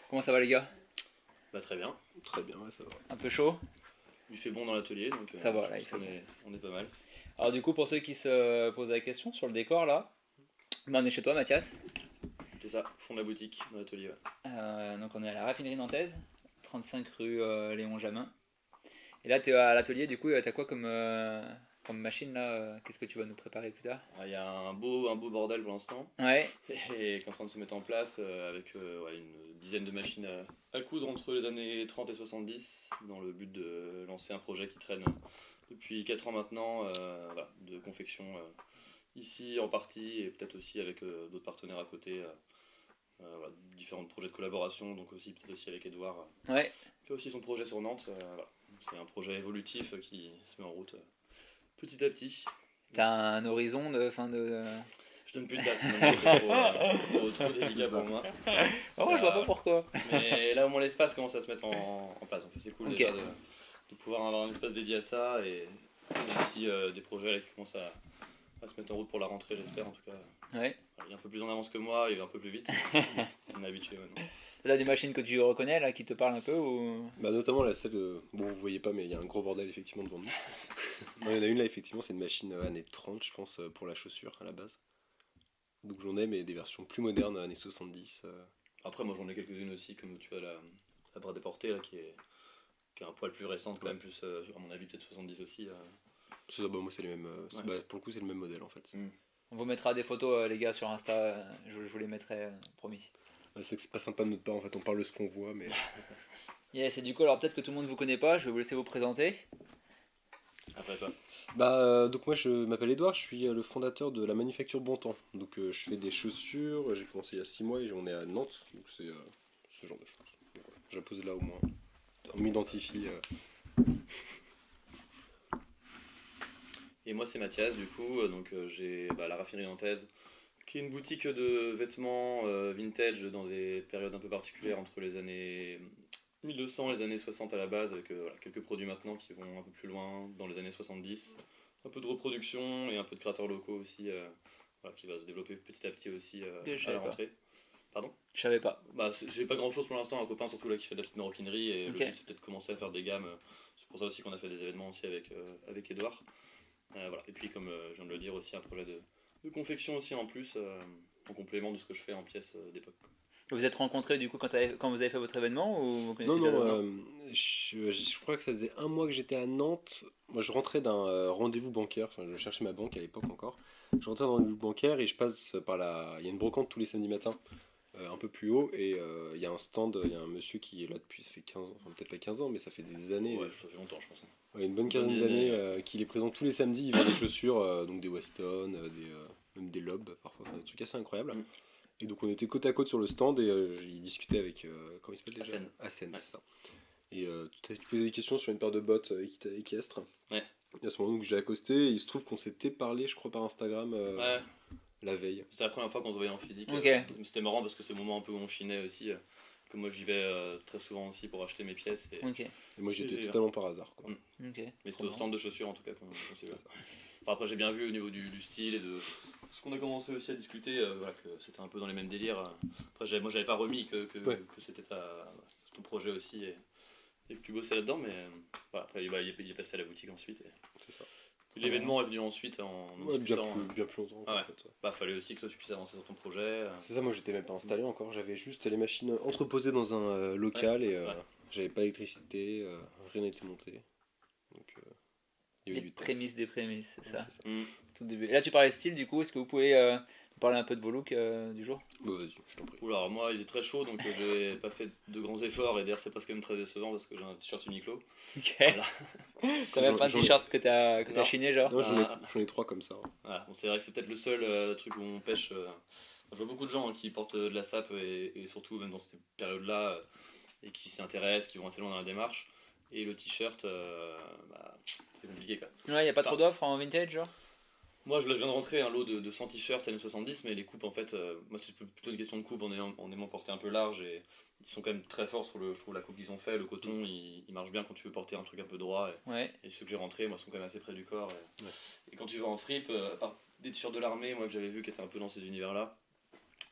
Comment ça va les gars? Bah très bien, Très bien, ouais, ça va. Un peu chaud? il fait bon dans l'atelier donc Ça va je là, il pense fait qu'on bon. est pas mal. Alors du coup pour ceux qui se posent la question sur le décor là, on est chez toi Mathias. C'est ça, fond de la boutique, dans l'atelier. Ouais. Donc on est à la raffinerie nantaise, 35 rue Léon Jamin. Et là t'es à l'atelier du coup, t'as quoi comme machine là Qu'est-ce que tu vas nous préparer plus tard? Il y a un beau bordel pour l'instant Ouais, et qui est en train de se mettre en place avec ouais, une dizaine de machines à coudre entre les années 30 et 70 dans le but de lancer un projet qui traîne depuis 4 ans maintenant voilà, de confection ici en partie et peut-être aussi avec d'autres partenaires à côté. Voilà, différents projets de collaboration, donc aussi peut-être aussi avec Edouard. ouais. Il fait aussi son projet sur Nantes. Voilà. C'est un projet évolutif qui se met en route petit à petit. T'as un horizon de fin de. Je donne plus de date, sinon c'est trop délicat C'est ça. pour moi. Oh je vois pas pourquoi. Mais là au moins l'espace commence à se mettre en place, donc ça, c'est cool Ok. déjà de pouvoir avoir un espace dédié à ça et aussi des projets là, qui commencent à se mettre en route pour la rentrée, j'espère en tout cas. Ouais. Il est un peu plus en avance que moi, il va un peu plus vite. On est habitué maintenant. T'as des machines que tu reconnais là qui te parlent un peu ou. Bah, notamment la celle, bon, vous voyez pas, mais il y a un gros bordel effectivement devant nous. Non, il y en a une là, effectivement, c'est une machine années 30, je pense, pour la chaussure à la base. Donc j'en ai, mais des versions plus modernes, années 70. Après, moi j'en ai quelques-unes aussi, comme tu as la bras déportée là, qui est un poil plus récente, quand Ouais. même, plus à mon avis, peut-être 70 aussi. C'est ça, bah, moi, c'est les mêmes. Ouais. Bah, pour le coup, c'est le même modèle en fait. Mm. On vous mettra des photos les gars sur Insta, je vous les mettrai promis. Ouais, c'est que c'est pas sympa de notre part, en fait, on parle de ce qu'on voit, mais. Yes, et du coup alors peut-être que tout le monde vous connaît pas, je vais vous laisser vous présenter. Après, toi. Bah, donc moi, je m'appelle Edouard, je suis le fondateur de la manufacture Bontemps. Donc, je fais des chaussures, j'ai commencé il y a 6 mois et j'en ai à Nantes, donc c'est ce genre de choses. Donc, voilà, j'impose là au moins. On m'identifie. Et moi, c'est Mathias, du coup, donc j'ai la raffinerie nantaise, qui est une boutique de vêtements vintage dans des périodes un peu particulières entre les années 1200 et les années 60 à la base, avec voilà, quelques produits maintenant qui vont un peu plus loin dans les années 70. Un peu de reproduction et un peu de créateurs locaux aussi, voilà, qui va se développer petit à petit aussi Que je à la savais pas. rentrée. Pardon? Je savais pas. Bah, j'ai pas grand chose pour l'instant, un copain surtout là qui fait de la petite maroquinerie et Ok. le but c'est peut-être de commencer à faire des gammes. C'est pour ça aussi qu'on a fait des événements aussi avec Edouard. Voilà. Et puis comme je viens de le dire aussi un projet de confection aussi en plus, en complément de ce que je fais en pièces d'époque. Vous vous êtes rencontrés du coup quand vous avez fait votre événement ou vous Non, connaissez déjà non, d'avant? je crois que ça faisait un mois que j'étais à Nantes. Moi, je rentrais d'un rendez-vous bancaire, enfin, je cherchais ma banque à l'époque encore. Je rentrais d'un rendez-vous bancaire et je passe par la. Il y a une brocante tous les samedis matins, un peu plus haut, et il y a un stand, il y a un monsieur qui est là depuis, ça fait 15 ans, enfin peut-être pas 15 ans, mais ça fait des années, Ouais, ça fait longtemps je pense. ouais, une bonne Bonne quinzaine dizaine d'années, d'années, ouais. qu'il est présent tous les samedis. Il vend des chaussures, donc des Weston, même des Lob parfois, enfin, des trucs assez incroyables. Mm. Et donc on était côte à côte sur le stand et il discutait avec, comment il s'appelle déjà? Hassen. Hassen, Ouais. c'est ça. Et tu posais des questions sur une paire de bottes équestres. Ouais. Et à ce moment où j'ai accosté, et il se trouve qu'on s'était parlé, je crois, par Instagram Ouais, la veille. c'était la première fois qu'on se voyait en physique. Ok. Mais c'était marrant parce que c'est le moment un peu où on chinait aussi. Que moi j'y vais très souvent aussi pour acheter mes pièces. Ok. Et moi j'étais J'ai- totalement par hasard, quoi. Mm. Ok. Mais Trop c'était au marrant. stand de chaussures en tout cas qu'on s'est vu. C'est ça. Enfin, après j'ai bien vu au niveau du style et de ce qu'on a commencé aussi à discuter, voilà, que c'était un peu dans les mêmes délires. Après moi j'avais pas remis Ouais. que c'était ton projet aussi et que tu bossais là-dedans, mais voilà, après il est passé à la boutique ensuite. C'est ça. Et l'événement est venu ensuite en Ouais, discutant. bien plus longtemps, Ah ouais. en fait. Ouais. Bah fallait aussi que toi tu puisses avancer sur ton projet. C'est ça, moi j'étais même pas installé encore, j'avais juste les machines entreposées dans un local Ouais, et c'est vrai. j'avais pas d'électricité, rien n'était monté. Donc il y Les avait du taf. prémices des prémices, c'est Ouais, ça. c'est ça. Mm. Tout début. Et là tu parlais style du coup, est-ce que vous pouvez nous parler un peu de vos looks du jour? Bah vas-y, je t'en prie. Oula, alors moi il est très chaud donc j'ai pas fait de grands efforts et d'ailleurs c'est presque même très décevant parce que j'ai un t-shirt Uniqlo. Ok. Voilà. T'as même pas un J'en ai- t-shirt que t'as Non. chiné genre? Non, Ah. j'en ai trois comme ça. Voilà, bon, c'est vrai que c'est peut-être le seul truc où on pêche. Je vois beaucoup de gens qui portent de la sape et surtout même dans cette période-là et qui s'y intéressent, qui vont assez loin dans la démarche. Et le t-shirt, bah, c'est compliqué quoi. Ouais, y a pas trop Enfin, d'offres en vintage genre? moi je viens de rentrer un lot de 100 t-shirts années 70, mais les coupes en fait, moi c'est plutôt une question de coupe en aimant porter un peu large et ils sont quand même très forts sur je trouve la coupe qu'ils ont fait. Le coton il marche bien quand tu veux porter un truc un peu droit Ouais. et ceux que j'ai rentrés moi sont quand même assez près du corps. Ouais. Et quand tu vas en fripe, à part des t-shirts de l'armée, moi que j'avais vu qui étaient un peu dans ces univers-là,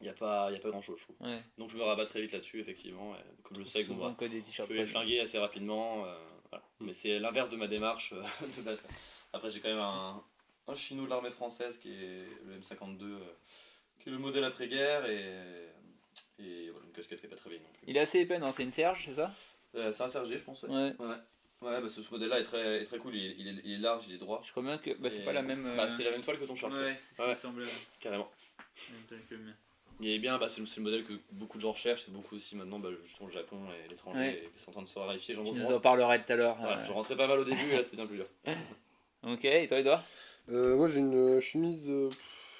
il n'y a pas grand chose, je trouve. Ouais. Donc je me rabats très vite là-dessus, effectivement. Et comme je sais que bon, Souvent bah, que des je t-shirts. peux les Prada. flinguer assez rapidement. Voilà. Mais c'est l'inverse de ma démarche de base, quoi. Après, j'ai quand même un chino de l'armée française qui est le M52, qui est le modèle après-guerre. Et voilà, une casquette qui est pas très vieille non plus. Il est assez épais, non? C'est une Serge, c'est ça? C'est un Sergé, je pense, ouais. Ouais. Ouais, bah, ce modèle-là est très cool. Il est large, il est droit. Je crois bien que c'est Et- pas la même. Bah, c'est la même toile que ton Charles. Ouais, c'est ce qui Ouais. me semble. Carrément. La même toile que le mien. Il est bien, bah, c'est le modèle que beaucoup de gens recherchent. C'est beaucoup aussi maintenant, bah, justement, le Japon et l'étranger Ouais. qui sont en train de se raréfier. Tu nous en parleras tout à l'heure. Voilà, j'en rentrais pas mal au début et là c'est bien plus dur. Ok, et toi, Edouard? Moi j'ai une chemise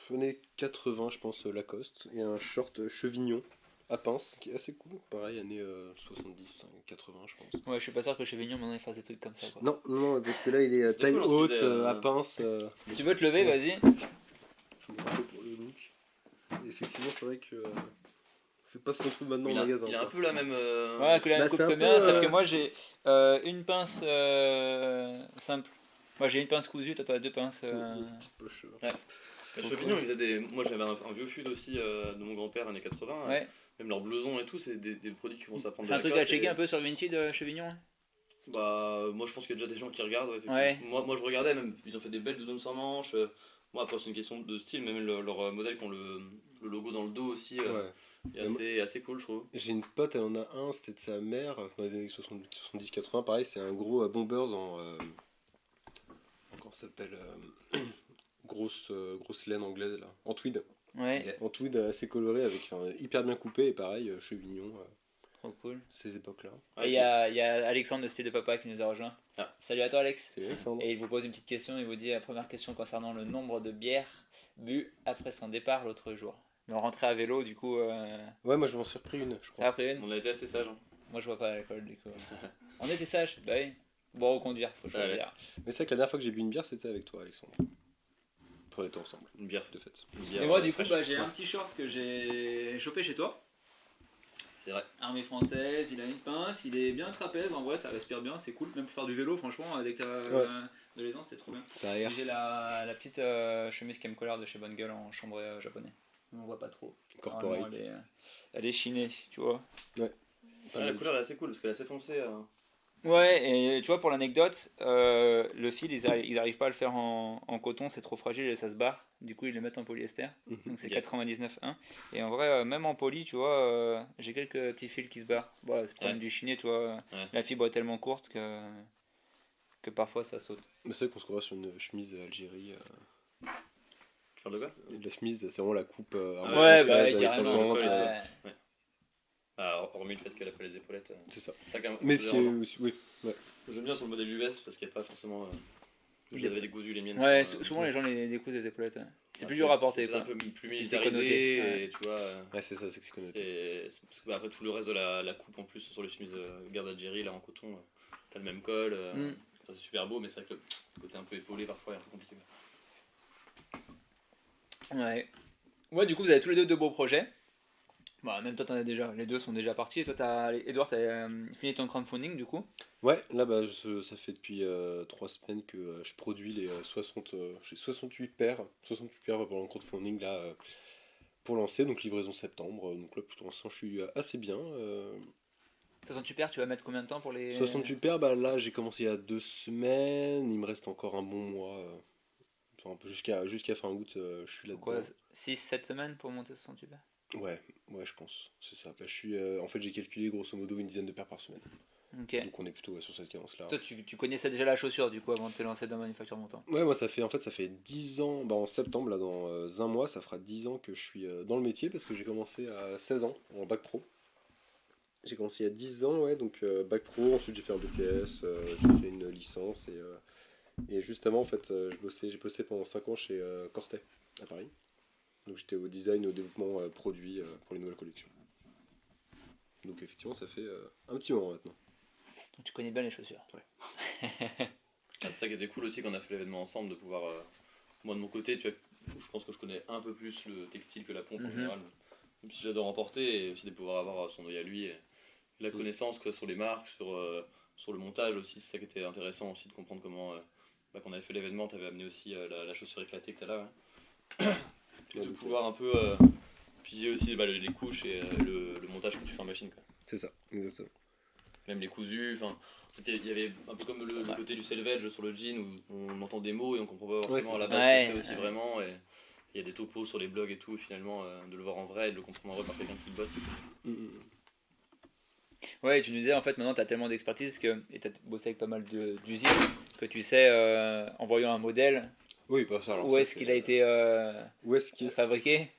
années 80, je pense, Lacoste, et un short chevignon à pince qui est assez cool. Pareil, années 70, 80, je pense. Ouais, je suis pas sûr que chez Vignon maintenant il fasse des trucs comme ça. Quoi. Non, non, parce que là il est C'était taille cool, on se haute, faisait, à pince. Si tu veux te lever, vas-y. Je me rappelle pour le look. Et effectivement, c'est vrai que c'est pas ce qu'on trouve maintenant Il en a, magasin. il a un quoi. peu la même. Voilà, que la même Bah, coupe c'est un que peu, bien, sauf que moi j'ai une pince simple. Moi j'ai une pince cousue, toi t'as deux pinces. Une petite poche. Les Chevignon, ils faisaient des. Moi j'avais un vieux fud aussi de mon grand-père, années 80. Ouais. Même leurs blousons et tout, c'est des produits qui vont s'apprendre. C'est un truc à checker un peu sur Vinted chez Vignon. Bah, moi je pense qu'il y a déjà des gens qui regardent. Ouais, Ouais. Moi je regardais, même ils ont fait des belles doudoune sans manches. Moi après c'est une question de style, mais même leur modèle qui ont le logo dans le dos aussi Ouais. est assez cool, je trouve. J'ai une pote, elle en a un, c'était de sa mère, dans les années 70-80, pareil, c'est un gros Bombers en. Comment ça s'appelle grosse laine anglaise là. En tweed. Ouais. En tweed assez coloré, avec hyper bien coupé, et pareil, chevignon, Trop cool. ces époques-là. Et il y a Alexandre de Style de Papa qui nous a rejoint. Ah. Salut à toi Alex. C'est Alexandre. Et il vous pose une petite question, il vous dit la première question concernant le nombre de bières bues après son départ l'autre jour. On rentrait à vélo du coup. Ouais, moi je m'en suis repris une, je crois. Après une. On a été assez sages. Hein. Moi je vois pas à l'école du coup. On était sages, bah oui. Bon, reconduire, faut Ça choisir. Mais c'est vrai que la dernière fois que j'ai bu une bière, c'était avec toi, Alexandre. On était ensemble, Une bière de fait. Une bière, Et moi du coup fraîche. bah, j'ai un petit short que j'ai chopé chez toi. C'est vrai. Armée française, il a une pince, il est bien trapèze, en vrai ça respire bien, c'est cool. Même pour faire du vélo franchement, avec de l'aisance c'est trop bien. Ça a l'air. J'ai la petite chemise Camcolor de chez Bonne Gueule en chambray japonais. On voit pas trop. Corporate. Normalement, elle est chinée, tu vois. La couleur est assez cool parce qu'elle est assez foncée. Ouais, et tu vois, pour l'anecdote, le fil, ils arrivent pas à le faire en coton, c'est trop fragile et ça se barre. Du coup, ils le mettent en polyester. Donc c'est Ok. 99,1. Et en vrai, même en poly, tu vois, j'ai quelques petits fils qui se barrent. Bon, c'est le problème du chiné, tu vois. Ouais. La fibre est tellement courte que parfois ça saute. Mais c'est vrai qu'on se croit sur une chemise Algérie. Tu parles de quoi La chemise, c'est vraiment la coupe. Ouais, française, bah, années carrément. 50, Ouais. Hormis le fait qu'elle a fait les épaulettes. C'est ça. C'est ça quand même. Mais ce qui est aussi. Oui. J'aime bien sur le modèle US parce qu'il n'y a pas forcément. J'avais décousu les miennes. Ouais, sur, souvent les gens les décousent des épaulettes. C'est ouais, plus dur à porter. C'est Quoi. un peu plus c'est militarisé connoté, ouais. et tu vois. Ouais, c'est ça, c'est que c'est connoté. C'est parce que après tout le reste de la coupe en plus sur les chemises garde Algérie là en coton, t'as le même col. Ça, c'est super beau, mais c'est vrai que le côté un peu épaulé parfois est un peu compliqué. Ouais. Ouais, du coup, vous avez tous les deux beaux projets. Bah, même toi, t'en as déjà. Les deux sont déjà partis. Et toi, Edouard, t'as fini ton crowdfunding du coup. Ouais, là, bah, ça fait depuis 3 semaines que je produis les 60. J'ai 68 paires pendant le crowdfunding là, pour lancer, donc livraison septembre. Donc là, pour l'instant, je suis assez bien. 68 paires, tu vas mettre combien de temps pour les. 68 paires, bah là, j'ai commencé il y a 2 semaines. Il me reste encore un bon mois. Enfin, un peu jusqu'à fin août, je suis là-dedans. Quoi 6-7 semaines pour monter 68 paires. Ouais, je pense. C'est ça. Bah, en fait, j'ai calculé grosso modo une dizaine de paires par semaine. Ok. Donc on est plutôt sur cette cadence-là. Toi, tu connaissais déjà la chaussure du coup avant de te lancer dans Manufacture Montant. Ouais, moi ça fait 10 ans, bah en septembre, là dans un mois, ça fera 10 ans que je suis dans le métier parce que j'ai commencé à 16 ans en bac pro. J'ai commencé il y a 10 ans, ouais, donc bac pro, ensuite j'ai fait un BTS, j'ai fait une licence et juste avant en fait j'ai bossé pendant 5 ans chez Cortet à Paris. Donc j'étais au design, au développement produit pour les nouvelles collections. Donc effectivement ça fait un petit moment maintenant. Donc tu connais bien les chaussures. Ouais. C'est ça qui était cool aussi quand on a fait l'événement ensemble de pouvoir. Moi de mon côté, tu vois, je pense que je connais un peu plus le textile que la pompe en général. Même si j'adore en porter et aussi de pouvoir avoir son œil à lui et la connaissance que sur les marques, sur le montage aussi, c'est ça qui était intéressant aussi de comprendre comment. Quand on avait fait l'événement, tu avais amené aussi la chaussure éclatée que tu as là. Ouais. Et de pouvoir un peu Puis aussi les couches et le montage que tu fais en machine, quoi. C'est ça, exactement. Même les cousus, enfin, il y avait un peu comme le côté du selvage sur le jean où on entend des mots et on comprend pas forcément à la base ce que c'est aussi vraiment. Et il y a des topos sur les blogs et tout, et finalement de le voir en vrai et de le comprendre en vrai par quelqu'un qui le bosse. Ouais, tu nous disais en fait maintenant tu as tellement d'expertise et tu as bossé avec pas mal d'usines que tu sais en voyant un modèle Oui, bah ça, alors où ça, est-ce qu'il a été où est-ce qu'il... fabriqué,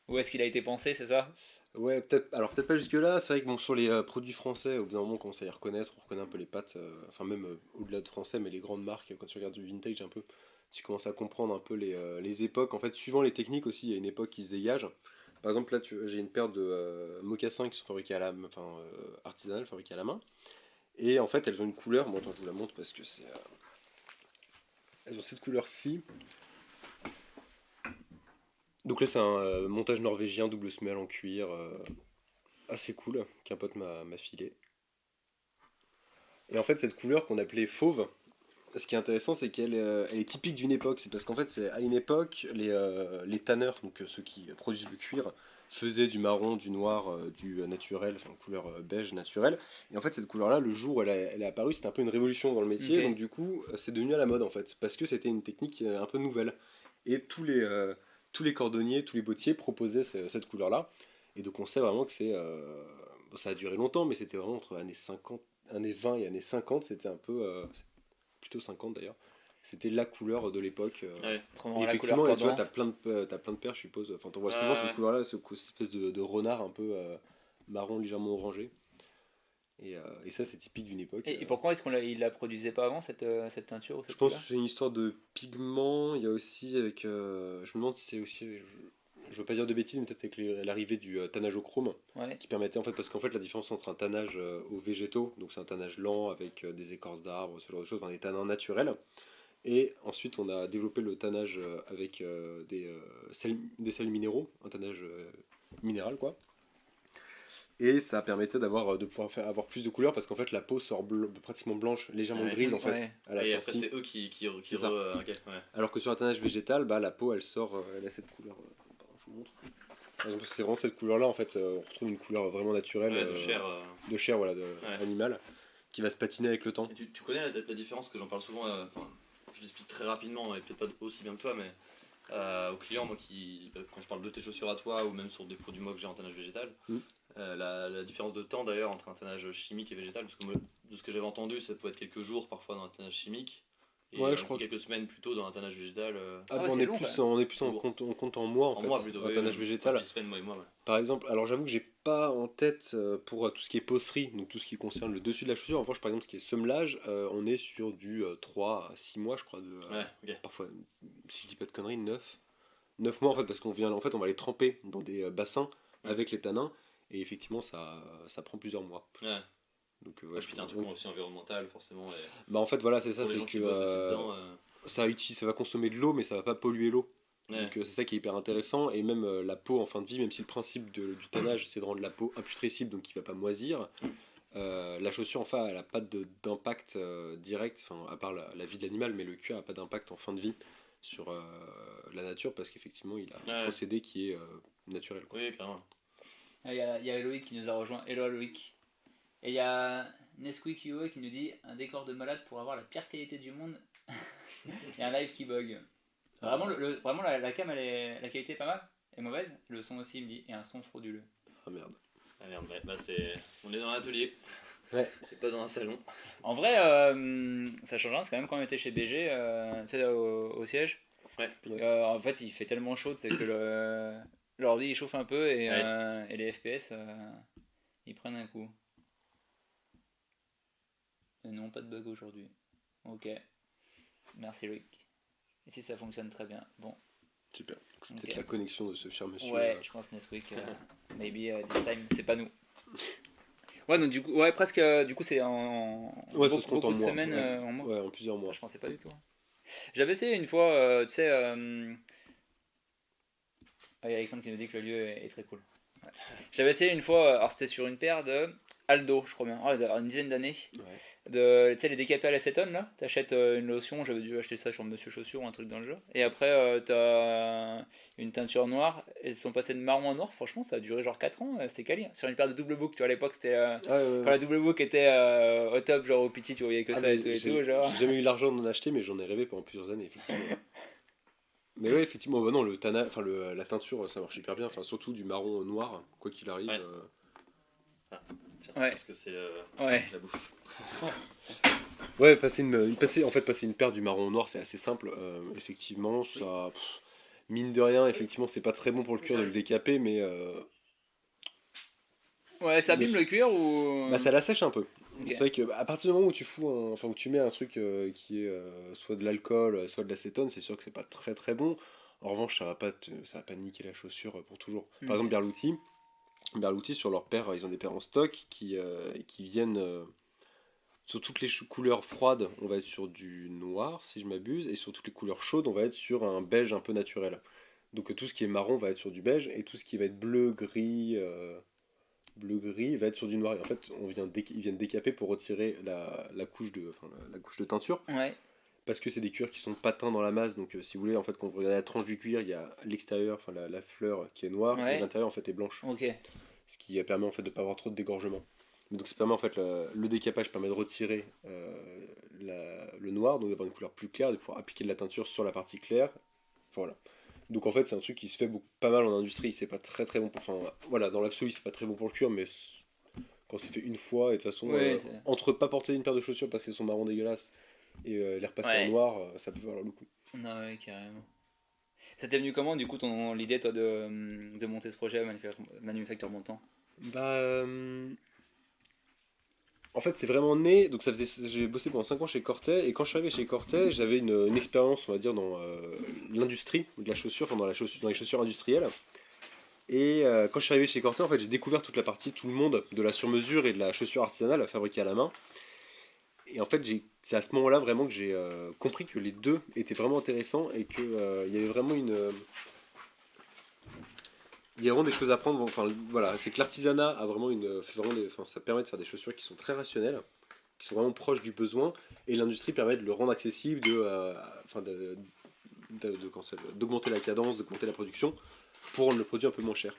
où est-ce qu'il a été pensé, c'est ça? Ouais, peut-être pas jusque-là. C'est vrai que bon, sur les produits français, au bout d'un moment, on commence à les reconnaître. On reconnaît un peu les pattes, enfin, même au-delà de français, mais les grandes marques, quand tu regardes du vintage un peu, tu commences à comprendre un peu les époques. En fait, suivant les techniques aussi, il y a une époque qui se dégage. Par exemple, là, j'ai une paire de mocassins qui sont fabriqués à la main, enfin, artisanales, fabriqués à la main. Et en fait, elles ont une couleur. Bon, attends, je vous la montre parce que c'est. Elles ont cette couleur-ci. Donc là, c'est un montage norvégien, double semelle en cuir, assez cool, qu'un pote m'a filé. Et en fait, cette couleur qu'on appelait fauve, ce qui est intéressant, c'est elle est typique d'une époque. C'est parce qu'en fait, à une époque, les tanneurs, donc ceux qui produisent le cuir, faisaient du marron, du noir, du naturel, enfin couleur beige naturelle. Et en fait, cette couleur-là, le jour où elle est apparue, c'était un peu une révolution dans le métier. Ok. Donc du coup, c'est devenu à la mode en fait, parce que c'était une technique un peu nouvelle. Et tous les cordonniers, tous les bottiers proposaient cette couleur-là. Et donc on sait vraiment que bon, ça a duré longtemps, mais c'était vraiment entre années 50, années 20 et années 50, c'était un peu plutôt 50 d'ailleurs. C'était la couleur de l'époque. Ouais. Trop Et marrant, la couleur effectivement, et tu vois, tendance. t'as plein de paires, je suppose. Enfin, t'en vois Ouais, souvent cette ouais. couleur-là, cette espèce de renard un peu marron, légèrement orangé. Et ça, c'est typique d'une époque. Et pourquoi est-ce il la produisait pas avant cette teinture ou Je cette pense que couleur? c'est une histoire de pigments. Il y a aussi avec. Je me demande si c'est aussi. Je veux pas dire de bêtises, mais peut-être avec l'arrivée du tannage au chrome, Ouais. qui permettait en fait, parce qu'en fait, la différence entre un tannage aux végétaux, donc c'est un tannage lent avec des écorces d'arbres, ce genre de choses, enfin, des tanins naturels. Et ensuite, on a développé le tannage avec des sels minéraux, un tannage minéral, quoi. Et ça permettait de pouvoir avoir plus de couleurs parce qu'en fait, la peau sort pratiquement blanche, légèrement Ouais. grise en fait, Ouais. à la Et après, sortie. c'est eux qui C'est ça. ok, ouais. Alors que sur un tannage végétal, bah, la peau, elle sort, elle a cette couleur. Pardon, je vous montre. Par exemple, c'est vraiment cette couleur-là, en fait, on retrouve une couleur vraiment naturelle Ouais, de chair. de chair, voilà, Ouais. animale, qui va se patiner avec le temps. Et tu connais la différence que j'en parle souvent, enfin, je l'explique très rapidement et peut-être pas aussi bien que toi, mais aux clients, moi, quand je parle de tes chaussures à toi ou même sur des produits moi que j'ai en tannage végétal, Mm. la différence de temps d'ailleurs entre un tannage chimique et végétal, parce que moi, de ce que j'avais entendu, ça peut être quelques jours parfois dans un tannage chimique et Ouais, je crois. quelques semaines plutôt dans un tannage végétal. Ah, Ah bah, ouais, c'est long quand même. on est plus Plus lourd. on compte en mois, en En fait, mois plutôt, un oui, tannage quand je végétal. dis semaine, mois et mois, ouais. Par exemple, alors j'avoue que j'ai pas en tête pour tout ce qui est pocerie, donc tout ce qui concerne le dessus de la chaussure. En revanche, par exemple, ce qui est semelage, on est sur du 3 à 6 mois, je crois, Ouais, ok. parfois, si je dis pas de conneries, 9 mois en fait, parce en fait, on va les tremper dans des bassins Mm. avec les tanins, et effectivement, ça prend plusieurs mois. Ouais. Donc, Ouais, puis t'as un truc aussi environnemental, forcément. bah en fait, voilà, c'est ça, Pour les c'est gens que qui bossent aussi dedans. ça va consommer de l'eau, mais ça va pas polluer l'eau. Ouais. Donc c'est ça qui est hyper intéressant, et même la peau en fin de vie, même si le principe du tannage c'est de rendre la peau imputrescible, donc qui va pas moisir, la chaussure enfin elle a pas d'impact direct, enfin à part la vie de l'animal, mais le cuir a pas d'impact en fin de vie sur la nature parce qu'effectivement il a un Ouais. procédé qui est naturel, quoi. Oui, carrément. Ah, il y a Loïc qui nous a rejoint. Hello Loïc. Et il y a Nesquik UA qui nous dit un décor de malade pour avoir la pire qualité du monde et un live qui bug. Vraiment, vraiment la cam, la qualité est pas mal, est mauvaise. Le son aussi, il me dit, et un son frauduleux. Ah merde. Ah merde, ouais, bah on est dans l'atelier. Ouais. Et pas dans un salon. En vrai, ça change rien, c'est quand même quand on était chez BG, tu sais, au siège. Ouais. En fait, il fait tellement chaud, c'est que l'ordi il chauffe un peu Ouais. et les FPS ils prennent un coup. Et non, pas de bug aujourd'hui. Ok, merci Loïc. Ici ça fonctionne très bien. Bon, Super. C'est ok. peut-être la connexion de ce cher monsieur. Ouais, je pense Nesquik, maybe this time, c'est pas nous. Ouais, donc du coup, ouais, presque, du coup c'est en Ouais, ça se compte beaucoup en de mois. semaines Ouais. en mois. Ouais, en plusieurs mois. Je pensais pas du tout. J'avais essayé une fois, tu sais, il y a Alexandre qui nous dit que le lieu est très cool. Ouais. J'avais essayé une fois, alors c'était sur une paire de Aldo, je crois bien, une dizaine d'années. Ouais. Tu sais, les décapés à l'acétone là, t'achètes une lotion, j'avais dû acheter ça sur Monsieur Chaussure ou un truc dans le genre. Et après, une teinture noire. Elles sont passées de marron à noir. Franchement, ça a duré genre 4 ans. C'était quali. Sur une paire de double book, tu vois, à l'époque, c'était. Quand la double book était au top, genre au petit, tu voyais que ça et tout et tout. Genre. J'ai jamais eu l'argent d'en acheter, mais j'en ai rêvé pendant plusieurs années, effectivement. Mais ouais, effectivement, bah non, la teinture, ça marche hyper bien. Enfin, surtout du marron au noir, quoi qu'il arrive. Ouais. Ah, tiens, Ouais. parce que c'est Ouais. la bouffe. Ouais, passer une paire du marron au noir, c'est assez simple. Effectivement, ça. Mine de rien, effectivement, c'est pas très bon pour le cuir de le décaper, mais. Ouais, ça abîme Mais le cuir ou. Bah, ça l'assèche un peu. Ok. C'est vrai que à partir du moment où où tu mets un truc qui est soit de l'alcool, soit de l'acétone, c'est sûr que c'est pas très très bon. En revanche, ça va pas niquer la chaussure pour toujours. Par Ok. exemple, Berluti sur leur paire, ils ont des paires en stock qui viennent sur toutes les couleurs froides, on va être sur du noir si je m'abuse, et sur toutes les couleurs chaudes, on va être sur un beige un peu naturel. Donc tout ce qui est marron va être sur du beige et tout ce qui va être bleu, gris. Bleu-gris va être sur du noir. Et en fait, ils viennent décaper pour retirer la couche la couche de teinture. Ouais. Parce que c'est des cuirs qui sont pas teints dans la masse. Donc, si vous voulez, en fait, quand vous regardez la tranche du cuir, il y a l'extérieur, enfin la fleur qui est noire, et Ouais. l'intérieur en fait est blanche. Ok. Ce qui permet en fait de pas avoir trop de dégorgement. Donc, ça permet en fait le décapage permet de retirer le noir, donc d'avoir une couleur plus claire, de pouvoir appliquer de la teinture sur la partie claire. Voilà. Donc en fait, c'est un truc qui se fait pas mal en industrie. C'est pas très très bon pour. Enfin, voilà, dans l'absolu, c'est pas très bon pour le cuir, mais quand c'est fait une fois, et de toute façon, Ouais, entre pas porter une paire de chaussures parce qu'elles sont marron dégueulasses et les repasser en Ouais. noir, ça peut valoir le coup. Non, ouais, carrément. Ça t'est venu comment, du coup, l'idée, toi, de monter ce projet Manufacture Montant? Bah. En fait, c'est vraiment né. Donc, j'ai bossé pendant 5 ans chez Cortet. Et quand je suis arrivé chez Cortet, j'avais une expérience, on va dire, dans l'industrie de la chaussure, enfin, dans les chaussures industrielles. Et quand je suis arrivé chez Cortet, en fait, j'ai découvert toute la partie, tout le monde de la sur-mesure et de la chaussure artisanale fabriquée à la main. Et en fait, c'est à ce moment-là vraiment que j'ai compris que les deux étaient vraiment intéressants et qu'il y avait vraiment il y a vraiment des choses à prendre. Enfin, voilà, c'est que l'artisanat a vraiment ça permet de faire des chaussures qui sont très rationnelles, qui sont vraiment proches du besoin, et l'industrie permet de le rendre accessible, d'augmenter la cadence, d'augmenter la production pour rendre le produit un peu moins cher.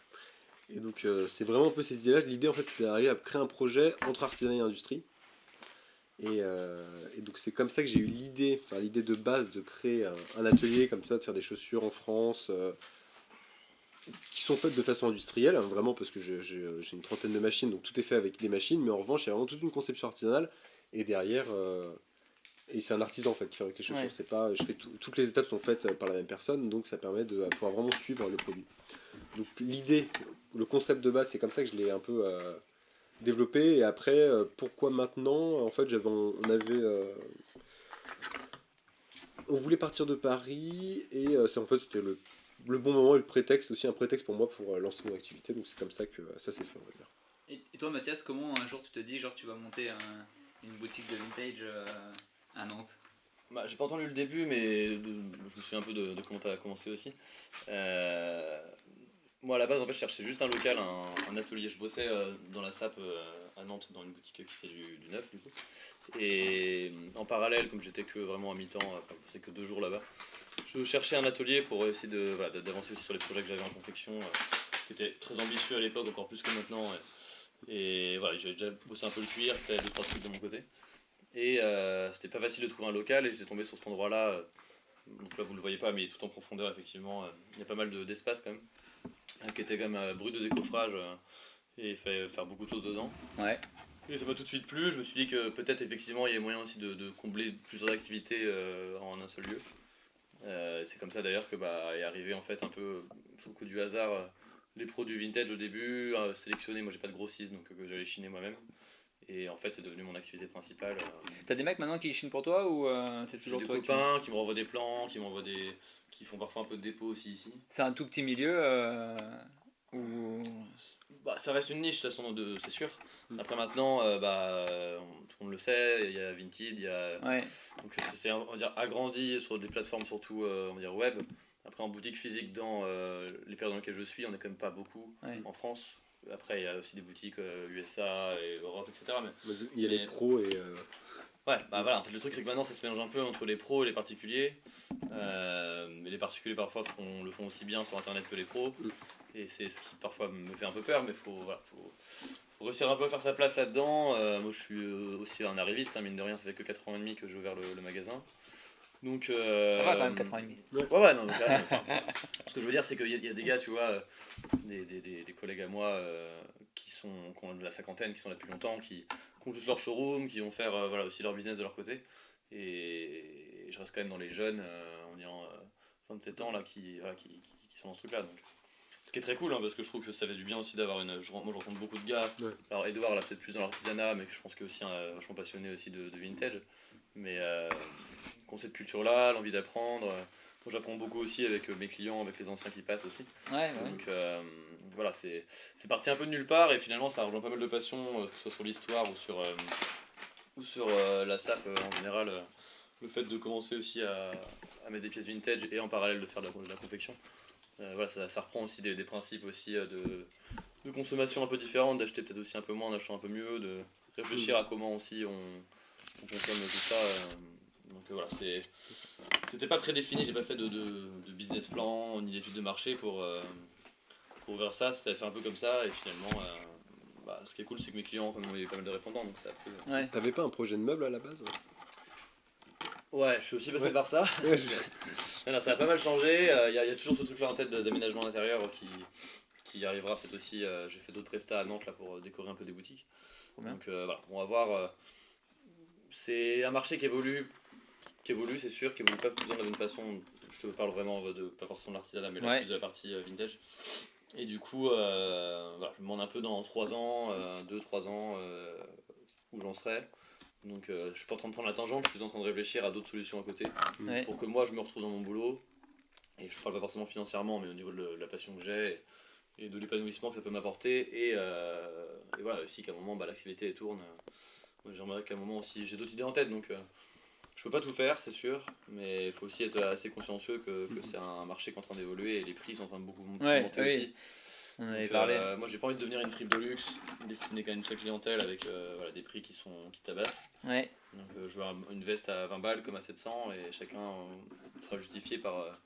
Et donc c'est vraiment un peu cette idée-là. L'idée en fait c'était d'arriver à créer un projet entre artisanat et industrie. Et donc c'est comme ça que j'ai eu l'idée de base de créer un atelier comme ça, de faire des chaussures en France qui sont faites de façon industrielle, hein, vraiment parce que j'ai une trentaine de machines, donc tout est fait avec des machines, mais en revanche il y a vraiment toute une conception artisanale et derrière et c'est un artisan en fait qui fabrique les chaussures. Ouais. C'est pas, toutes les étapes sont faites par la même personne, donc ça permet de pouvoir vraiment suivre le produit. Donc l'idée, le concept de base, c'est comme ça que je l'ai un peu développé. Et après, pourquoi maintenant? En fait, on voulait partir de Paris et c'était le bon moment et le prétexte aussi, un prétexte pour moi pour lancer mon activité. Donc c'est comme ça que ça s'est fait, on va dire. Et toi, Mathias, comment un jour tu te dis, genre, tu vas monter une boutique de vintage à Nantes? Bah, j'ai pas entendu le début, mais je me souviens un peu de comment tu as commencé aussi. Moi, à la base, en fait, je cherchais juste un local, un atelier. Je bossais dans la SAP à Nantes, dans une boutique qui fait du neuf, du coup. Et en parallèle, comme j'étais que vraiment à mi-temps, je bossais que 2 jours là-bas, je cherchais un atelier pour essayer d'avancer aussi sur les projets que j'avais en confection, qui étaient très ambitieux à l'époque, encore plus que maintenant. Et voilà, j'ai déjà bossé un peu le cuir, fait 2-3 trucs de mon côté. Et c'était pas facile de trouver un local et j'étais tombé sur cet endroit-là. Donc là, vous le voyez pas, mais tout en profondeur, effectivement, il y a pas mal d'espace quand même, qui était quand même brut de décoffrage et il fallait faire beaucoup de choses dedans. Ouais. Et ça m'a tout de suite plu. Je me suis dit que peut-être effectivement il y a moyen aussi de combler plusieurs activités en un seul lieu. C'est comme ça d'ailleurs que est arrivé en fait un peu sous le coup du hasard les produits vintage au début, sélectionnés. Moi j'ai pas de grossiste donc que j'allais chiner moi-même. Et en fait, c'est devenu mon activité principale. T'as des mecs maintenant qui chinent pour toi ou c'est J'ai toujours des toi copains qui me renvoient des plans, qui font parfois un peu de dépôt aussi ici. C'est un tout petit milieu ou... Bah, ça reste une niche de toute façon, c'est sûr. Après maintenant, tout le monde le sait, il y a Vinted, il y a... Ouais. Donc c'est on va dire agrandi sur des plateformes surtout on va dire web. Après en boutique physique dans les périodes dans lesquelles je suis, on n'est quand même pas beaucoup en France. Après il y a aussi des boutiques USA et Europe, etc. Il y a les pros et Ouais, bah voilà, en fait le truc c'est que maintenant ça se mélange un peu entre les pros et les particuliers. Mais les particuliers parfois le font aussi bien sur internet que les pros. Et c'est ce qui parfois me fait un peu peur, mais faut réussir un peu à faire sa place là-dedans. Moi je suis aussi un arriviste, hein, mine de rien, ça fait que 4 ans et demi que j'ai ouvert le magasin. Donc, Ça va quand même, 4 ans et demi. Ouais, non, mais quand même, enfin, ce que je veux dire, c'est qu'il y a des gars, tu vois, des collègues à moi qui ont de la cinquantaine, qui sont là depuis longtemps, qui ont juste leur showroom, qui vont faire voilà, aussi leur business de leur côté. Et je reste quand même dans les jeunes, en ayant 27 ans, là, qui sont dans ce truc-là. Donc. Ce qui est très cool, hein, parce que je trouve que ça fait du bien aussi d'avoir une. Moi, je rencontre beaucoup de gars. Ouais. Alors, Edouard, là, peut-être plus dans l'artisanat, mais je pense qu'il est aussi vachement passionné aussi de vintage. Mais qu'on cette culture-là, l'envie d'apprendre. Moi, j'apprends beaucoup aussi avec mes clients, avec les anciens qui passent aussi. Ouais. Donc, voilà, c'est parti un peu de nulle part, et finalement, ça rejoint pas mal de passions, que ce soit sur l'histoire ou sur la SAP en général. Le fait de commencer aussi à mettre des pièces vintage et en parallèle de faire de la confection. Voilà, ça reprend aussi des principes aussi de consommation un peu différentes, d'acheter peut-être aussi un peu moins en achetant un peu mieux, de réfléchir à comment aussi on consomme tout ça. Donc voilà, c'était pas prédéfini, j'ai pas fait de business plan ni d'études de marché pour ouvrir ça, ça a fait un peu comme ça et finalement ce qui est cool c'est que mes clients comme il y a eu pas mal de répondants donc ça a fait, Ouais. T'avais pas un projet de meuble à la base? Ouais, je suis aussi passé Ouais. par ça. Ouais, Non, ça a pas mal changé, il y a toujours ce truc là en tête d'aménagement intérieur qui arrivera peut-être aussi. J'ai fait d'autres prestats à Nantes là, pour décorer un peu des boutiques. Donc voilà, on va voir. C'est un marché qui évolue c'est sûr, qui évolue pas tout le temps de la même façon. Je te parle vraiment pas forcément de l'artisanat, mais là, plus de la partie vintage. Et du coup, voilà, je me demande un peu dans 3 ans, 2-3 ans, où j'en serai. Donc je suis pas en train de prendre la tangente, je suis en train de réfléchir à d'autres solutions à côté pour que moi je me retrouve dans mon boulot. Et je parle pas forcément financièrement, mais au niveau de la passion que j'ai et de l'épanouissement que ça peut m'apporter. Et voilà, aussi qu'à un moment l'activité tourne. J'aimerais qu'à un moment aussi, j'ai d'autres idées en tête, donc je peux pas tout faire, c'est sûr, mais il faut aussi être assez consciencieux que c'est un marché qui est en train d'évoluer et les prix sont en train de beaucoup monter aussi. On avait parlé. Moi j'ai pas envie de devenir une fripe de luxe, destinée quand même à une seule clientèle avec voilà, des prix qui tabassent. Ouais. Donc je veux une veste à 20 balles comme à 700 et chacun sera justifié par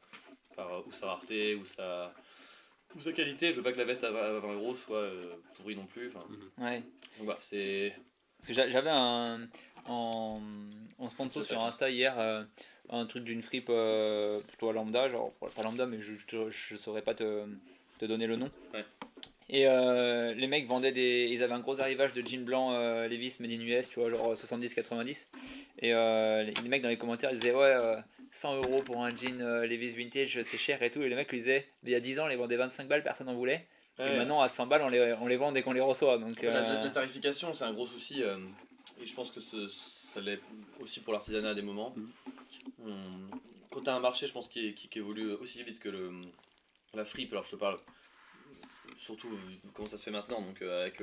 ou sa rareté ou sa qualité. Je veux pas que la veste à 20 euros soit pourrie non plus. Ouais. Donc voilà, c'est. Parce que j'avais en sponsor sur Insta hier un truc d'une fripe plutôt lambda, genre pas lambda, mais je saurais pas te donner le nom. Ouais. Et les mecs vendaient ils avaient un gros arrivage de jeans blancs Levi's Made in US, tu vois, genre 70-90. Et les mecs dans les commentaires ils disaient ouais 100 euros pour un jean Levi's vintage c'est cher et tout. Et les mecs ils disaient il y a 10 ans on les vendait 25 balles, personne n'en voulait. Et maintenant à 100 balles on les vend dès qu'on les reçoit. Donc, la tarification c'est un gros souci et je pense que ça l'est aussi pour l'artisanat à des moments. Quand tu as un marché je pense qui évolue aussi vite que la fripe, alors je te parle surtout comment ça se fait maintenant, donc avec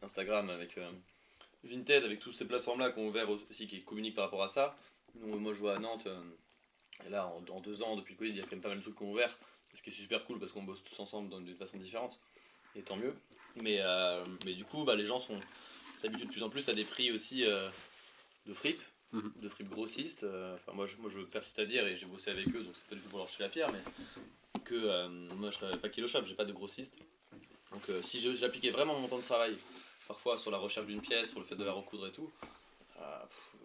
Instagram, avec Vinted, avec toutes ces plateformes là qu'on ouvert aussi qui communiquent par rapport à ça. Moi je vois à Nantes, et là en 2 ans depuis le Covid il y a quand même pas mal de trucs qu'on ouvert, ce qui est super cool parce qu'on bosse tous ensemble d'une façon différente, et tant mieux. Mais du coup les gens s'habituent de plus en plus à des prix aussi de fripe, de fripe grossiste. Moi je persiste à dire, et j'ai bossé avec eux donc c'est pas du tout pour leur jeter la pierre, mais que moi je travaille pas kilo shop, j'ai pas de grossiste. Donc si j'appliquais vraiment mon temps de travail, parfois sur la recherche d'une pièce, sur le fait de la recoudre et tout,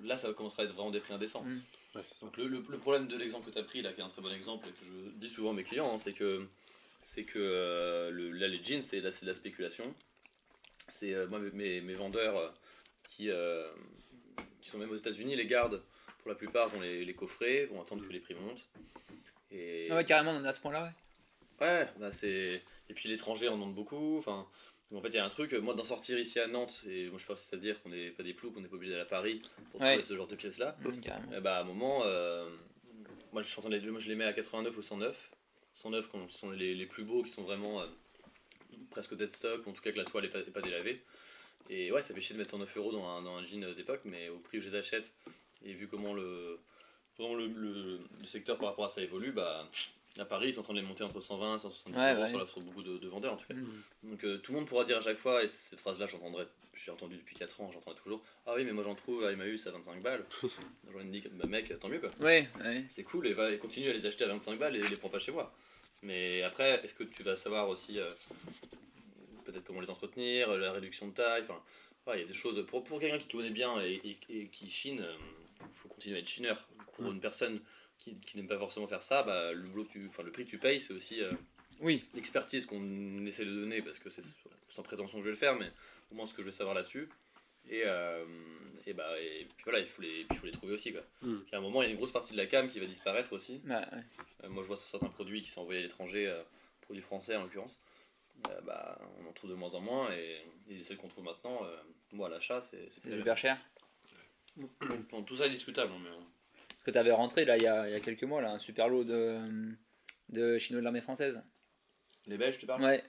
là ça commencerait à être vraiment des prix indécents. Ouais, donc le problème de l'exemple que tu as pris, là, qui est un très bon exemple et que je dis souvent à mes clients, hein, c'est que là les jeans c'est de la spéculation. C'est moi mes vendeurs qui sont même aux États-Unis, les gardent pour la plupart, vont les coffrer, vont attendre que les prix montent. Et... Ah ouais, carrément on est à ce point là, ouais. Ouais, et puis l'étranger en demande beaucoup. Enfin, en fait, il y a un truc, moi d'en sortir ici à Nantes, et moi je pense que c'est-à-dire qu'on n'est pas des ploucs, qu'on n'est pas obligé d'aller à Paris pour trouver ce genre de pièces-là. À un moment, moi je les mets à 89 ou 109. 109 qui sont les plus beaux, qui sont vraiment presque dead stock, en tout cas que la toile n'est pas délavée. Et ouais, ça fait chier de mettre 109 euros dans un jean d'époque, mais au prix où je les achète, et vu comment le secteur par rapport à ça évolue, À Paris, ils sont en train de les monter entre 120 et 170 Ouais, euros ouais. sur beaucoup de vendeurs en tout cas. Mm. Donc tout le monde pourra dire à chaque fois, et cette phrase-là j'ai entendu depuis 4 ans, j'entends toujours, ah oui mais moi j'en trouve à Emmaüs à 25 balles. J'en ai dit, bah mec, tant mieux quoi. Ouais, ouais. C'est cool et continue à les acheter à 25 balles et les prends pas chez moi. Mais après, est-ce que tu vas savoir aussi peut-être comment les entretenir, la réduction de taille, enfin, il y a des choses, pour quelqu'un qui connaît bien et qui chine, il faut continuer à être chineur. Pour une personne qui n'aime pas forcément faire ça, bah, le prix que tu payes, c'est aussi Oui. l'expertise qu'on essaie de donner, parce que c'est sans prétention que je vais le faire, mais au moins ce que je vais savoir là-dessus. Et puis voilà, il faut les trouver aussi. Quoi. À un moment, il y a une grosse partie de la cam qui va disparaître aussi. Ouais. Moi, je vois sur certains produits qui sont envoyés à l'étranger, produits français en l'occurrence. On en trouve de moins en moins et celles qu'on trouve maintenant, moi à l'achat, c'est C'est super cher. Bon, tout ça est discutable. Mais... Parce que tu avais rentré là il y a quelques mois là, un super lot de chinois de l'armée française. Les Belges, tu parles? Ouais.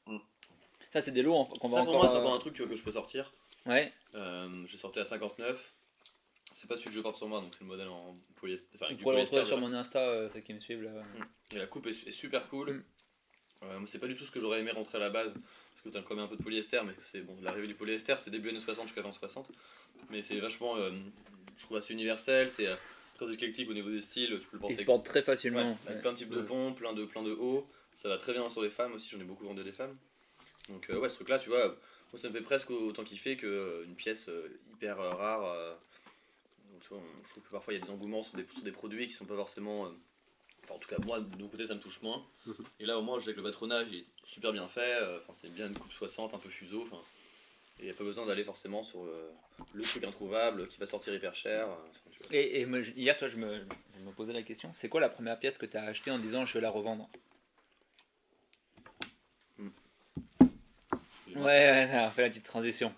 Mm. Ça, c'est des lots qu'on va ça, encore. pour moi, c'est encore un truc que je peux sortir. Ouais. Je sortais à 59. C'est pas celui que je porte sur moi, donc c'est le modèle en polyester. Enfin, Vous avec du pourrez le polyester. retrouver sur mon Insta, ceux qui me suivent là. Et la coupe est super cool. C'est pas du tout ce que j'aurais aimé rentrer à la base, parce que t'as quand même un peu de polyester, mais c'est bon, l'arrivée du polyester, c'est début années 60 jusqu'à 60. Mais c'est vachement, je trouve assez universel, c'est très éclectique au niveau des styles, tu peux le porter. Il se porte très facilement. Ouais, avec plein de types de ponts, plein de hauts. Ça va très bien sur les femmes aussi, j'en ai beaucoup vendu des femmes. Donc ouais, ce truc là, tu vois, moi ça me fait presque autant kiffer qu'une pièce hyper rare. Tu vois, je trouve que parfois il y a des engouements sur des produits qui sont pas forcément... Enfin en tout cas moi de mon côté ça me touche moins. Et là au moins je sais que le patronage il est super bien fait, c'est bien une coupe 60, un peu fuseau. Et il n'y a pas besoin d'aller forcément sur le truc introuvable qui va sortir hyper cher. Et moi, hier, toi, je me posais la question, c'est quoi la première pièce que tu as achetée en disant je vais la revendre? Ouais, on fait la petite transition.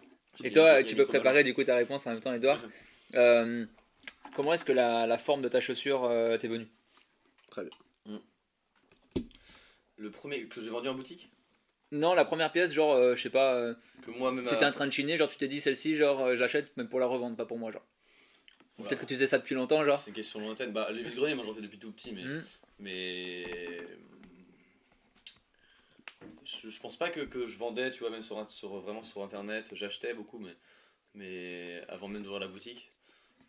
Et toi, tu peux préparer du coup ta réponse en même temps, Edouard. Comment est-ce que la forme de ta chaussure t'est venue? Très bien. Le premier que j'ai vendu en boutique? Non, la première pièce, genre, je sais pas, que moi-même tu étais en train de chiner, genre tu t'es dit celle-ci, genre, je l'achète même pour la revendre, pas pour moi, genre. Voilà. Peut-être que tu faisais ça depuis longtemps, genre. C'est une question lointaine. Les vides-greniers, moi j'en fais depuis tout petit, mais je pense pas que je vendais, tu vois, même vraiment sur internet, j'achetais beaucoup, mais avant même d'ouvrir la boutique.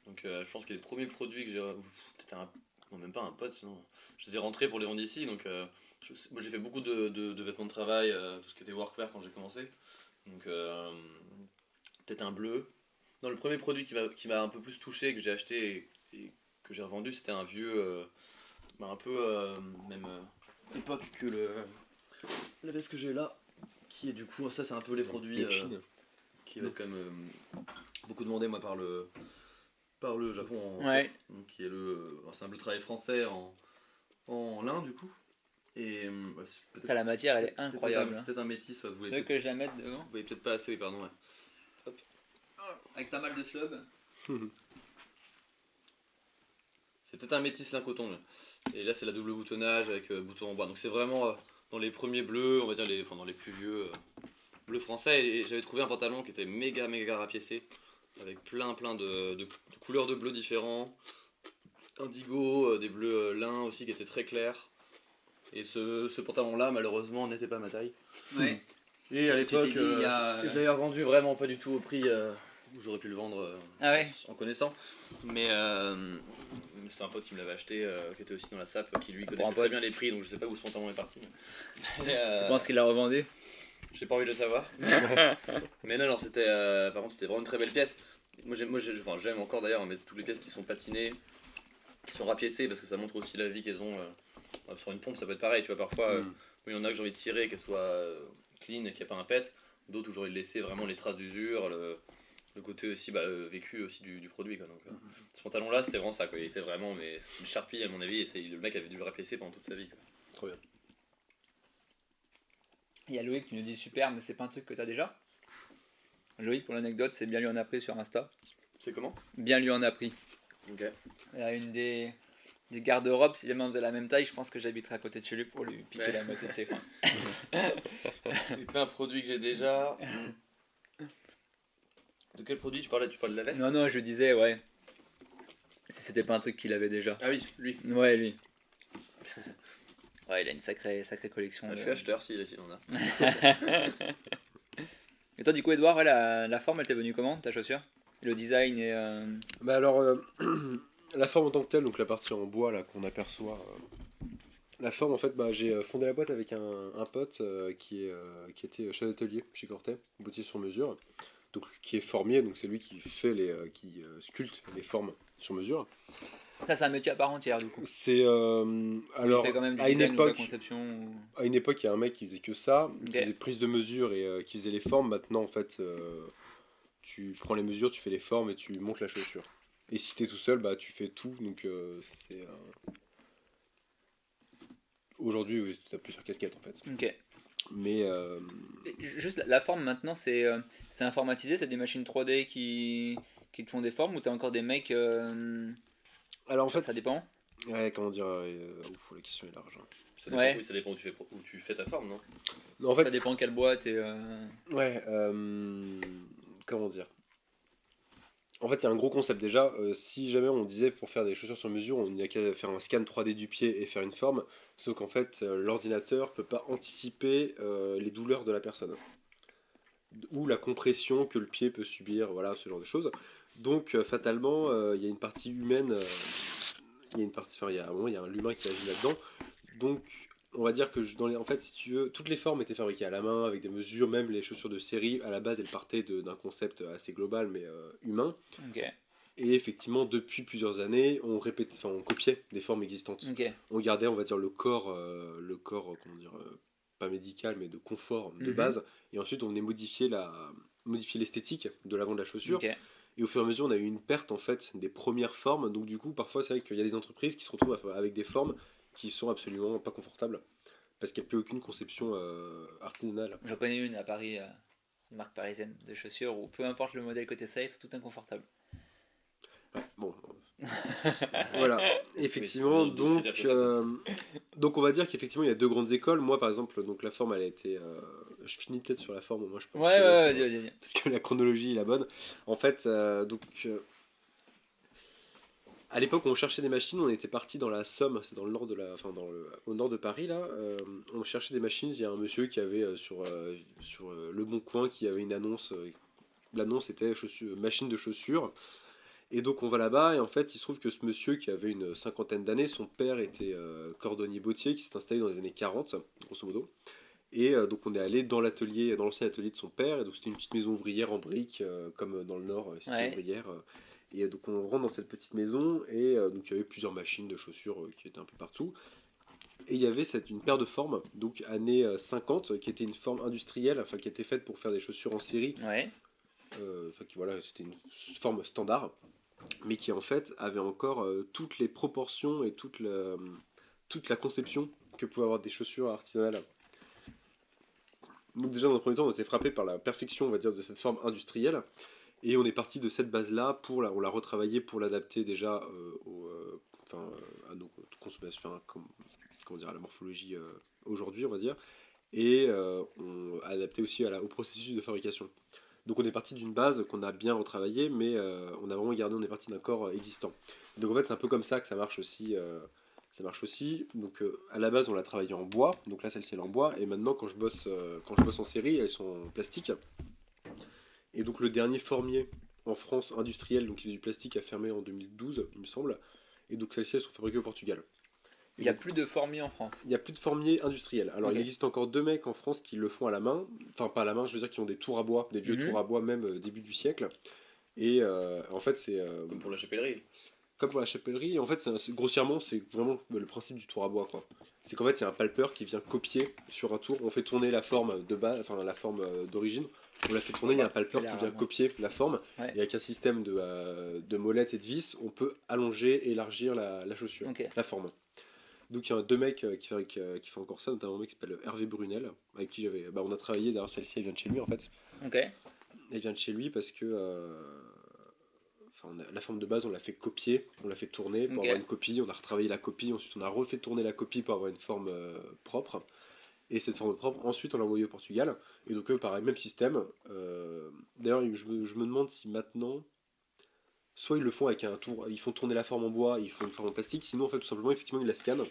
Donc je pense que les premiers produits que j'ai. Peut-être non, même pas un pote, sinon. Je les ai rentrés pour les vendre ici. Donc moi j'ai fait beaucoup de vêtements de travail, tout ce qui était workwear quand j'ai commencé. Donc peut-être un bleu. Non, le premier produit qui m'a un peu plus touché, que j'ai acheté et que j'ai revendu, c'était un vieux. Un peu même époque que la veste que j'ai là. Qui est du coup, ça c'est un peu les produits qui va être quand même beaucoup demandé moi par le Japon, Ouais. donc qui est c'est un bleu travail français en lin du coup. Et La matière elle est incroyable. C'est peut-être un métis, vous voulez que je la mette devant. Vous voyez peut-être pas assez, oui, pardon. Ouais. Hop. Avec pas mal de slub. C'est peut-être un métis lin coton. Là. Et là c'est la double boutonnage avec bouton en bois. Donc c'est vraiment dans les premiers bleus, on va dire dans les plus vieux bleus français. Et j'avais trouvé un pantalon qui était méga rapiécé, avec plein de couleurs de bleu différents, indigo, des bleus lin aussi qui étaient très clairs. Et ce pantalon-là, malheureusement, n'était pas ma taille. Ouais. Et à l'époque, je l'avais revendu vraiment pas du tout au prix où j'aurais pu le vendre en connaissant. Mais c'est un pote qui me l'avait acheté, qui était aussi dans la SAP, qui lui connaissait très bien les prix, donc je sais pas où ce pantalon est parti. Tu penses qu'il l'a revendu? J'ai pas envie de le savoir. Mais non, c'était par contre c'était vraiment une très belle pièce. Moi j'aime encore d'ailleurs mettre toutes les pièces qui sont patinées, qui sont rapiécées, parce que ça montre aussi la vie qu'elles ont. Sur une pompe ça peut être pareil, tu vois, parfois il y en a que j'ai envie de cirer, qu'elles soient clean, qu'il n'y a pas un pet, d'autres où j'ai envie de laisser vraiment les traces d'usure, le côté aussi vécu aussi du produit quoi. Donc ce pantalon là c'était vraiment ça quoi. Il était vraiment une charpie à mon avis, et le mec avait dû le rapiécer pendant toute sa vie quoi. Trop bien. Il y a Loïc qui nous dit super, mais c'est pas un truc que t'as déjà. Loïc, pour l'anecdote, c'est bien lui en a pris sur Insta. C'est comment? Bien lui en a pris. Ok. Il y a une des garde-robes, si jamais on faisait la même taille, je pense que j'habiterais à côté de chez lui pour lui piquer la moitié de ses coins. C'est pas un produit que j'ai déjà. De quel produit tu parlais? Tu parles de la veste? Non, je disais, ouais. Si c'était pas un truc qu'il avait déjà. Ah oui, lui. Ouais, lui. Ouais, il a une sacrée collection. Je de- suis acheteur s'il en a. Et toi, du coup, Edouard, ouais, la forme, elle t'est venue comment, ta chaussure? Le design et. Bah alors, la forme en tant que telle, donc la partie en bois là qu'on aperçoit, la forme en fait, bah, j'ai fondé la boîte avec un pote qui était chef d'atelier chez Cortet, boutier sur mesure, donc qui est formier, donc c'est lui qui fait qui sculpte les formes sur mesure. Ça, c'est un métier à part entière, du coup. C'est Où il alors fait quand même du à une design ou de la époque, conception. à une époque, il y a un mec qui faisait que ça, Ok. qui faisait prise de mesure et qui faisait les formes. Maintenant, en fait, tu prends les mesures, tu fais les formes et tu montes la chaussure. Et si t'es tout seul, bah tu fais tout. Donc c'est aujourd'hui, oui, tu as plusieurs casquettes en fait. Ok. Mais Et juste la forme maintenant, c'est informatisé, c'est des machines 3D qui te font des formes ou t'as encore des mecs. alors en Ça fait, dépend. ouais, comment dire, ouf, la question est large, hein. Ça dépend, Ouais. oui, ça dépend où tu fais ta forme, non? Non, en Ça fait, dépend quelle boîte et. ouais, comment dire. En fait, il y a un gros concept déjà. Si jamais on disait pour faire des chaussures sur mesure, on n'y a qu'à faire un scan 3D du pied et faire une forme. Sauf qu'en fait, l'ordinateur peut pas anticiper les douleurs de la personne ou la compression que le pied peut subir, voilà, ce genre de choses. Donc, fatalement, il y a une partie humaine, il y a une partie, enfin, il y a un moment, il y a l'humain qui agit là-dedans. Donc, on va dire que en fait, si tu veux, toutes les formes étaient fabriquées à la main avec des mesures, même les chaussures de série. À la base, elles partaient d'un concept assez global mais humain. Ok. Et effectivement, depuis plusieurs années, on répétait, enfin, on copiait des formes existantes. Ok. On gardait, on va dire, le corps, comment dire, pas médical, mais de confort de Mhm. base. Et ensuite, on venait modifier l'esthétique de l'avant de la chaussure. Ok. Et au fur et à mesure, on a eu une perte en fait des premières formes. Donc du coup, parfois, c'est vrai qu'il y a des entreprises qui se retrouvent avec des formes qui sont absolument pas confortables parce qu'il n'y a plus aucune conception artisanale. J'en connais une à Paris, une marque parisienne de chaussures où peu importe le modèle côté size, c'est tout inconfortable. Ouais, bon, voilà. Effectivement, D'autres critères que ça, quoi. donc on va dire qu'effectivement il y a deux grandes écoles. Moi par exemple, donc la forme elle a été. Je finis peut-être sur la forme, moi je peux Ouais, enchaîner ouais, vas-y. parce que la chronologie est la bonne. En fait, à l'époque où on cherchait des machines, on était parti dans la Somme, c'est dans le nord de enfin au nord de Paris là. On cherchait des machines. Il y a un monsieur qui avait sur Le Bon Coin qui avait une annonce. L'annonce était machine de chaussures. Et donc on va là-bas et en fait il se trouve que ce monsieur qui avait une cinquantaine d'années, son père était cordonnier bottier qui s'est installé dans les années 40, grosso modo. Et donc on est allé dans l'atelier, dans l'ancien atelier de son père, et donc c'était une petite maison ouvrière en briques, comme dans le nord, c'était Ouais. ouvrière. Et donc on rentre dans cette petite maison, et donc il y avait plusieurs machines de chaussures qui étaient un peu partout. Et il y avait une paire de formes, donc années 50, qui était une forme industrielle, enfin qui était faite pour faire des chaussures en série. Ouais. Enfin voilà, c'était une forme standard mais qui en fait avait encore toutes les proportions et toute la conception que pouvaient avoir des chaussures artisanales. Donc déjà dans le premier temps on était frappé par la perfection on va dire de cette forme industrielle et on est parti de cette base là on l'a retravaillé pour l'adapter déjà à nos consommations, enfin, comment dire, à la morphologie aujourd'hui on va dire et on a adapté aussi au processus de fabrication. Donc on est parti d'une base qu'on a bien retravaillée, mais on a vraiment gardé, on est parti d'un corps existant. Donc en fait c'est un peu comme ça que ça marche aussi. Ça marche aussi. Donc à la base on l'a travaillé en bois, donc là celle-ci elle est en bois, et maintenant quand je bosse en série, elles sont en plastique. Et donc le dernier formier en France industriel, donc qui faisait du plastique, a fermé en 2012, il me semble. Et donc celles-ci elles sont fabriquées au Portugal. Il n'y a plus de formiers en France. Il n'y a plus de formiers industriels. Alors, Ok. il existe encore deux mecs en France qui le font à la main. Enfin, pas à la main, je veux dire, qui ont des tours à bois, des vieux Mhm. tours à bois, même début du siècle. Et en fait, c'est. Comme pour la chapellerie. Comme pour la chapellerie. Et en fait, grossièrement, c'est vraiment le principe du tour à bois, quoi. C'est qu'en fait, il y a un palpeur qui vient copier sur un tour. On fait tourner la forme de base, enfin, la forme d'origine. On la fait tourner, il y a un palpeur qui vient copier la forme. Ouais. Et avec un système de molettes et de vis, on peut allonger et élargir la chaussure, Ok. la forme. Donc il y a deux mecs qui font encore ça, notamment un mec qui s'appelle Hervé Brunel, avec qui on a travaillé, d'ailleurs celle-ci elle vient de chez lui en fait. Ok. Elle vient de chez lui parce que la forme de base on l'a fait copier, on l'a fait tourner pour Ok. avoir une copie, on a retravaillé la copie, ensuite on a refait tourner la copie pour avoir une forme propre. Et cette forme propre, ensuite on l'a envoyée au Portugal. Et donc eux pareil, même système. D'ailleurs je me demande si maintenant, soit ils le font avec un tour, ils font tourner la forme en bois, ils font une forme en plastique, sinon en fait tout simplement effectivement ils la scannent.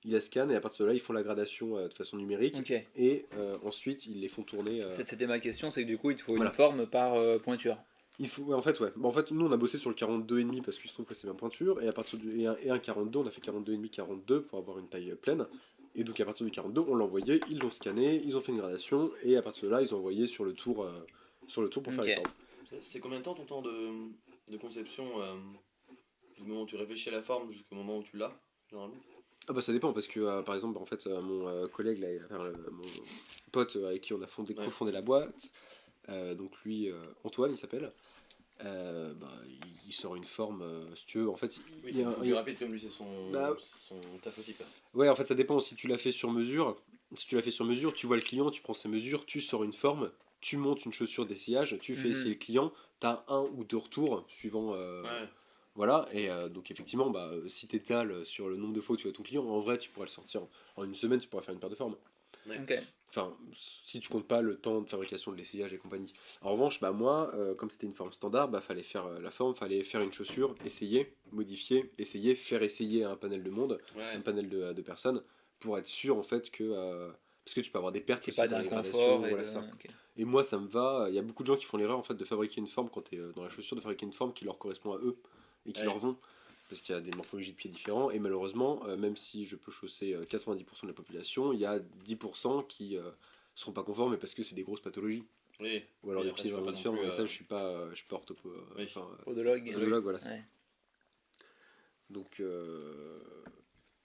ils la scannent et à partir de là, ils font la gradation de façon numérique. Ok. Et ensuite, ils les font tourner. C'était ma question, c'est que du coup, il te faut Voilà. une forme par pointure. Il faut, ouais, en fait, ouais. Bon, en fait, nous, on a bossé sur le 42,5 parce qu'il se trouve que c'est bien pointure. Et à partir du et un 42, on a fait 42,5, 42 pour avoir une taille pleine. Et donc, à partir du 42, on l'a envoyé, ils l'ont scanné, ils ont fait une gradation. Et à partir de là, ils ont envoyé sur le tour pour faire Ok. les formes. C'est combien de temps ton temps de conception du moment où tu réfléchis à la forme jusqu'au moment où tu l'as, généralement? Ah bah ça dépend parce que par exemple en fait mon collègue là, mon pote avec qui on a Ouais. cofondé la boîte, donc lui Antoine il s'appelle, bah, il sort une forme si tu veux en fait Oui, il y c'est a un- beaucoup plus rapide comme lui, Bah, c'est son taf aussi, quoi. ouais en fait ça dépend si tu l'as fait sur mesure. Si tu l'as fait sur mesure, tu vois le client, tu prends ses mesures, tu sors une forme, tu montes une chaussure d'essayage, tu fais Mhm. essayer le client, t'as un ou deux retours suivant Ouais. voilà, et donc effectivement, bah, si tu étales sur le nombre de fois où tu vois ton client, en vrai, tu pourrais le sortir en une semaine, tu pourrais faire une paire de formes. Ok. Enfin, si tu comptes pas le temps de fabrication de l'essayage et compagnie. En revanche, bah, moi, comme c'était une forme standard, bah, fallait faire la forme, fallait faire une chaussure, essayer, modifier, essayer, faire essayer à un panel de monde, un Ouais. panel de personnes, pour être sûr en fait que. Parce que tu peux avoir des pertes Qu'il n'y aussi ait pas dans les d'inconfort gradations, et voilà de. ça. Ok. Et moi, ça me va. Il y a beaucoup de gens qui font l'erreur en fait de fabriquer une forme quand tu es dans la chaussure, de fabriquer une forme qui leur correspond à eux et qui Ouais. leur vont. Parce qu'il y a des morphologies de pieds différents. Et malheureusement, même si je peux chausser 90% de la population, il y a 10% qui seront pas conformes, mais parce que c'est des grosses pathologies. Oui. Ou alors Oui, des après, pieds tu vas vraiment pas non différents. plus. Et ça, je suis pas orthopo. Oui. Enfin, Podologue. podologue, voilà. Ouais. Donc,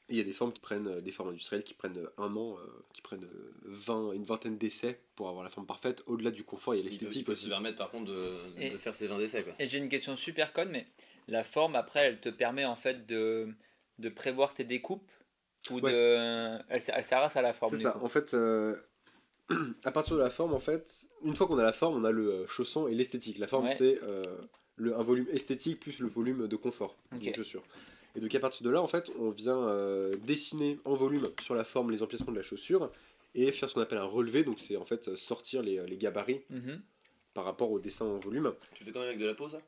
il y a des formes qui prennent, des formes industrielles qui prennent un an, qui prennent une vingtaine d'essais pour avoir la forme parfaite. Au-delà du confort, il y a Il peut l'esthétique se aussi. permettre par contre Et- de faire ses 20 essais, quoi. Et j'ai une question super conne, mais la forme après, elle te permet en fait de prévoir tes découpes ou Ouais. de. Elle s'arrache à la forme C'est du ça. coup. En fait, à partir de la forme, en fait, une fois qu'on a la forme, on a le chausson et l'esthétique. La forme, Ouais. c'est un volume esthétique plus le volume de confort Ok. d'une chaussure. Et donc à partir de là, en fait, on vient dessiner en volume sur la forme les emplacements de la chaussure et faire ce qu'on appelle un relevé. Donc c'est en fait sortir les gabarits Mhm. par rapport au dessin en volume. Tu fais quand même avec de la peau, ça?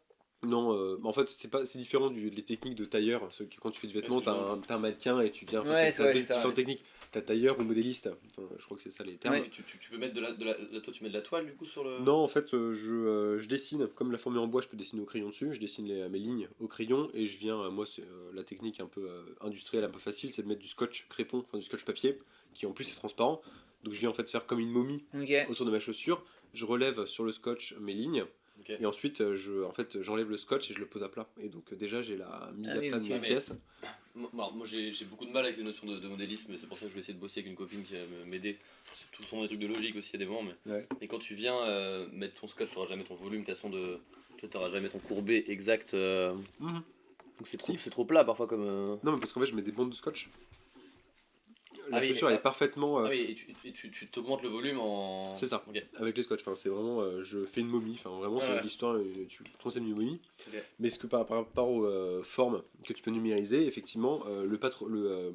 Non, en fait, c'est différent des techniques de tailleur. Quand tu fais du vêtement, Parce que t'as un mannequin et tu viens. Enfin, Ouais, t'as ouais, deux c'est ça. différentes Ouais. techniques. T'as tailleur ou modéliste. Enfin, je crois que c'est ça les termes. Ouais. Et tu peux mettre toi, tu mets de la toile du coup sur le. Non, en fait, je dessine, comme la forme est en bois, je peux dessiner au crayon dessus, je dessine mes lignes au crayon et je viens, moi, c'est la technique un peu industrielle, un peu facile, c'est de mettre du scotch crépon, enfin du scotch papier, qui en plus est transparent. Donc je viens en fait faire comme une momie Ok. autour de ma chaussure, je relève sur le scotch mes lignes Ok. et ensuite j'enlève le scotch et je le pose à plat. Et donc déjà j'ai la mise Ah à oui, plat ok. de ma Mais- pièce. Moi, j'ai beaucoup de mal avec les notions de modélisme, c'est pour ça que je vais essayer de bosser avec une copine qui va m'aider. Tout sont des trucs de logique aussi, il y a des moments, mais. Ouais. Et quand tu viens mettre ton scotch, tu n'auras jamais ton volume, ta façon de. Tu n'auras jamais ton courbé exact. Mhm. Donc Si. c'est trop plat parfois comme. Non, mais parce qu'en fait je mets des bandes de scotch. La Ah oui, chaussure elle est parfaitement. Ah oui, et tu t'augmentes le volume en. C'est ça. Ok. Avec les scotch, enfin, c'est vraiment, je fais une momie, enfin vraiment Ouais, c'est ouais. l'histoire, tu concepts une momie. Ok. Mais ce que par rapport aux formes que tu peux numériser, effectivement, le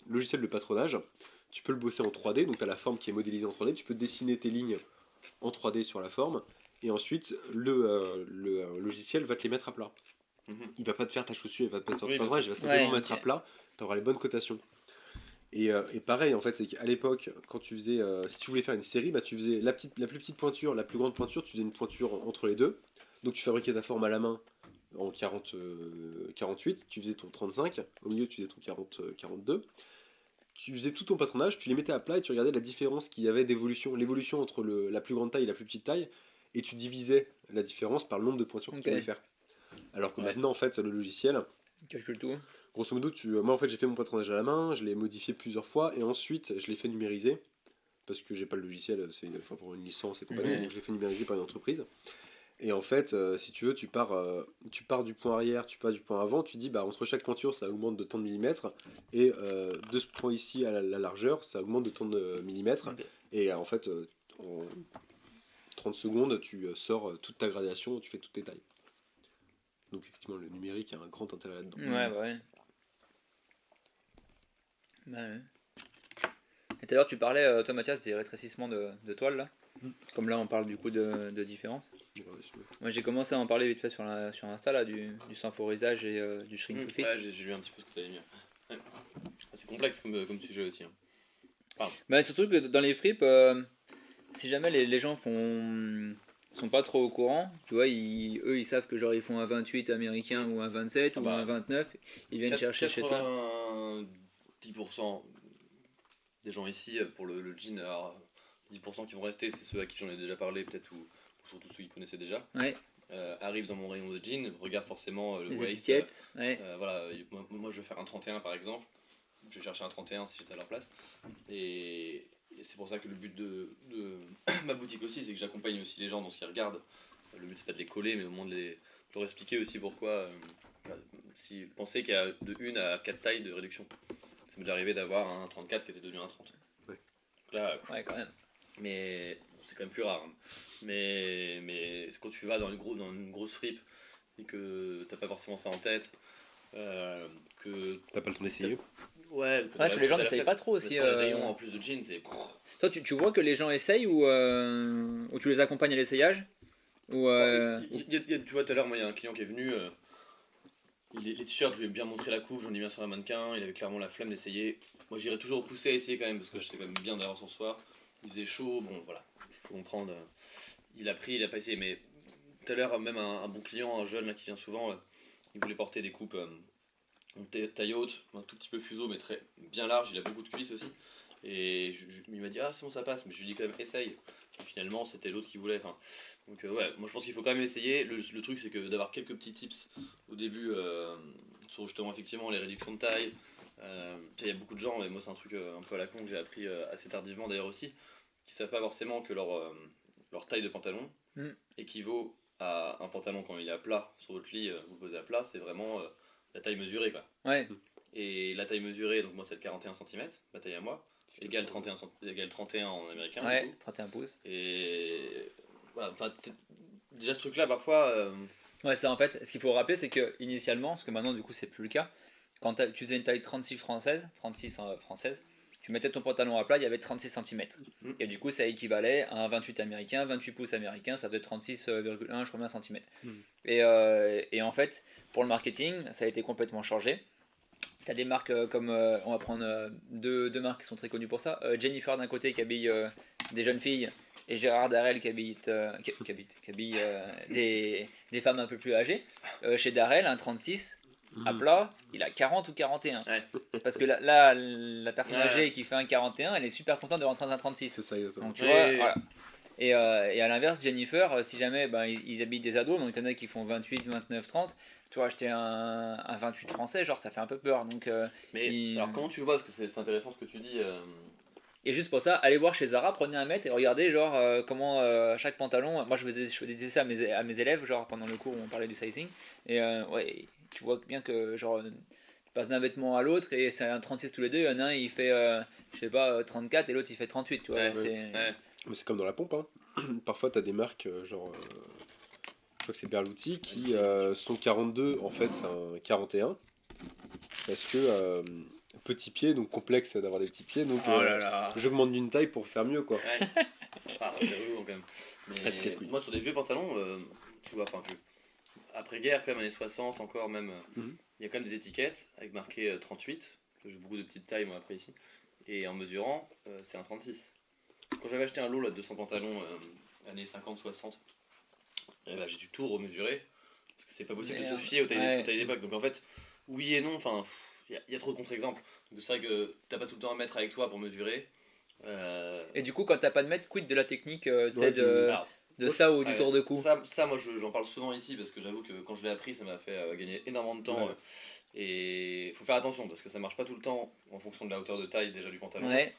logiciel de patronage, tu peux le bosser en 3D, donc tu as la forme qui est modélisée en 3D, tu peux dessiner tes lignes en 3D sur la forme, et ensuite le logiciel va te les mettre à plat. Mhm. Il va pas te faire ta chaussure, il va pas te faire Oui, ton bien patronage, il sûr. va simplement Ouais, mettre ok. à plat, tu auras les bonnes cotations. Et pareil, en fait, c'est qu'à l'époque, quand tu faisais, si tu voulais faire une série, bah, tu faisais la plus petite pointure, la plus grande pointure, tu faisais une pointure entre les deux. Donc tu fabriquais ta forme à la main en 48, tu faisais ton 35, au milieu tu faisais ton 42. Tu faisais tout ton patronage, tu les mettais à plat et tu regardais la différence qu'il y avait d'évolution, l'évolution entre la plus grande taille et la plus petite taille, et tu divisais la différence par le nombre de pointures que Ok. tu voulais faire. Alors que Ouais. maintenant, en fait, le logiciel, Calcule tout. grosso modo, moi en fait j'ai fait mon patronage à la main, je l'ai modifié plusieurs fois et ensuite je l'ai fait numériser parce que j'ai pas le logiciel, enfin, pour une licence et compagnie, Ouais. donc je l'ai fait numériser par une entreprise. Et en fait, si tu veux, tu pars du point arrière, tu pars du point avant, tu dis bah entre chaque pointure ça augmente de tant de millimètres et de ce point ici à la largeur ça augmente de tant de millimètres. Ok. Et en fait, en 30 secondes, tu sors toute ta gradation, tu fais toutes tes tailles. Donc effectivement, le numérique a un grand intérêt là-dedans. Ouais, bah ouais. Bah ouais. Et tout à l'heure, tu parlais, toi Mathias, des rétrécissements de toile là. Comme là, on parle du coup de différence. Moi, j'ai commencé à en parler vite fait sur Insta là, du symphorisage et du shrink to fit. Ouais, j'ai lu un petit peu ce que tu avais mis. Ouais. c'est complexe comme sujet aussi. Hein. Bah, surtout que dans les fripes, si jamais les gens sont pas trop au courant, tu vois, eux ils savent que genre ils font un 28 américain ou un 27 ou un 29, ils viennent chercher chez toi. 90% des gens ici pour le jean, alors 10% qui vont rester, c'est ceux à qui j'en ai déjà parlé peut-être ou surtout ceux qui connaissaient déjà. Ouais. Arrivent dans mon rayon de jean, regardent forcément le Les waist. étiquettes. Voilà, moi je vais faire un 31 par exemple. Je vais chercher un 31 si j'étais à leur place. Et c'est pour ça que le but de ma boutique aussi, c'est que j'accompagne aussi les gens dans ce qu'ils regardent. Le but c'est pas de les coller, mais au moins de leur expliquer aussi pourquoi. Si penser qu'il y a de 1 à 4 tailles de réduction. Ça m'est déjà arrivé d'avoir un 34 qui était devenu un 30. Ouais. Donc là, Ouais, quand même. mais c'est quand même plus rare. Hein. Mais quand tu vas dans une grosse fripe et que t'as pas forcément ça en tête, que T'as pas le temps d'essayer. ouais, Parce que les gens n'essayent pas trop aussi. Sur les rayons en plus de jeans, c'est. Toi, tu vois que les gens essayent ou tu les accompagnes à l'essayage ou Tu vois, tout à l'heure, moi, il y a un client qui est venu. Les t-shirts, je lui ai bien montré la coupe, j'en ai mis un sur un mannequin. Il avait clairement la flemme d'essayer. Moi, j'irais toujours pousser à essayer quand même parce que je sais quand même bien d'avoir son soir. Il faisait chaud, bon, voilà, je peux comprendre. Il a pris, il a pas essayé. Mais tout à l'heure, même un bon client, un jeune là, qui vient souvent, il voulait porter des coupes taille haute, un tout petit peu fuseau, mais très bien large. Il a beaucoup de cuisses aussi. Et il m'a dit, ah, c'est bon, ça passe. Mais je lui dis quand même, essaye. Et finalement, c'était l'autre qui voulait. Enfin, donc, ouais, moi je pense qu'il faut quand même essayer. Le truc, c'est que d'avoir quelques petits tips au début sur justement, effectivement, les réductions de taille. Il y a beaucoup de gens, et moi, c'est un truc un peu à la con que j'ai appris assez tardivement d'ailleurs aussi, qui savent pas forcément que leur taille de pantalon équivaut à un pantalon quand il est à plat sur votre lit, vous le posez à plat, c'est vraiment la taille mesurée, quoi. Ouais. Et la taille mesurée, donc moi c'est le 41 cm, ma taille à moi, égale 31 en américain. Ouais, du coup. 31 pouces. Et voilà, enfin, déjà ce truc-là, parfois. Ouais, ça en fait, ce qu'il faut rappeler, c'est que initialement, parce que maintenant du coup c'est plus le cas, quand tu faisais une taille 36 française, tu mettais ton pantalon à plat, il y avait 36 cm. Et du coup ça équivalait à un 28 américain, 28 pouces américain, ça faisait 36,1 je crois cm. Et en fait, pour le marketing, ça a été complètement changé. Tu as des marques comme, on va prendre deux marques qui sont très connues pour ça. Jennifer d'un côté qui habille des jeunes filles et Gérard Darrel qui habille des femmes un peu plus âgées. Chez Darrel, un 36 à plat, il a 40 ou 41. Ouais. Parce que là, la personne âgée qui fait un 41, elle est super contente de rentrer dans un 36. C'est ça, exactement. Donc tu vois, voilà. Et à l'inverse, Jennifer, si jamais ils habillent des ados, donc il y en a qui font 28, 29, 30, tu vois, acheter un 28 français, genre ça fait un peu peur. Donc, alors comment tu le vois, parce que c'est intéressant ce que tu dis. Et juste pour ça, allez voir chez Zara, prenez un mètre et regardez genre comment chaque pantalon. Moi je disais ça à mes élèves, genre pendant le cours où on parlait du sizing. Et ouais, tu vois bien que genre tu passes d'un vêtement à l'autre et c'est un 36 tous les deux. Il y en a un il fait je sais pas 34 et l'autre il fait 38. Tu vois, Mais c'est comme dans la pompe. Hein. Parfois t'as des marques genre. Je crois que c'est Berluti qui sont 42, en fait c'est un 41 parce que petit pied, donc complexe d'avoir des petits pieds, donc j'augmente d'une taille pour faire mieux quoi. Ouais. Enfin, c'est relou quand même. Mais moi sur des vieux pantalons, tu vois, enfin après guerre quand même, années 60 encore même, il y a quand même des étiquettes avec marqué 38, j'ai beaucoup de petites tailles moi après ici, et en mesurant c'est un 36. Quand j'avais acheté un lot là, de 200 pantalons années 50-60, j'ai dû tout remesurer parce que c'est pas possible de se fier aux tailles d'époque. Donc en fait, oui et non, enfin il y a trop de contre-exemples. Donc c'est vrai que t'as pas tout le temps à mettre avec toi pour mesurer. Et du coup, quand t'as pas de mètre, quid de la technique de moi, ça ou du tour de cou? Ça moi j'en parle souvent ici parce que j'avoue que quand je l'ai appris, ça m'a fait gagner énormément de temps. Et il faut faire attention parce que ça marche pas tout le temps en fonction de la hauteur de taille déjà du pantalon. Ouais.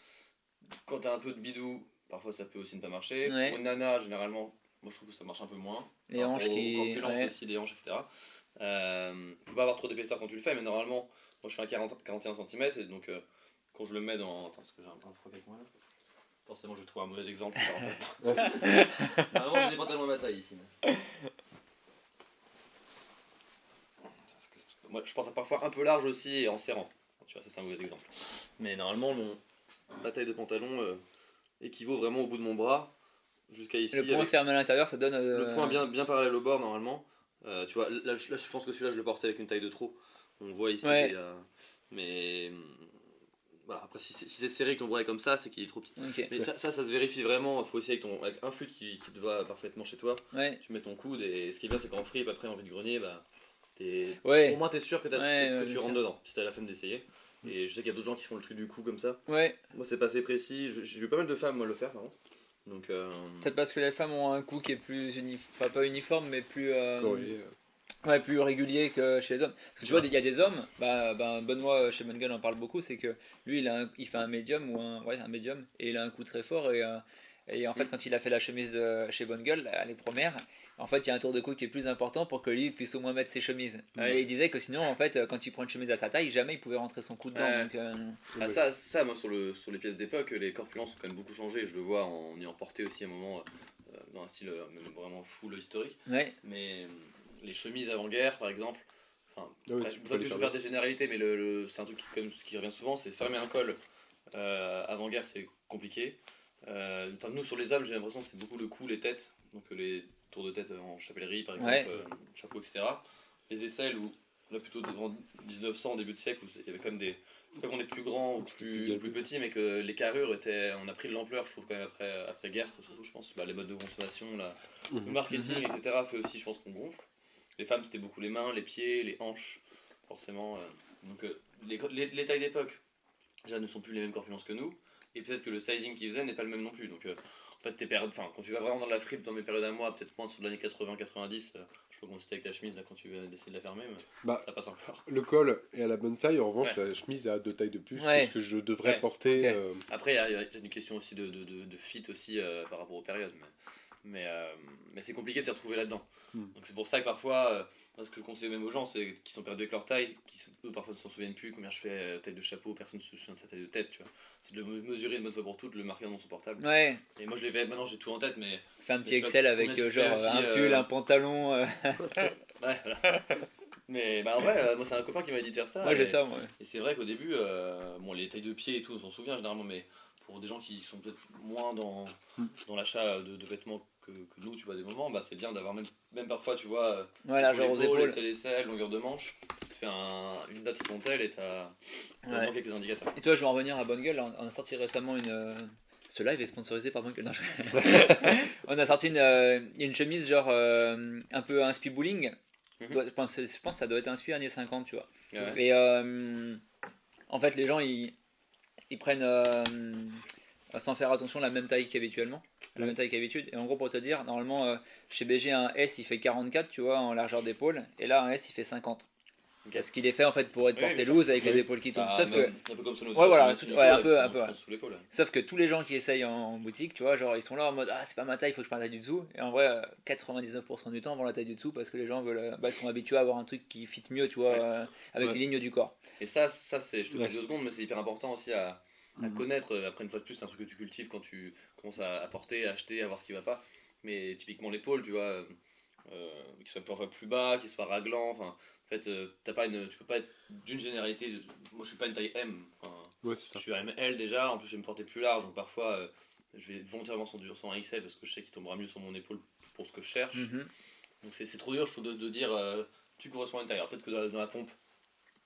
Quand t'as un peu de bidou, parfois ça peut aussi ne pas marcher. Ouais. Pour une nana, généralement, moi je trouve que ça marche un peu moins. Les hanches qui. Corpulence aussi, des hanches, etc. Faut pas avoir trop d'épaisseur quand tu le fais, mais normalement, moi je fais un 41 cm et donc quand je le mets dans. Attends, parce que j'ai un froid avec moi là. Forcément, je trouve un mauvais exemple. Normalement, j'ai des pantalons à ma taille ici. Moi, je porte parfois un peu large aussi et en serrant. Tu vois, ça c'est un mauvais exemple. Mais normalement, la taille de pantalon équivaut vraiment au bout de mon bras jusqu'à ici. Le point fermé à l'intérieur, ça donne. Le point bien parallèle au bord normalement. Tu vois, là, je pense que celui-là, je le portais avec une taille de trop. On voit ici. Ouais. Mais voilà, après si c'est serré que ton bras est comme ça, c'est qu'il est trop petit. Ok. Mais ça se vérifie vraiment. Il faut aussi avec un flûte qui te va parfaitement chez toi. Ouais. Tu mets ton coude et ce qui est bien, c'est qu'en fripe, après en vide-grenier, bah, Ouais. au moins t'es sûr que, que tu bien rentres sûr. dedans, si t'as la flemme d'essayer. Et je sais qu'il y a d'autres gens qui font le truc du cou comme ça. Ouais. Moi, c'est pas assez précis. J'ai vu pas mal de femmes moi, le faire, par contre. Donc, Peut-être parce que les femmes ont un cou qui est plus pas uniforme, mais plus. Corrélé, Ouais, plus régulier que chez les hommes. Parce que tu vois, il y a des hommes, Benoît chez Bungle en parle beaucoup, c'est que lui, il fait un médium un médium, et il a un coup très fort. Et en fait, quand il a fait la chemise chez Bungle, les premières, en fait, il y a un tour de cou qui est plus important pour que lui puisse au moins mettre ses chemises. Ouais. Et il disait que sinon, en fait, quand il prend une chemise à sa taille, jamais il pouvait rentrer son cou dedans. Ouais. Donc, Ah, ça, moi, sur les pièces d'époque, les corpulences ont quand même beaucoup changé. Je le vois en y porté aussi à un moment, dans un style même vraiment full historique. ouais. Mais les chemises avant-guerre, par exemple, enfin, Ah oui, bref, tu une peux fois les que je faire veux faire des généralités, mais c'est un truc qui revient souvent, c'est fermer un col. Avant-guerre, c'est compliqué. Enfin, nous, sur les hommes, j'ai l'impression que c'est beaucoup le cou, les têtes, donc les tours de tête en chapellerie, par exemple, Ouais. chapeau, etc. Les aisselles, où là, plutôt devant 1900, début de siècle, où il y avait quand même des. C'est pas qu'on est plus grand ou plus petit, mais que les carrures étaient. On a pris de l'ampleur, je trouve, quand même après guerre, surtout, je pense. Bah, les modes de consommation, le marketing, etc., fait aussi, je pense, qu'on gonfle. Les femmes, c'était beaucoup les mains, les pieds, les hanches, forcément. Donc, les tailles d'époque, déjà, ne sont plus les mêmes corpulences que nous. Et peut-être que le sizing qu'ils faisaient n'est pas le même non plus. Donc, en fait, quand tu vas vraiment dans la fripe, dans mes périodes à moi, peut-être moins sur l'année 80-90, je peux consister avec ta chemise là quand tu vas essayer de la fermer, mais ça passe encore. Le col est à la bonne taille, en revanche, la chemise a 2 tailles de plus Ouais. que ce que je devrais Ouais. porter. Ok. Après, il y a une question aussi de fit aussi par rapport aux périodes. Mais c'est compliqué de s'y retrouver là-dedans. Donc c'est pour ça que parfois, ce que je conseille même aux gens, c'est qu'ils sont perdus avec leur taille, eux parfois ne s'en souviennent plus, combien je fais taille de chapeau, personne ne se souvient de sa taille de tête, tu vois. C'est de le mesurer une bonne fois pour toutes, le marquer dans son portable. Ouais. Et moi je l'ai fait, maintenant j'ai tout en tête, mais... Fais un petit Mais tu vois, Excel avec combien tu genre fais aussi, un pull, un pantalon. Ouais, voilà. Mais bah en vrai, moi c'est un copain qui m'a dit de faire ça. Moi j'ai ça, moi. Et c'est vrai qu'au début, bon, les tailles de pied et tout, on s'en souvient généralement, mais pour des gens qui sont peut-être moins dans l'achat de vêtements que nous, tu vois, des moments, bah, c'est bien d'avoir même parfois, tu vois, Ouais, largeur aux épaules. les selles, longueur de manche, tu fais une date horizontale et t'as vraiment Ouais. quelques indicateurs. Et toi, je vais en revenir à Bungle. On a sorti récemment une. Ce live est sponsorisé par Bungle. Non, on a sorti une chemise genre un peu un bowling. Je pense que ça doit être un années 50, tu vois. Ouais. Et en fait, les gens ils prennent sans faire attention la même taille qu'habituellement. La même taille qu'habitude. Et en gros, pour te dire, normalement, chez BG, un S il fait 44, tu vois, en largeur d'épaule. Et là, un S il fait 50. Parce qu'il est fait en fait pour être porté loose avec les épaules qui tombent. Sauf que. Un peu comme son Ouais, voilà, un peu. Sous l'épaule. Sauf que tous les gens qui essayent en boutique, tu vois, genre ils sont là en mode ah c'est pas ma taille, il faut que je prenne la taille du dessous. Et en vrai, 99% du temps, on vend la taille du dessous parce que les gens veulent, sont habitués à avoir un truc qui fit mieux, tu vois, avec les lignes du corps. Et ça c'est, je te coupe 2 secondes, mais c'est hyper important aussi à connaître. Après, une fois de plus, c'est un truc que tu cultives quand tu commences à porter, à acheter, à voir ce qui va pas. Mais typiquement l'épaule, tu vois, qu'il soit parfois plus bas, qu'il soit raglant, enfin. En fait, tu peux pas être d'une généralité. Moi, je suis pas une taille M. Enfin, Ouais, c'est ça. je suis un ML déjà. En plus, je vais me porter plus large. Donc, parfois, je vais volontairement sur un XL parce que je sais qu'il tombera mieux sur mon épaule pour ce que je cherche. Donc, c'est trop dur, je trouve, de dire tu corresponds à une taille. Alors, peut-être que dans la pompe,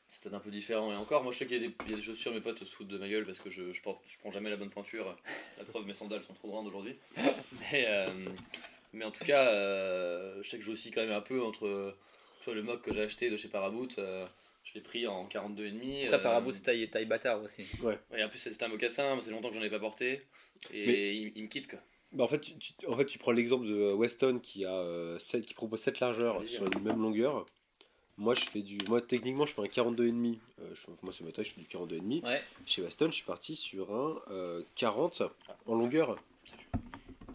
c'est peut-être un peu différent. Et encore, moi, je sais qu'il y a des chaussures, mes potes se foutent de ma gueule parce que je prends jamais la bonne pointure. La preuve, mes sandales sont trop grandes aujourd'hui. Mais en tout cas, je sais que je aussi quand même un peu entre. Tu vois, le mock que j'ai acheté de chez Paraboot, je l'ai pris en 42,5. Après, Paraboot, c'est taille bâtard aussi. Ouais. Et en plus, c'était un mocassin, c'est longtemps que j'en ai pas porté. Et il me quitte quoi. Bah en fait, tu prends l'exemple de Weston qui propose 7 largeurs sur une même longueur. Moi, techniquement, je fais un 42,5. Moi, c'est ma taille, je fais du 42,5. Ouais. Chez Weston, je suis parti sur un 40 en longueur.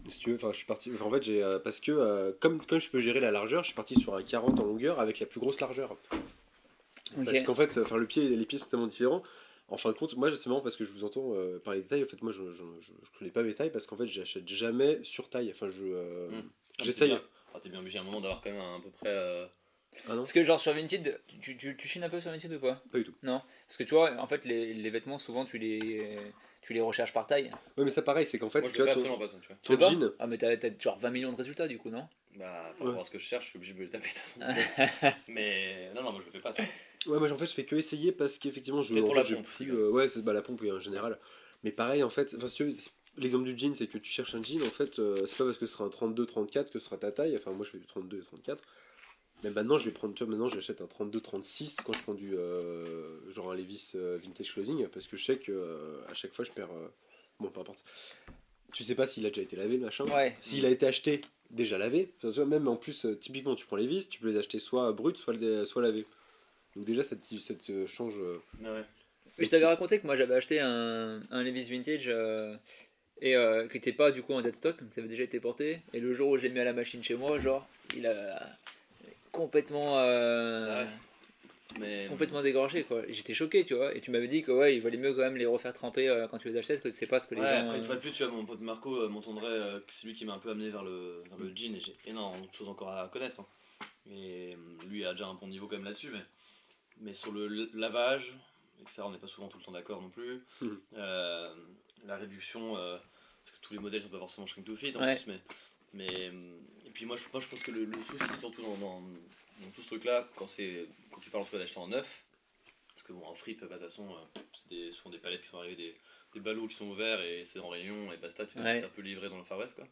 Si tu veux, enfin, je suis parti. En fait, parce que comme je peux gérer la largeur, je suis parti sur un 40 en longueur avec la plus grosse largeur. Parce qu'en fait, les pieds sont tellement différents. En fin de compte, moi, c'est marrant parce que je vous entends parler des tailles. En fait, moi, je connais pas mes tailles parce qu'en fait, j'achète jamais sur taille. Enfin, j'essaye. T'es bien obligé à un moment d'avoir quand même à peu près. Ah non. Parce que genre sur Vinted, tu chines un peu sur Vinted ou pas? Pas du tout. Non. Parce que tu vois, en fait, les vêtements, souvent, tu les recherches par taille. Ouais, mais ça pareil, c'est qu'en fait, Moi, je tu le fais vois, absolument pas ça, tu vois. ton jean. Ah, mais t'as genre 20 millions de résultats du coup, non? Bah, par rapport à ce que je cherche, je suis obligé de me le taper de toute façon. Mais non, moi je le fais pas ça. Ouais, moi en fait je fais que essayer parce qu'effectivement je Peut-être pour en la fait, j'ai pompe, plus c'est bien. ouais, c'est bah, la pompe oui, en général. Mais pareil en fait, enfin si tu veux, l'exemple du jean c'est que tu cherches un jean en fait, c'est pas parce que ce sera un 32-34 que ce sera ta taille. Enfin moi je fais du 32 et 34. Mais maintenant je vais prendre tu vois maintenant j'achète un 32-36 quand je prends du genre un Levi's vintage clothing parce que je sais que à chaque fois je perds bon peu importe. Tu sais pas s'il a déjà été lavé le machin. Ouais. S'il a été acheté déjà lavé, enfin, tu vois, même en plus typiquement tu prends Levi's, tu peux les acheter soit bruts soit lavés. Donc déjà ça te change. Ah ouais. Mais je t'avais raconté que moi j'avais acheté un Levi's Vintage qui était pas du coup en dead stock, donc ça avait déjà été porté. Et le jour où je l'ai mis à la machine chez moi, genre, il a complètement, Ah ouais. Mais complètement dégorgé quoi. Et j'étais choqué, tu vois. Et tu m'avais dit que ouais, il valait mieux quand même les refaire tremper quand tu les achetais, parce que tu sais pas ce que ouais, les gens. après une fois de plus, tu vois, mon pote Marco m'entendrait, c'est lui qui m'a un peu amené vers le jean et j'ai énormément de choses encore à connaître, hein. Et lui a déjà un bon niveau quand même là-dessus, mais sur le lavage, etc., on n'est pas souvent tout le temps d'accord non plus. Mhm. La réduction, parce que tous les modèles sont pas forcément shrink to fit en Ouais. plus, et puis moi je pense que le souci surtout dans tout ce truc-là, quand tu parles en tout cas d'acheter en neuf, parce que bon en free, de toute façon, c'est souvent des palettes qui sont arrivées, des ballots qui sont ouverts et c'est en rayon et basta, tu Ouais. es un peu livré dans le Far West quoi.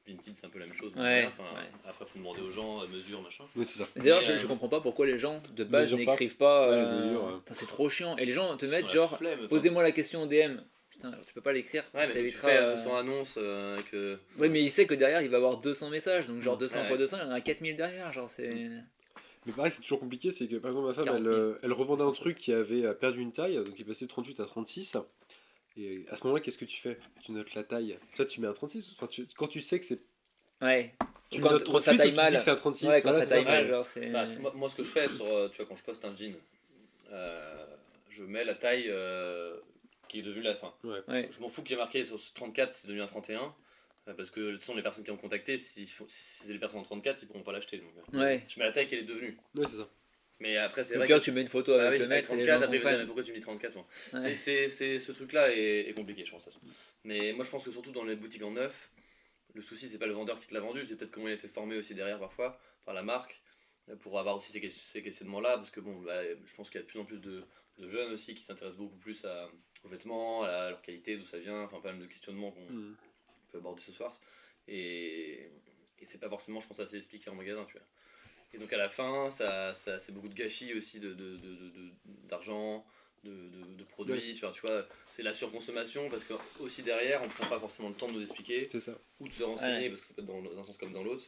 Vintage c'est un peu la même chose, mais Ouais, voilà, enfin, ouais. après faut demander aux gens, mesure, machin. Oui, c'est ça. D'ailleurs, Mais, je comprends pas pourquoi les gens de base Mesure pas. n'écrivent pas. Ouais, les mesures. Putain, c'est trop chiant. Et les gens te Dans mettent la genre, flemme, enfin. posez-moi la question en DM. Putain, tu peux pas l'écrire. Ouais, mais Ça quand tu évitera. fais sans annonce, que. Ouais, mais il sait que derrière il va avoir 200 messages, donc genre Mm. 200 Ouais, fois ouais. 200, il y en a 4000 derrière. Genre c'est. Mais pareil, c'est toujours compliqué, c'est que par exemple ma femme, 40 000. elle revendait un 200 truc qui avait perdu une taille, donc il passait de 38 à 36. Et à ce moment-là, qu'est-ce que tu fais? Tu notes la taille. Toi, tu mets un 36. Enfin, quand tu sais que c'est. Ouais. Tu Ou le notes quand ça 38 ou taille tu dis que mal. c'est un 36. Ouais, quand Voilà, ça c'est taille ça. mal, Ouais. genre c'est. Bah, moi, ce que je fais, tu vois, quand je poste un jean, je mets la taille qui est devenue la fin. Ouais. Ouais. Je m'en fous qu'il y ait marqué sur ce 34, c'est devenu un 31. Parce que sinon, les personnes qui ont contacté, si c'est les personnes en 34, ils pourront pas l'acheter. Donc, Ouais. je mets la taille qu'elle est devenue. Ouais, c'est ça. Mais après, c'est Au vrai pire, que. tu mets une photo Bah avec oui, le avec mètre et les 34, gens après, il va dire, mais comprennent. pourquoi tu me dis 34 moi Ouais. Ce truc-là est compliqué, je pense. De toute façon. Mais moi, je pense que surtout dans les boutiques en neuf, le souci, c'est pas le vendeur qui te l'a vendu, c'est peut-être comment il a été formé aussi derrière parfois par la marque pour avoir aussi ces questionnements-là. Parce que bon, bah, je pense qu'il y a de plus en plus de jeunes aussi qui s'intéressent beaucoup plus aux vêtements, à leur qualité, d'où ça vient, enfin pas mal de questionnements qu'on Mm. peut aborder ce soir. Et c'est pas forcément, je pense, assez expliqué en magasin, tu vois. Et donc à la fin, c'est beaucoup de gâchis aussi d'argent, de produits. Ouais. Tu vois, c'est la surconsommation parce que aussi derrière, on prend pas forcément le temps de nous expliquer C'est ça. ou de se renseigner Ouais. parce que ça peut être dans un sens comme dans l'autre.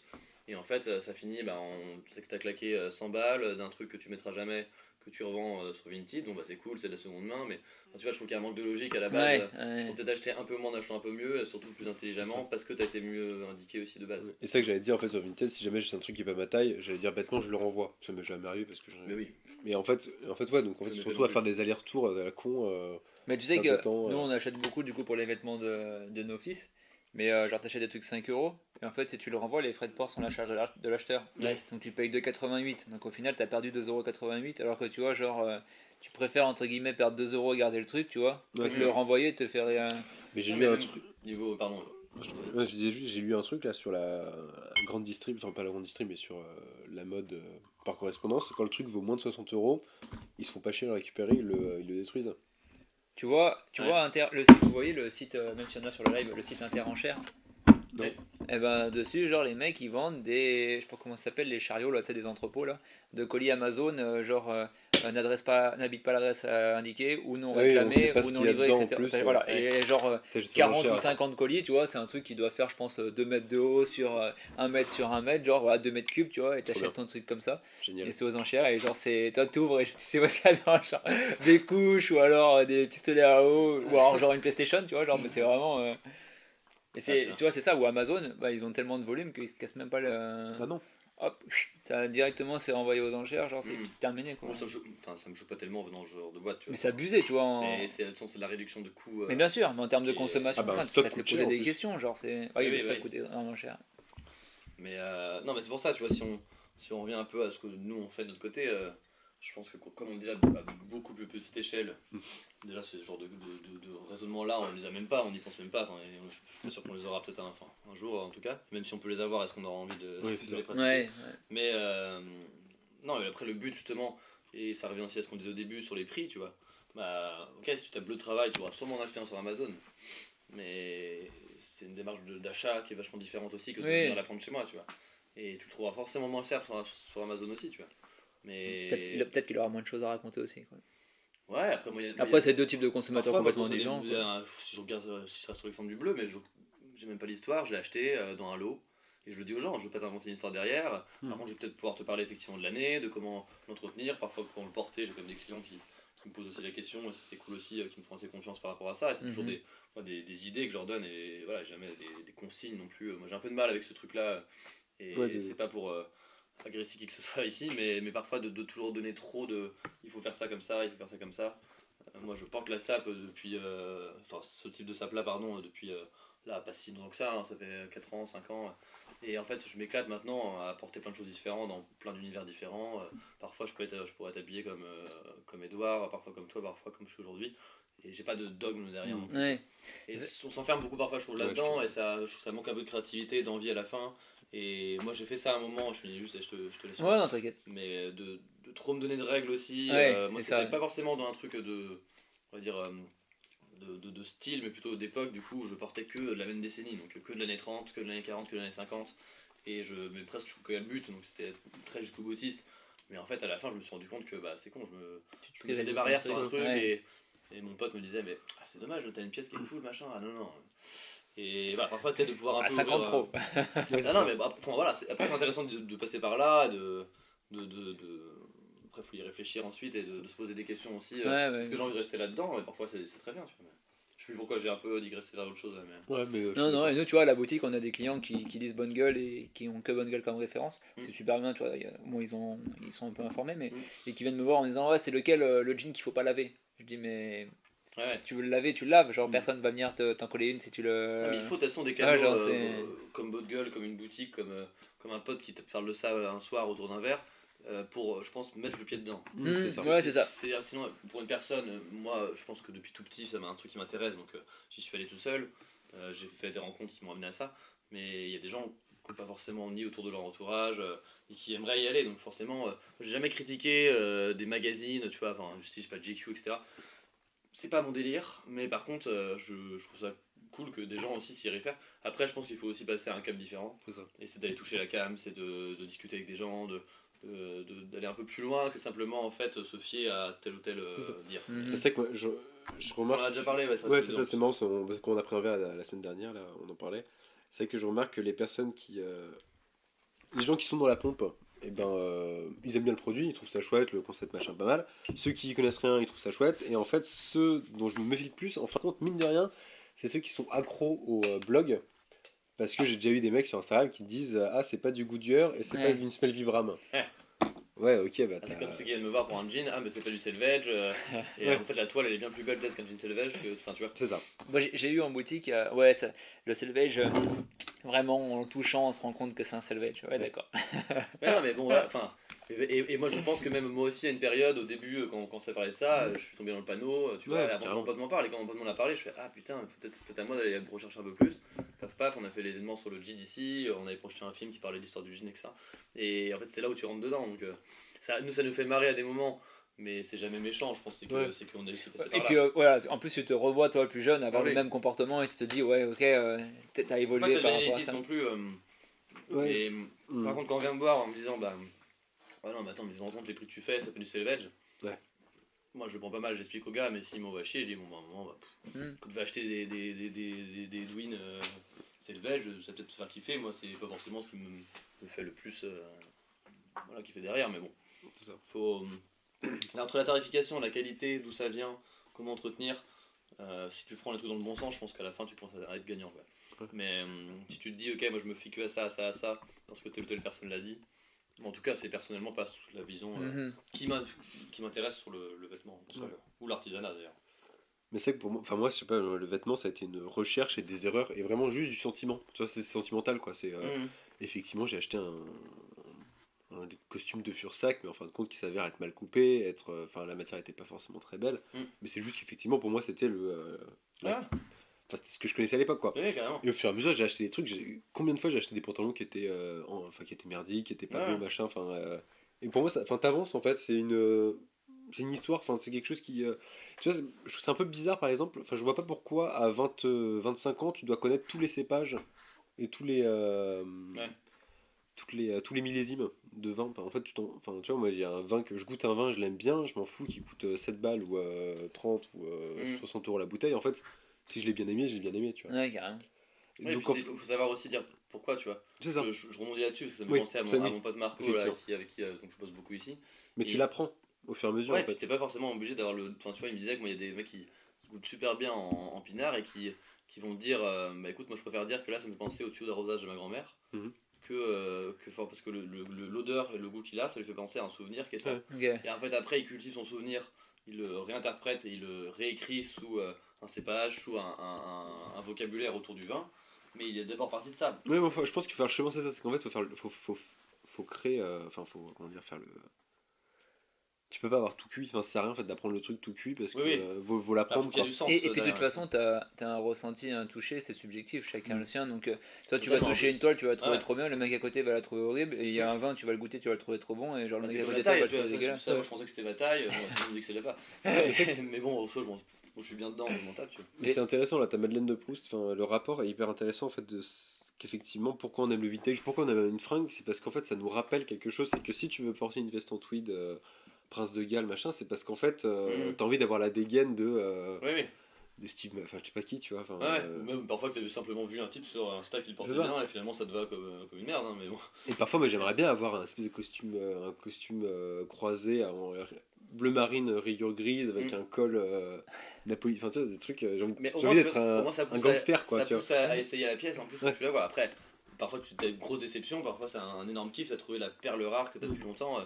Et en fait, ça finit, tu sais que t'as claqué 100 balles d'un truc que tu mettras jamais, que tu revends sur Vinted. Bon, bah c'est cool, c'est de la seconde main, mais enfin, tu vois, je trouve qu'il y a un manque de logique à la base. Ouais. Faut Ouais. peut-être acheter un peu moins en achetant un peu mieux, et surtout plus intelligemment, parce que t'as été mieux indiqué aussi de base. Et c'est ça que j'allais te dire en fait sur Vinted, si jamais j'ai un truc qui est pas ma taille, j'allais dire bêtement je le renvoie. Ça m'est jamais arrivé parce que Mais oui, Mais en fait ouais, donc en Ça fait me fait surtout non à faire plus. des allers-retours à la con. Mais tu sais Perte de que temps, nous on achète beaucoup du coup pour les vêtements de nos fils. Mais genre t'achètes des trucs 5 euros. Et en fait si tu le renvoies, les frais de port sont la charge de l'acheteur. Ouais. Donc tu payes 2,88. Donc au final t'as perdu 2,88 €. Alors que tu vois genre tu préfères entre guillemets perdre 2 euros et garder le truc, tu vois. Ouais, Que c'est le ça. renvoyer et te faire rien. Mais j'ai Non, lu mais un même truc. niveau, pardon. Ouais, je disais juste, j'ai lu un truc là sur la grande distrib, enfin pas la grande distrib, mais sur la mode par correspondance. Quand le truc vaut moins de 60 euros, ils se font pas chier à le récupérer, ils le détruisent. Tu vois, Ouais. le site, vous voyez le site, même si on a sur le live, le site Inter Enchères. Non. Et ben dessus, genre les mecs ils vendent des, je sais pas comment ça s'appelle, les chariots là, tu sais, des entrepôts là, de colis Amazon, n'habite pas l'adresse indiquée, ou non Ah oui, on sait réclamé, pas ou ce non qu'il y a livré, dedans en etc. plus. Enfin, voilà, Ouais. et genre T'achètes sur 40 ou l'enchère, 50 colis, tu vois, c'est un truc qui doit faire, je pense, 2 mètres de haut sur 1 mètre sur 1 mètre, genre voilà, 2 mètres cubes, tu vois, et bien. t'achètes ton truc comme ça. Génial. Et c'est aux enchères, et genre c'est, toi t'ouvres et tu sais pas ce qu'il y a dedans, genre des couches, ou alors des pistolets à eau, ou alors genre une PlayStation, tu vois, genre, mais c'est vraiment. Et c'est, Attends. tu vois, c'est ça, ou Amazon, bah, ils ont tellement de volume qu'ils se cassent même pas le. Ah non. Hop, ça directement c'est envoyé aux enchères, genre c'est terminé quoi. Moi, ça me choque pas tellement en venant ce genre de boîte, tu Mais vois. c'est abusé, tu vois. C'est de la réduction de coûts. Mais bien sûr, mais en termes de qui est- consommation, Ah bah, un putain, stock ça te fait coûte cher, poser en des plus. questions, genre c'est. Oui, Oui, le oui, stock oui. coûte vraiment cher. Mais non, mais c'est pour ça, tu vois, si on revient un peu à ce que nous on fait de notre côté, je pense que comme on est déjà à beaucoup plus petite échelle, déjà ce genre de raisonnement-là, on les a même pas, on n'y pense même pas. Enfin, je suis pas sûr qu'on les aura peut-être un jour en tout cas, même si on peut les avoir, est-ce qu'on aura envie Oui, de c'est les ça. pratiquer? Ouais, Mais non, mais après le but justement, Et ça revient aussi à ce qu'on disait au début sur les prix, tu vois. Bah, ok, si tu tapes le travail, tu pourras sûrement en acheter un sur Amazon. Mais c'est une démarche d'achat qui est vachement différente aussi que de venir la prendre chez moi, tu vois. Et tu le trouveras forcément moins cher sur Amazon aussi, tu vois. Mais... Peut-être qu'il aura moins de choses à raconter aussi. Quoi. Ouais, après, Après, c'est deux types de consommateurs complètement différents. Si je regarde, si je reste sur l'exemple du bleu, mais j'ai même pas l'histoire, je l'ai acheté dans un lot. Et je le dis aux gens, je veux pas t'inventer une histoire derrière. Par contre, je vais peut-être pouvoir te parler effectivement de l'année, de comment l'entretenir. Parfois, pour le porter, j'ai quand même des clients qui me posent aussi la question. Et ça, c'est cool aussi, qui me font assez confiance par rapport à ça. Et c'est toujours des idées que je leur donne. Et voilà, jamais des consignes non plus. Moi, j'ai un peu de mal avec ce truc-là. Et c'est pas pour agresser qui que ce soit ici, mais parfois de toujours donner trop de. Il faut faire ça comme ça, il faut faire ça comme ça. Moi, je porte la SAP depuis. Enfin, ce type de SAP-là, pardon, depuis. Là, pas si longtemps que ça, ça fait 4 ans, 5 ans. Et en fait, je m'éclate maintenant à apporter plein de choses différentes dans plein d'univers différents. Parfois, je pourrais être habillé comme Edouard, parfois comme toi, parfois comme je suis aujourd'hui. Et j'ai pas de dogme derrière non plus. Ouais. Et on s'enferme beaucoup parfois, je trouve, là-dedans, et je trouve ça manque un peu de créativité, d'envie à la fin. Et moi, j'ai fait ça à un moment, je finis juste et je te laisse. Ouais, non, t'inquiète. Mais de trop me donner de règles aussi. Moi, c'était pas forcément dans un truc on va dire, de style, mais plutôt d'époque. Du coup, je portais que de la même décennie, donc que de l'année 30, que de l'année 40, que de l'année 50. Et mais presque je trouvais le but, donc c'était très jusqu'au boutiste. Mais en fait, à la fin, je me suis rendu compte que c'est con, je mettais des barrières sur un truc et mon pote me disait, mais c'est dommage, t'as une pièce qui est cool, machin. Ah non. Et parfois, tu sais, de pouvoir un peu. 50 trop. Non, mais voilà, après, c'est intéressant de passer par là, après, il faut y réfléchir ensuite et de se poser des questions aussi. Est-ce que j'ai envie de rester là-dedans? Et parfois, c'est très bien, tu vois. Je sais plus pourquoi j'ai un peu digressé vers autre chose. Non, et nous, tu vois, à la boutique, on a des clients qui lisent Bonne Gueule et qui ont que Bonne Gueule comme référence. C'est super bien, tu vois. Ils sont un peu informés, mais et qui viennent me voir en me disant, ouais, c'est lequel le jean qu'il faut pas laver. Je dis, mais. Si tu veux le laver, tu le laves. Genre, personne va venir t'en coller une si tu le. Mais il faut de toute façon des canaux comme Bonne Gueule, comme une boutique, comme un pote qui te parle de ça un soir autour d'un verre. Pour, je pense, mettre le pied dedans. C'est ça. Sinon, pour une personne, moi, je pense que depuis tout petit, ça m'a un truc qui m'intéresse, donc j'y suis allé tout seul. J'ai fait des rencontres qui m'ont amené à ça, mais il y a des gens qui n'ont pas forcément ni autour de leur entourage et qui aimeraient y aller, donc forcément, j'ai jamais critiqué des magazines, tu vois, enfin, je sais pas, GQ, etc. C'est pas mon délire, mais par contre, je trouve ça cool que des gens aussi s'y réfèrent. Après, je pense qu'il faut aussi passer à un cap différent, et c'est d'aller toucher la cam, c'est de discuter avec des gens, d'aller un peu plus loin que simplement en fait se fier à tel ou tel dire. C'est que moi, je remarque. On en a déjà parlé, c'est ça, c'est marrant, parce qu'on a pris un verre la semaine dernière, là, on en parlait. C'est que je remarque que les personnes qui. Les gens qui sont dans la pompe, eh ben, ils aiment bien le produit, ils trouvent ça chouette, le concept machin pas mal. Ceux qui connaissent rien, ils trouvent ça chouette. Et en fait, ceux dont je me méfie le plus, en fin de compte, mine de rien, c'est ceux qui sont accros au blog. Parce que j'ai déjà eu des mecs sur Instagram qui disent ah, c'est pas du Goodyear et c'est pas d'une semelle Vibram. Ouais, ok, c'est comme ceux qui viennent me voir pour un jean, mais c'est pas du selvage. Et en fait, la toile elle est bien plus belle peut-être qu'un jean selvage. Enfin, tu vois. C'est ça. Moi j'ai eu en boutique, le selvage, vraiment en touchant, on se rend compte que c'est un selvage. Ouais, d'accord. Non, mais bon, voilà, enfin. Et moi je pense que même moi aussi à une période au début quand ça parlait de ça je suis tombé dans le panneau tu vois et après mon pote m'en parle et quand mon pote m'en a parlé je fais ah putain c'est peut-être à moi d'aller rechercher un peu plus paf on a fait les événements sur le jean ici on avait projeté un film qui parlait de l'histoire du jean et ça et en fait c'est là où tu rentres dedans donc ça nous fait marrer à des moments mais c'est jamais méchant je pense c'est qu'on est aussi passé par là. Et puis voilà en plus tu te revois toi le plus jeune avoir le même comportement et tu te dis ouais ok t'as évolué par rapport à ça non plus et par contre quand on vient me voir en me disant ouais non mais attends mais je me rends compte les prix que tu fais ça fait du selvage moi je le prends pas mal j'explique au gars mais s'il m'envoie chier je dis bon à un moment quand tu vas acheter des Dwin selvage ça peut-être te faire kiffer moi c'est pas forcément ce qui me fait le plus kiffer derrière mais bon c'est ça. Faut entre la tarification la qualité d'où ça vient comment entretenir si tu prends les trucs dans le bon sens je pense qu'à la fin tu penses à être gagnant mais si tu te dis ok moi je me fie que à ça parce que telle ou telle personne l'a dit. En tout cas, c'est personnellement pas la vision qui m'intéresse sur le vêtement, ou l'artisanat d'ailleurs. Mais c'est que pour moi, moi, je sais pas, le vêtement, ça a été une recherche et des erreurs, et vraiment juste du sentiment. Tu vois, c'est sentimental, quoi. C'est effectivement, j'ai acheté un costume de Fursac, mais en fin de compte, qui s'avère être mal coupé, la matière était pas forcément très belle. Mais c'est juste qu'effectivement, pour moi, c'était c'était ce que je connaissais à l'époque, quoi. Oui, et au fur et à mesure j'ai acheté des trucs, combien de fois j'ai acheté des pantalons qui étaient qui étaient merdiques, qui étaient pas beaux, machin, Et pour moi, enfin, t'avances en fait, c'est une histoire, enfin, c'est quelque chose qui. Tu vois, je trouve c'est un peu bizarre par exemple, enfin, je vois pas pourquoi à 25 ans tu dois connaître tous les cépages et Ouais. tous les millésimes de vin. Enfin, en fait, enfin, tu vois, moi, il y a un vin que je goûte un vin, je l'aime bien, je m'en fous qu'il coûte 7 balles ou 30 ou Mm. 60 euros la bouteille. En fait, si je l'ai bien aimé, je l'ai bien aimé, tu vois. Ouais, carrément. Et Ouais, et donc, puis faut savoir aussi dire pourquoi, tu vois. c'est ça. Je rebondis là-dessus parce que ça me fait Oui, penser à ça, à oui, mon pote Marco, là, effectivement. avec qui donc je bosse beaucoup ici. Mais tu Et l'apprends au fur et à mesure, ouais, en et puis fait. t'es pas forcément obligé d'avoir le. Enfin, tu vois, il me disait que moi, il y a des mecs qui goûtent super bien en pinard et qui vont dire bah écoute, moi je préfère dire que là, ça me fait penser au tuyau d'arrosage de ma grand-mère Mhm. parce que l'odeur et le goût qu'il a, ça lui fait penser à un souvenir qui est ça. Ouais. Ok. Et en fait, après, il cultive son souvenir, il le réinterprète et il le réécrit sous un cépage, sous un vocabulaire autour du vin. Mais il est d'abord parti de ça. Ouais, mais enfin, je pense qu'il faut faire le chemin, c'est ça. C'est qu'en fait, faut créer. Enfin, faut, comment dire, faire le. Tu peux pas avoir tout cuit. Enfin, ça sert à rien en fait d'apprendre le truc tout cuit parce Oui, que oui. vaut Bah, faut l'apprendre qu'il y ait quoi. du sens Et puis de toute derrière. façon, t'as un ressenti, un toucher, c'est subjectif, chacun Mm. le sien. Donc toi, tu vas Totalement, en toucher plus. une toile, tu vas la Ah trouver ouais. trop bien, le mec à côté va la trouver horrible, et il y a Mm. un vin, tu vas le goûter, tu vas le trouver trop bon, et genre le Bah, mec c'est à comme côté la de toi va taille, le tu vois, trouver dégueulasse. ça, moi je pensais que c'était ma taille, moi, tout le monde dit que c'est pas. Mais bon, au fond, je suis bien dedans, je m'en tape, tu vois. Mais c'est intéressant là, ta Madeleine de Proust. Enfin, le rapport est hyper intéressant en fait qu'effectivement pourquoi on aime le vintage, pourquoi on aime une fringue, c'est parce qu'en fait ça nous rappelle quelque chose. C'est que si tu veux porter une veste en tweed. Prince de Galles, machin, c'est parce qu'en fait, Mhm. t'as envie d'avoir la dégaine Oui, oui. de Steve, enfin, je sais pas qui, tu vois. Enfin, Ouais, ouais. Ou même parfois que t'as simplement vu un type sur Insta qui le c'est portait ça. bien et finalement ça te va comme une merde, hein, mais bon. Et parfois, moi, j'aimerais bien avoir un espèce de costume, un costume croisé en bleu marine, rayures grises, avec Mm. un col Napoli, enfin, tu vois, des trucs. Mais au J'ai moins, envie tu d'être vois, au un, moins un gangster, quoi, ça tu vois. pousse à essayer la pièce en plus quand Ouais. tu la vois. Après, parfois tu as une grosse déception, parfois c'est un énorme kiff, ça trouvé la perle rare que t'as depuis longtemps.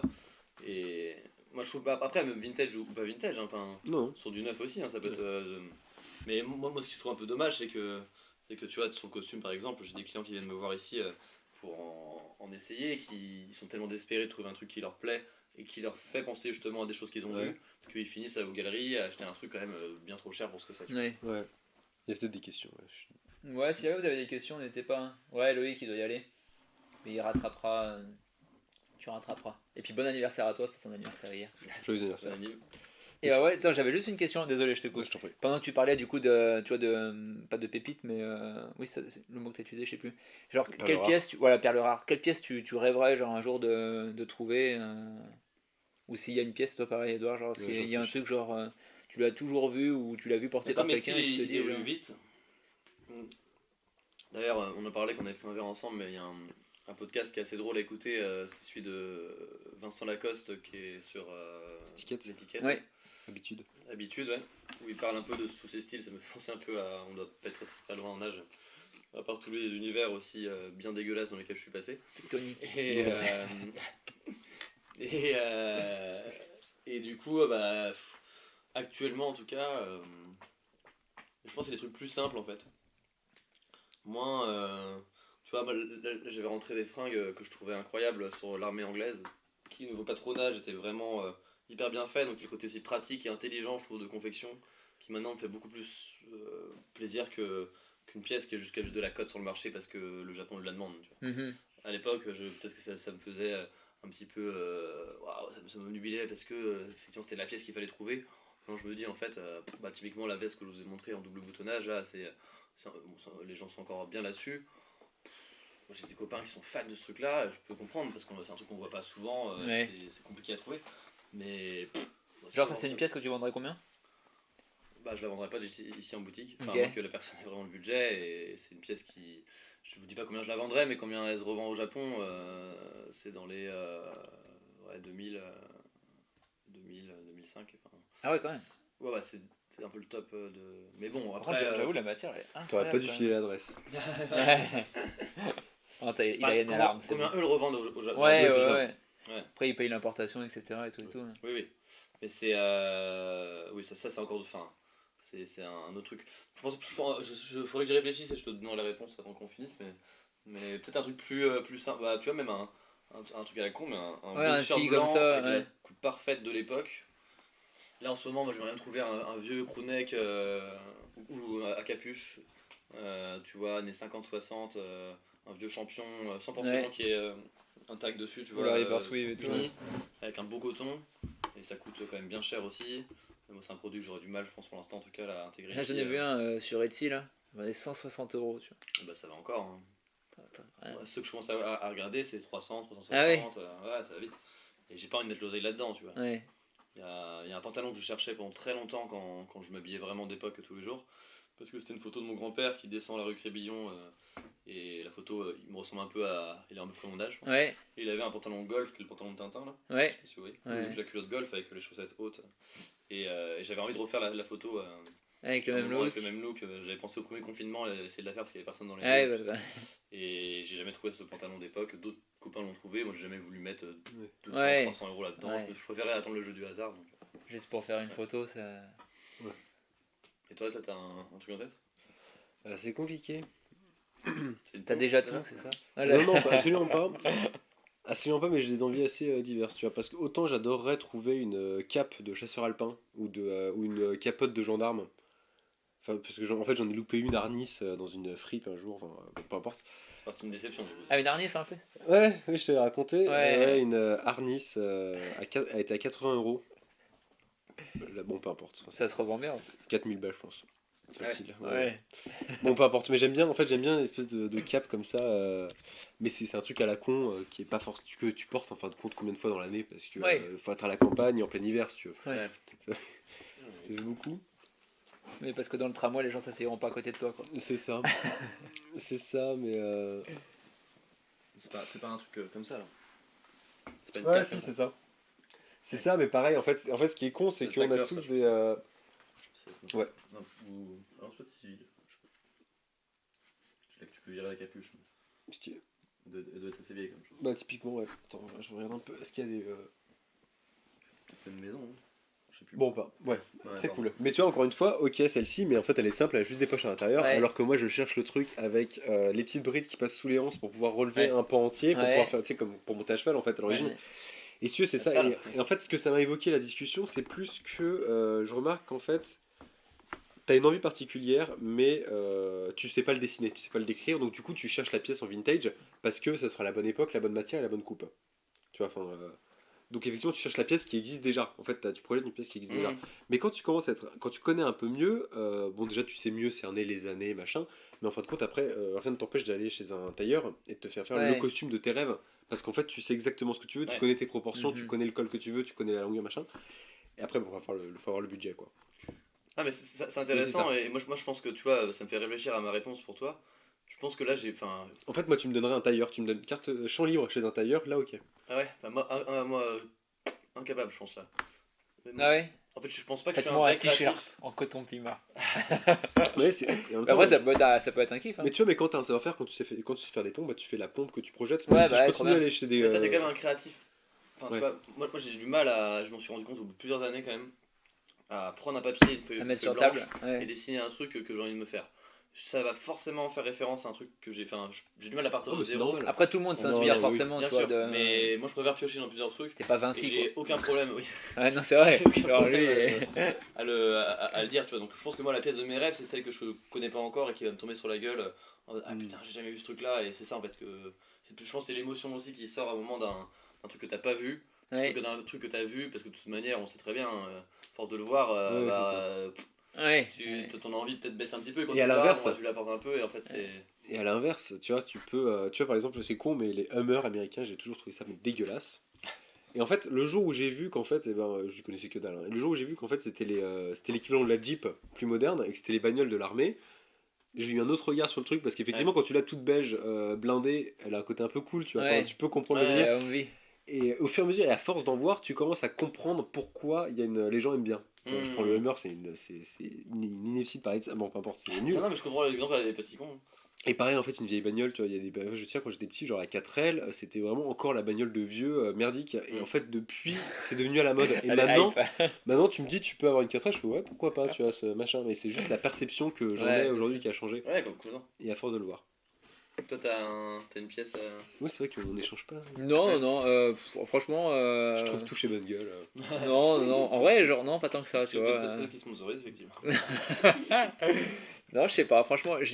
Et moi je trouve, après, même vintage ou pas vintage, hein, enfin, Non. sur du neuf aussi, hein, ça peut Ouais. être. Mais moi, ce que je trouve un peu dommage, c'est que tu vois, sur le costume par exemple, j'ai des clients qui viennent me voir ici pour en essayer, et qui ils sont tellement désespérés de trouver un truc qui leur plaît et qui leur fait penser justement à des choses qu'ils ont Ouais. vues, qu'ils finissent aux galeries à acheter un truc quand même bien trop cher pour ce que ça. Ouais. Ouais. Il y a peut-être des questions. Ouais. Ouais, si jamais vous avez des questions, n'hésitez pas. Hein. Ouais, Loïc, il doit y aller. Mais il rattrapera. Tu rattraperas. Et puis bon anniversaire à toi, c'est son anniversaire hier. Joyeux anniversaire. Et bah ouais, attends, j'avais juste une question, désolé, je te Ouais, coupe. je t'en prie. Pendant que tu parlais du coup de, tu vois, pas de pépites, mais oui, c'est le mot que tu as utilisé, je sais plus. Genre, Perle quelle rare. pièce, voilà, perle rare, quelle pièce tu rêverais, genre, un jour de trouver ou s'il y a une pièce, toi pareil, Edouard, genre, est-ce Ouais, qu'il je y a un réfléchis. truc, genre, tu l'as toujours vu ou tu l'as vu porté par Comme mes quelqu'un styles et tu te ils dis, évoluent genre, vite. D'ailleurs, on en parlait qu'on avait pris un verre ensemble, mais il y a un podcast qui est assez drôle à écouter, c'est celui de Vincent Lacoste qui est sur Étiquette. l'étiquette. ouais, Habitude. Habitude, ouais. Où il parle un peu de tous ces styles, ça me fait penser un peu à. On doit pas être très loin en âge. À part tous les univers aussi bien dégueulasses dans lesquels je suis passé. tectonique. Et, et, euh, et du coup, actuellement en tout cas, je pense que c'est des trucs plus simples en fait. Moins. Tu vois, moi, là, j'avais rentré des fringues que je trouvais incroyables sur l'armée anglaise, qui, nouveau patronage, était vraiment hyper bien fait. Donc, le côté aussi pratique et intelligent, je trouve, de confection, qui maintenant me fait beaucoup plus plaisir qu'une pièce qui est juste de la cote sur le marché parce que le Japon la demande. Tu vois. Mhm. À l'époque, peut-être que ça me faisait un petit peu. Waouh, ça me nubilait parce que effectivement, c'était la pièce qu'il fallait trouver. Non, je me dis en fait, typiquement la veste que je vous ai montrée en double boutonnage, là, les gens sont encore bien là-dessus. Moi, j'ai des copains qui sont fans de ce truc-là, je peux comprendre parce que c'est un truc qu'on voit pas souvent, Ouais. c'est compliqué à trouver. Mais. Genre, ça, c'est une pièce que tu vendrais combien? Bah, je la vendrai pas ici en boutique, enfin, Ok. à moins que la personne ait vraiment le budget, et c'est une pièce qui. Je vous dis pas combien je la vendrai, mais combien elle se revend au Japon, c'est dans les 2000, 2005. Enfin, Ah ouais, quand même. ouais, c'est un peu le top de. Mais bon, Par après. contre, j'avoue, la matière, elle est incroyable. T'aurais pas dû quand filer l'adresse. même. Oh, il a gagné l'arme. c'est Combien bon. eux le revendent au Japon? Ouais, Ouais, ouais, c'est ça. ouais. Ouais. Après, il paye l'importation, etc. et tout et tout. Oui, oui. Mais c'est. Oui, ça c'est encore de. Enfin, c'est un autre truc. Faudrait que j'y réfléchisse et je te donnerai la réponse avant qu'on finisse, mais peut-être un truc plus simple. Bah, tu vois, même un truc à la con, mais un Ouais, beau un t-shirt tee blanc comme ça, avec la ouais. coupe parfaite de l'époque. Là en ce moment, moi j'aimerais bien trouver un vieux crewneck ou à capuche, tu vois, années 50-60, un vieux champion, sans forcément qu'il y ait un tag dessus, tu Ou vois. la reverse wave et tout. uni, avec un beau coton, et ça coûte quand même bien cher aussi. Mais moi, c'est un produit que j'aurais du mal, je pense, pour l'instant, en tout cas, à intégrer. Là, j'en ai vu un sur Etsy, là. Il valait 160 €, tu Bah, ça va encore. Hein. vois. Ouais, ceux que je commence à regarder, c'est 300, 360, Ah oui. Ouais, ça va vite. Et j'ai pas envie de mettre l'oseille là-dedans, tu vois. Ouais. Il y a un pantalon que je cherchais pendant très longtemps quand je m'habillais vraiment d'époque tous les jours. Parce que c'était une photo de mon grand-père qui descend la rue Crébillon. Et la photo, il me ressemble un peu à. Il a un peu pris mon âge, je pense. Ouais. Et il avait un pantalon golf, qui est le pantalon de Tintin, là. Ouais. Je sais pas si vous voyez. Ouais. Donc la culotte golf avec les chaussettes hautes. Et j'avais envie de refaire la photo. Avec le à un même moment, look. avec le même look. J'avais pensé au premier confinement, essayer de la faire parce qu'il n'y avait personne dans les Ouais, rues. bah. Et j'ai jamais trouvé ce pantalon d'époque. D'autres copains l'ont trouvé. Moi, j'ai jamais voulu mettre 200, Ouais. 300 € là-dedans. Ouais. Je préférais attendre le jeu du hasard. Donc. Juste pour faire une photo, ça. Et toi, t'as un truc en tête? C'est compliqué. C'est une T'as pompe, déjà là tout, c'est ça? Non, non, absolument pas. Absolument pas, mais j'ai des envies assez diverses, tu vois. Parce que autant j'adorerais trouver une cape de chasseur alpin ou une capote de gendarme. Enfin, parce que en fait, j'en ai loupé une à Nice dans une fripe un jour, enfin, bon, peu importe. C'est parti d'une déception. Du coup. Ah, une harnisse en plus? Ouais, oui, je te l'ai raconté. Ouais. Une harnisse a été à 80 €. Là, bon, peu importe. Ça se revend bien en plus. 4000 balles, je pense. Facile. Ouais. Bon, peu importe, mais j'aime bien, en fait, j'aime bien une espèce de cape comme ça. Mais c'est un truc à la con qui est pas force que tu portes en fin de compte combien de fois dans l'année parce que Ouais. faut être à la campagne en plein hiver si tu veux. Ouais. C'est beaucoup. Mais parce que dans le tramway, les gens s'asseyeront pas à côté de toi, quoi. C'est ça. C'est ça, mais. C'est pas un truc comme ça, là. C'est pas une Ouais, cape, si, hein. c'est ça. C'est ça, mais pareil, en fait, ce qui est con, c'est C'est qu'on a tracteur, tous ça, je des. C'est comme ça. Ouais. Non, ou... Alors, c'est pas de civil. Je sais que tu peux virer la capuche. Stylé. Elle doit être assez vieille comme chose. Bah, typiquement, ouais. Attends, je regarde un peu. Est-ce qu'il y a des. C'est une maison, hein. Je sais plus. Bon, pas. Ouais, Ouais, très pardon. cool. Mais tu vois, encore une fois, ok, celle-ci, mais en fait, elle est simple, elle a juste des poches à l'intérieur. Ouais. Alors que moi, je cherche le truc avec les petites brides qui passent sous les hanches pour pouvoir relever Ouais. un pan entier, pour Ouais. pouvoir faire, tu sais, comme pour monter à cheval, en fait, à l'origine. Ouais. Et si tu veux, c'est C'est ça. ça, Et en fait, ce que ça m'a évoqué la discussion, c'est plus que je remarque qu'en fait, t'as une envie particulière, mais tu sais pas le dessiner, tu sais pas le décrire, donc du coup, tu cherches la pièce en vintage parce que ça sera la bonne époque, la bonne matière et la bonne coupe. Tu vois, enfin. Donc effectivement, tu cherches la pièce qui existe déjà. En fait, tu projettes une pièce qui existe déjà. Mais quand tu commences quand tu connais un peu mieux, bon déjà tu sais mieux cerner les années, machin. Mais en fin de compte, après, rien ne t'empêche d'aller chez un tailleur et de te faire Ouais. le costume de tes rêves. Parce qu'en fait, tu sais exactement ce que tu veux, tu Ouais. connais tes proportions, Mhm. tu connais le col que tu veux, tu connais la longueur, machin. Et après, bon, faut avoir le budget, quoi. Ah, mais c'est intéressant. Et moi, je pense que tu vois, ça me fait réfléchir à ma réponse pour toi. Je pense que là, j'ai. Enfin. En fait, moi, tu me donnerais un tailleur, tu me donnes une carte champ libre chez un tailleur, là, ok. Ah ouais, bah, moi, incapable, je pense là. Ah ouais? En fait, je pense pas que je suis un Faites-moi un vrai créatif. t-shirt en coton pima. Ouais, et en même Bah, temps, moi, ça peut être un kiff. Hein. mais tu vois, mais quand t'as un savoir-faire, quand tu sais faire des pompes, bah, tu fais la pompe que tu projettes. Ouais, Même si bah je ouais, continue trop à aller chez des. Mais toi, t'es quand même un créatif. Enfin, Ouais. tu vois, moi j'ai du mal à. Je m'en suis rendu compte au bout de plusieurs années quand même. À prendre un papier, une feuille, À une mettre feuille sur blanche table. et Ouais. dessiner un truc que j'ai envie de me faire. Ça va forcément faire référence à un truc que j'ai. Enfin, j'ai du mal à partir Oh, de mais c'est zéro. normal. Après, tout le monde Non, s'inspire non, forcément, Bien tu vois. sûr, De... mais moi je préfère piocher dans plusieurs trucs. T'es pas Et Vinci, quoi. j'ai aucun problème, oui. Ouais, non, c'est vrai. J'ai aucun Genre, lui, problème à le dire, tu vois. Donc je pense que moi la pièce de mes rêves, c'est celle que je connais pas encore et qui va me tomber sur la gueule. En mode, ah putain, j'ai jamais vu ce truc là, et c'est ça en fait que. Je pense que c'est l'émotion aussi qui sort à un moment d'un truc que t'as pas vu, ouais. que d'un truc que t'as vu, parce que de toute manière, on sait très bien, force de le voir, Ouais, bah, Ouais. ton envie peut-être baisse un petit peu. Et quand Et à tu l'as, l'inverse- moi, tu l'apportes un peu, et en fait, c'est. Et à l'inverse, tu vois, tu vois, par exemple, c'est con, mais les Hummer américains, j'ai toujours trouvé ça mais dégueulasse. Et en fait, le jour où j'ai vu qu'en fait, eh ben, je connaissais que dalle, hein. Et le jour où j'ai vu qu'en fait, c'était l'équivalent de la Jeep plus moderne et que c'était les bagnoles de l'armée, j'ai eu un autre regard sur le truc parce qu'effectivement, quand tu l'as toute beige, blindée, elle a un côté un peu cool, tu vois. Ouais. Enfin, tu peux comprendre le Ouais. délire. Envie. Et au fur et à mesure, et à force d'en voir, tu commences à comprendre pourquoi les gens aiment bien. Tu vois, je prends le Hummer, c'est une ineptie de parler de ça. Bon, peu importe, c'est nul. Non, non, mais je comprends l'exemple, elle est pas si con. Et pareil, en fait, une vieille bagnole, tu vois, il y a des je tiens quand j'étais petit, genre la 4L, c'était vraiment encore la bagnole de vieux merdique. Et en fait, depuis, c'est devenu à la mode. Et Elle est maintenant, hype. maintenant, tu me dis, tu peux avoir une 4L, je fais ouais, pourquoi pas, tu vois, ce machin. Mais c'est juste la perception que j'en Ouais, ai bien aujourd'hui sûr. qui a changé. Ouais, comme cousin. Et à force de le voir. Toi, t'as une pièce. Oui, c'est vrai qu'on n'échange pas. Non, non, franchement. Je trouve tout chez Bonne Gueule. Non, non, en vrai, genre, non, pas tant que ça, tu C'est vois. peut-être elle qui sponsorise, effectivement. Non, je sais pas, franchement, je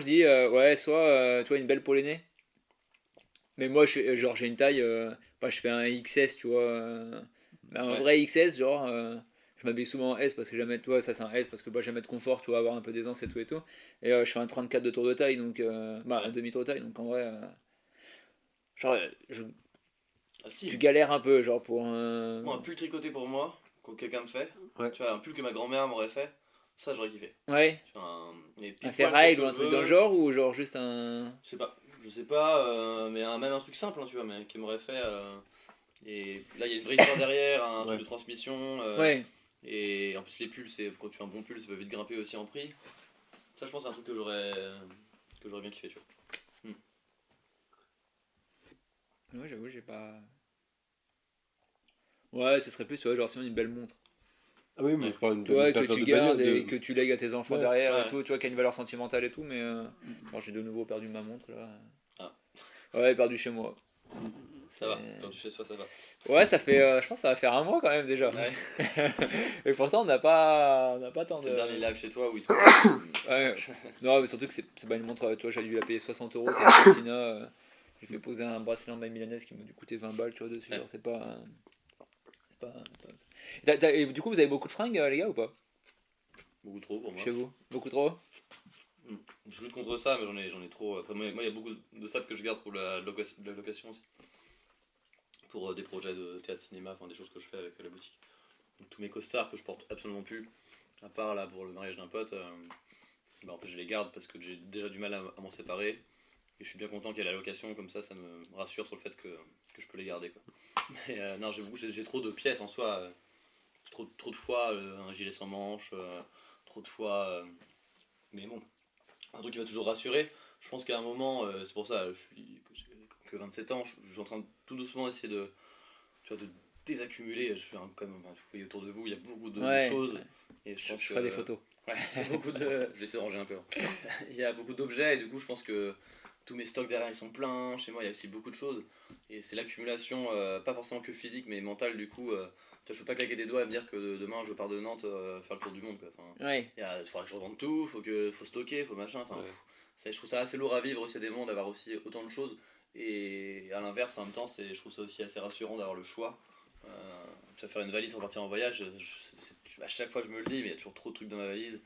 dis ouais, soit, tu vois, une belle peau lainée. Mais moi, j'ai une taille, je fais un XS, tu vois. Mais un vrai XS, genre, je m'habille souvent en S parce que j'aime être, tu vois, ça c'est un S parce que j'aime être confort, tu vois, avoir un peu d'aisance et tout et tout. Et je fais un 34 de tour de taille, donc, un demi-tour de taille, donc en vrai, genre, Ah si, tu galères un peu, genre, pour un. moi un pull tricoté pour moi, que quelqu'un me fait, Ouais. tu vois, un pull que ma grand-mère m'aurait fait, ça j'aurais kiffé. Ouais, Tu vois, mes petits un poils, je fais ce ferraille que ou je un truc dans le veux. genre, ou genre juste un. Je sais pas, mais même un truc simple, hein, tu vois, mais qui m'aurait fait. Et là, il y a une vraie histoire derrière, un truc Ouais. de transmission. Ouais, Et en plus, les pulls, quand tu fais un bon pull, ça peut vite grimper aussi en prix. Ça, je pense, c'est un truc que j'aurais bien kiffé, tu vois. ouais, j'avoue, j'ai pas. Ouais, ce serait plus, ouais, genre, sinon une belle montre. Ah oui, mais Ouais. pas une Tu vois, que paire tu de gardes bagnole. et que tu lègues à tes enfants Ouais. derrière et Ouais. tout, tu vois, qui a une valeur sentimentale et tout, mais alors j'ai de nouveau perdu ma montre là. Ah. Ouais, perdu chez moi. Ça va, C'est- quand tu chez soi, ça va. Ouais, ça fait, je pense que ça va faire un mois quand même déjà. Ouais. Et pourtant, on n'a pas tant C'est de. le dernier live chez toi où il te. Ouais. Non, mais surtout que c'est pas une montre, tu vois, j'ai dû la payer 60 euros, c'est une Cortina, j'ai fait poser un bracelet en maille milanaise qui m'a dû coûter 20 balles, tu vois, dessus, Ouais. genre, c'est pas. C'est pas. Et du coup, vous avez beaucoup de fringues, les gars, ou pas? Beaucoup trop pour moi. Chez vous? Beaucoup trop? Je lutte contre ça, mais j'en ai trop. Après, moi, il y a beaucoup de sapes que je garde pour la location aussi. Pour des projets de théâtre, cinéma, enfin des choses que je fais avec la boutique. Donc, tous mes costards que je porte absolument plus, à part là pour le mariage d'un pote, en fait je les garde parce que j'ai déjà du mal à m'en séparer. Et je suis bien content qu'il y ait la location, comme ça me rassure sur le fait que je peux les garder. Quoi. Mais non, j'ai trop de pièces en soi. Trop de fois un gilet sans manches, trop de fois. Mais bon, un truc qui va toujours rassurer. Je pense qu'à un moment, c'est pour ça, j'ai que 27 ans, je suis en train de tout doucement essayer de désaccumuler. Je suis quand même, vous voyez autour de vous, il y a beaucoup de Ouais. choses. Ouais. Et je Je pense ferai des photos. Ouais, il y a beaucoup de. J'essaie de ranger un peu. Hein. Il y a beaucoup d'objets et du coup, je pense que tous mes stocks derrière ils sont pleins. Chez moi, il y a aussi beaucoup de choses. Et c'est l'accumulation, pas forcément que physique, mais mentale du coup. Je peux pas claquer des doigts et me dire que demain je pars de Nantes faire le tour du monde. Quoi. Enfin, Ouais. il faudra que je revende tout, faut stocker, faut machin. Enfin, Ouais. je trouve ça assez lourd à vivre aussi des mondes, d'avoir aussi autant de choses. Et à l'inverse, en même temps, je trouve ça aussi assez rassurant d'avoir le choix. Tu vas faire une valise pour partir en voyage. À chaque fois, je me le dis, mais il y a toujours trop de trucs dans ma valise.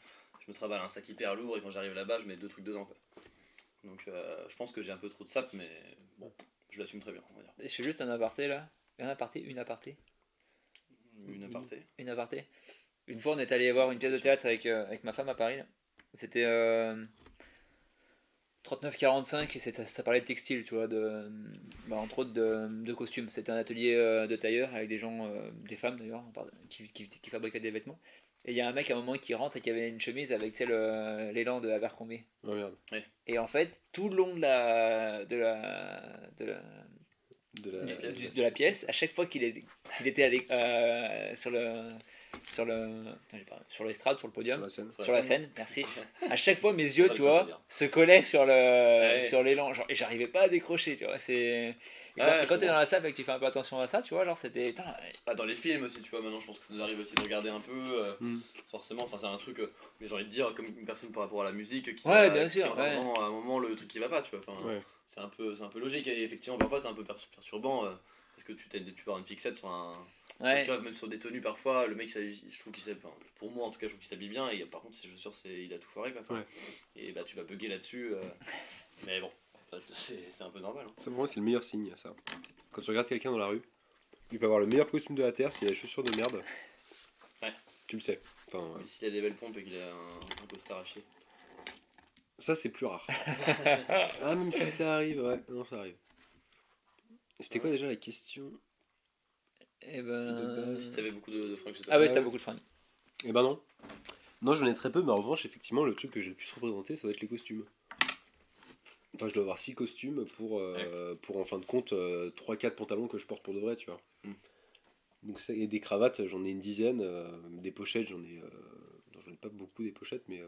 Je me travaille un sac hyper lourd et quand j'arrive là-bas, je mets 2 trucs dedans. Quoi. Donc, je pense que j'ai un peu trop de sap, mais bon, je l'assume très bien. On va dire. Je fais juste un aparté là. Un aparté, une aparté. Une aparté. Une aparté. Une fois, on est allé voir une pièce de théâtre avec ma femme à Paris. Là. C'était 39-45 et ça parlait de textile, tu vois, entre autres de costumes. C'était un atelier de tailleur avec des gens, des femmes d'ailleurs, qui fabriquaient des vêtements. Et il y a un mec à un moment qui rentre et qui avait une chemise avec l'élan de Abercrombie. Oh merde. Et en fait, tout le long de la pièce, à chaque fois qu'il était sur l'estrade, sur le podium, Sur la scène. sur la scène, merci. À chaque fois, mes C'est yeux, ça tu le vois, plaisir. se collaient Ouais. sur l'élan, genre, et j'arrivais pas à décrocher, tu vois. Et Ouais, quand je t'es dans comprends. la salle et que tu fais un peu attention à ça, tu vois, genre c'était. Putain, Dans les films aussi, tu vois, maintenant je pense que ça nous arrive aussi de regarder un peu, forcément, enfin c'est un truc, mais j'ai envie de dire, comme une personne par rapport à la musique qui, Ouais, bien sûr, entend ouais. vraiment à un moment le truc qui va pas, tu vois, enfin, Ouais. c'est un peu logique, et effectivement parfois c'est un peu perturbant, parce que tu pars une fixette sur un... Ouais. Tu vois, même sur des tenues parfois, le mec, je trouve qu'il s'habille, enfin, pour moi en tout cas, je trouve qu'il s'habille bien, et par contre, je suis sûr, il a tout foiré, quoi, enfin, Ouais. et bah tu vas bugger là-dessus, mais bon, c'est un peu normal. Hein. Ça, pour moi, c'est le meilleur signe, ça. Quand tu regardes quelqu'un dans la rue, il peut avoir le meilleur costume de la terre, s'il a les chaussures de merde. Ouais. Tu le sais. Enfin, Mais s'il a des belles pompes et qu'il a un costard à chier. ça, c'est plus rare. Ah, même si ça arrive, ouais. Non, ça arrive. C'était quoi déjà la question? Et De base. Si t'avais beaucoup de fringues chez toi. Ah ouais, Ah t'as ouais. beaucoup de fringues. Eh ben non. Non, j'en ai très peu, mais en revanche, effectivement, le truc que j'ai le plus représenté, ça doit être les costumes. Enfin, je dois avoir 6 costumes pour en fin de compte 3-4 pantalons que je porte pour de vrai, tu vois. Donc ça, et des cravates, j'en ai une dizaine. Des pochettes, j'en ai pas beaucoup des pochettes, mais.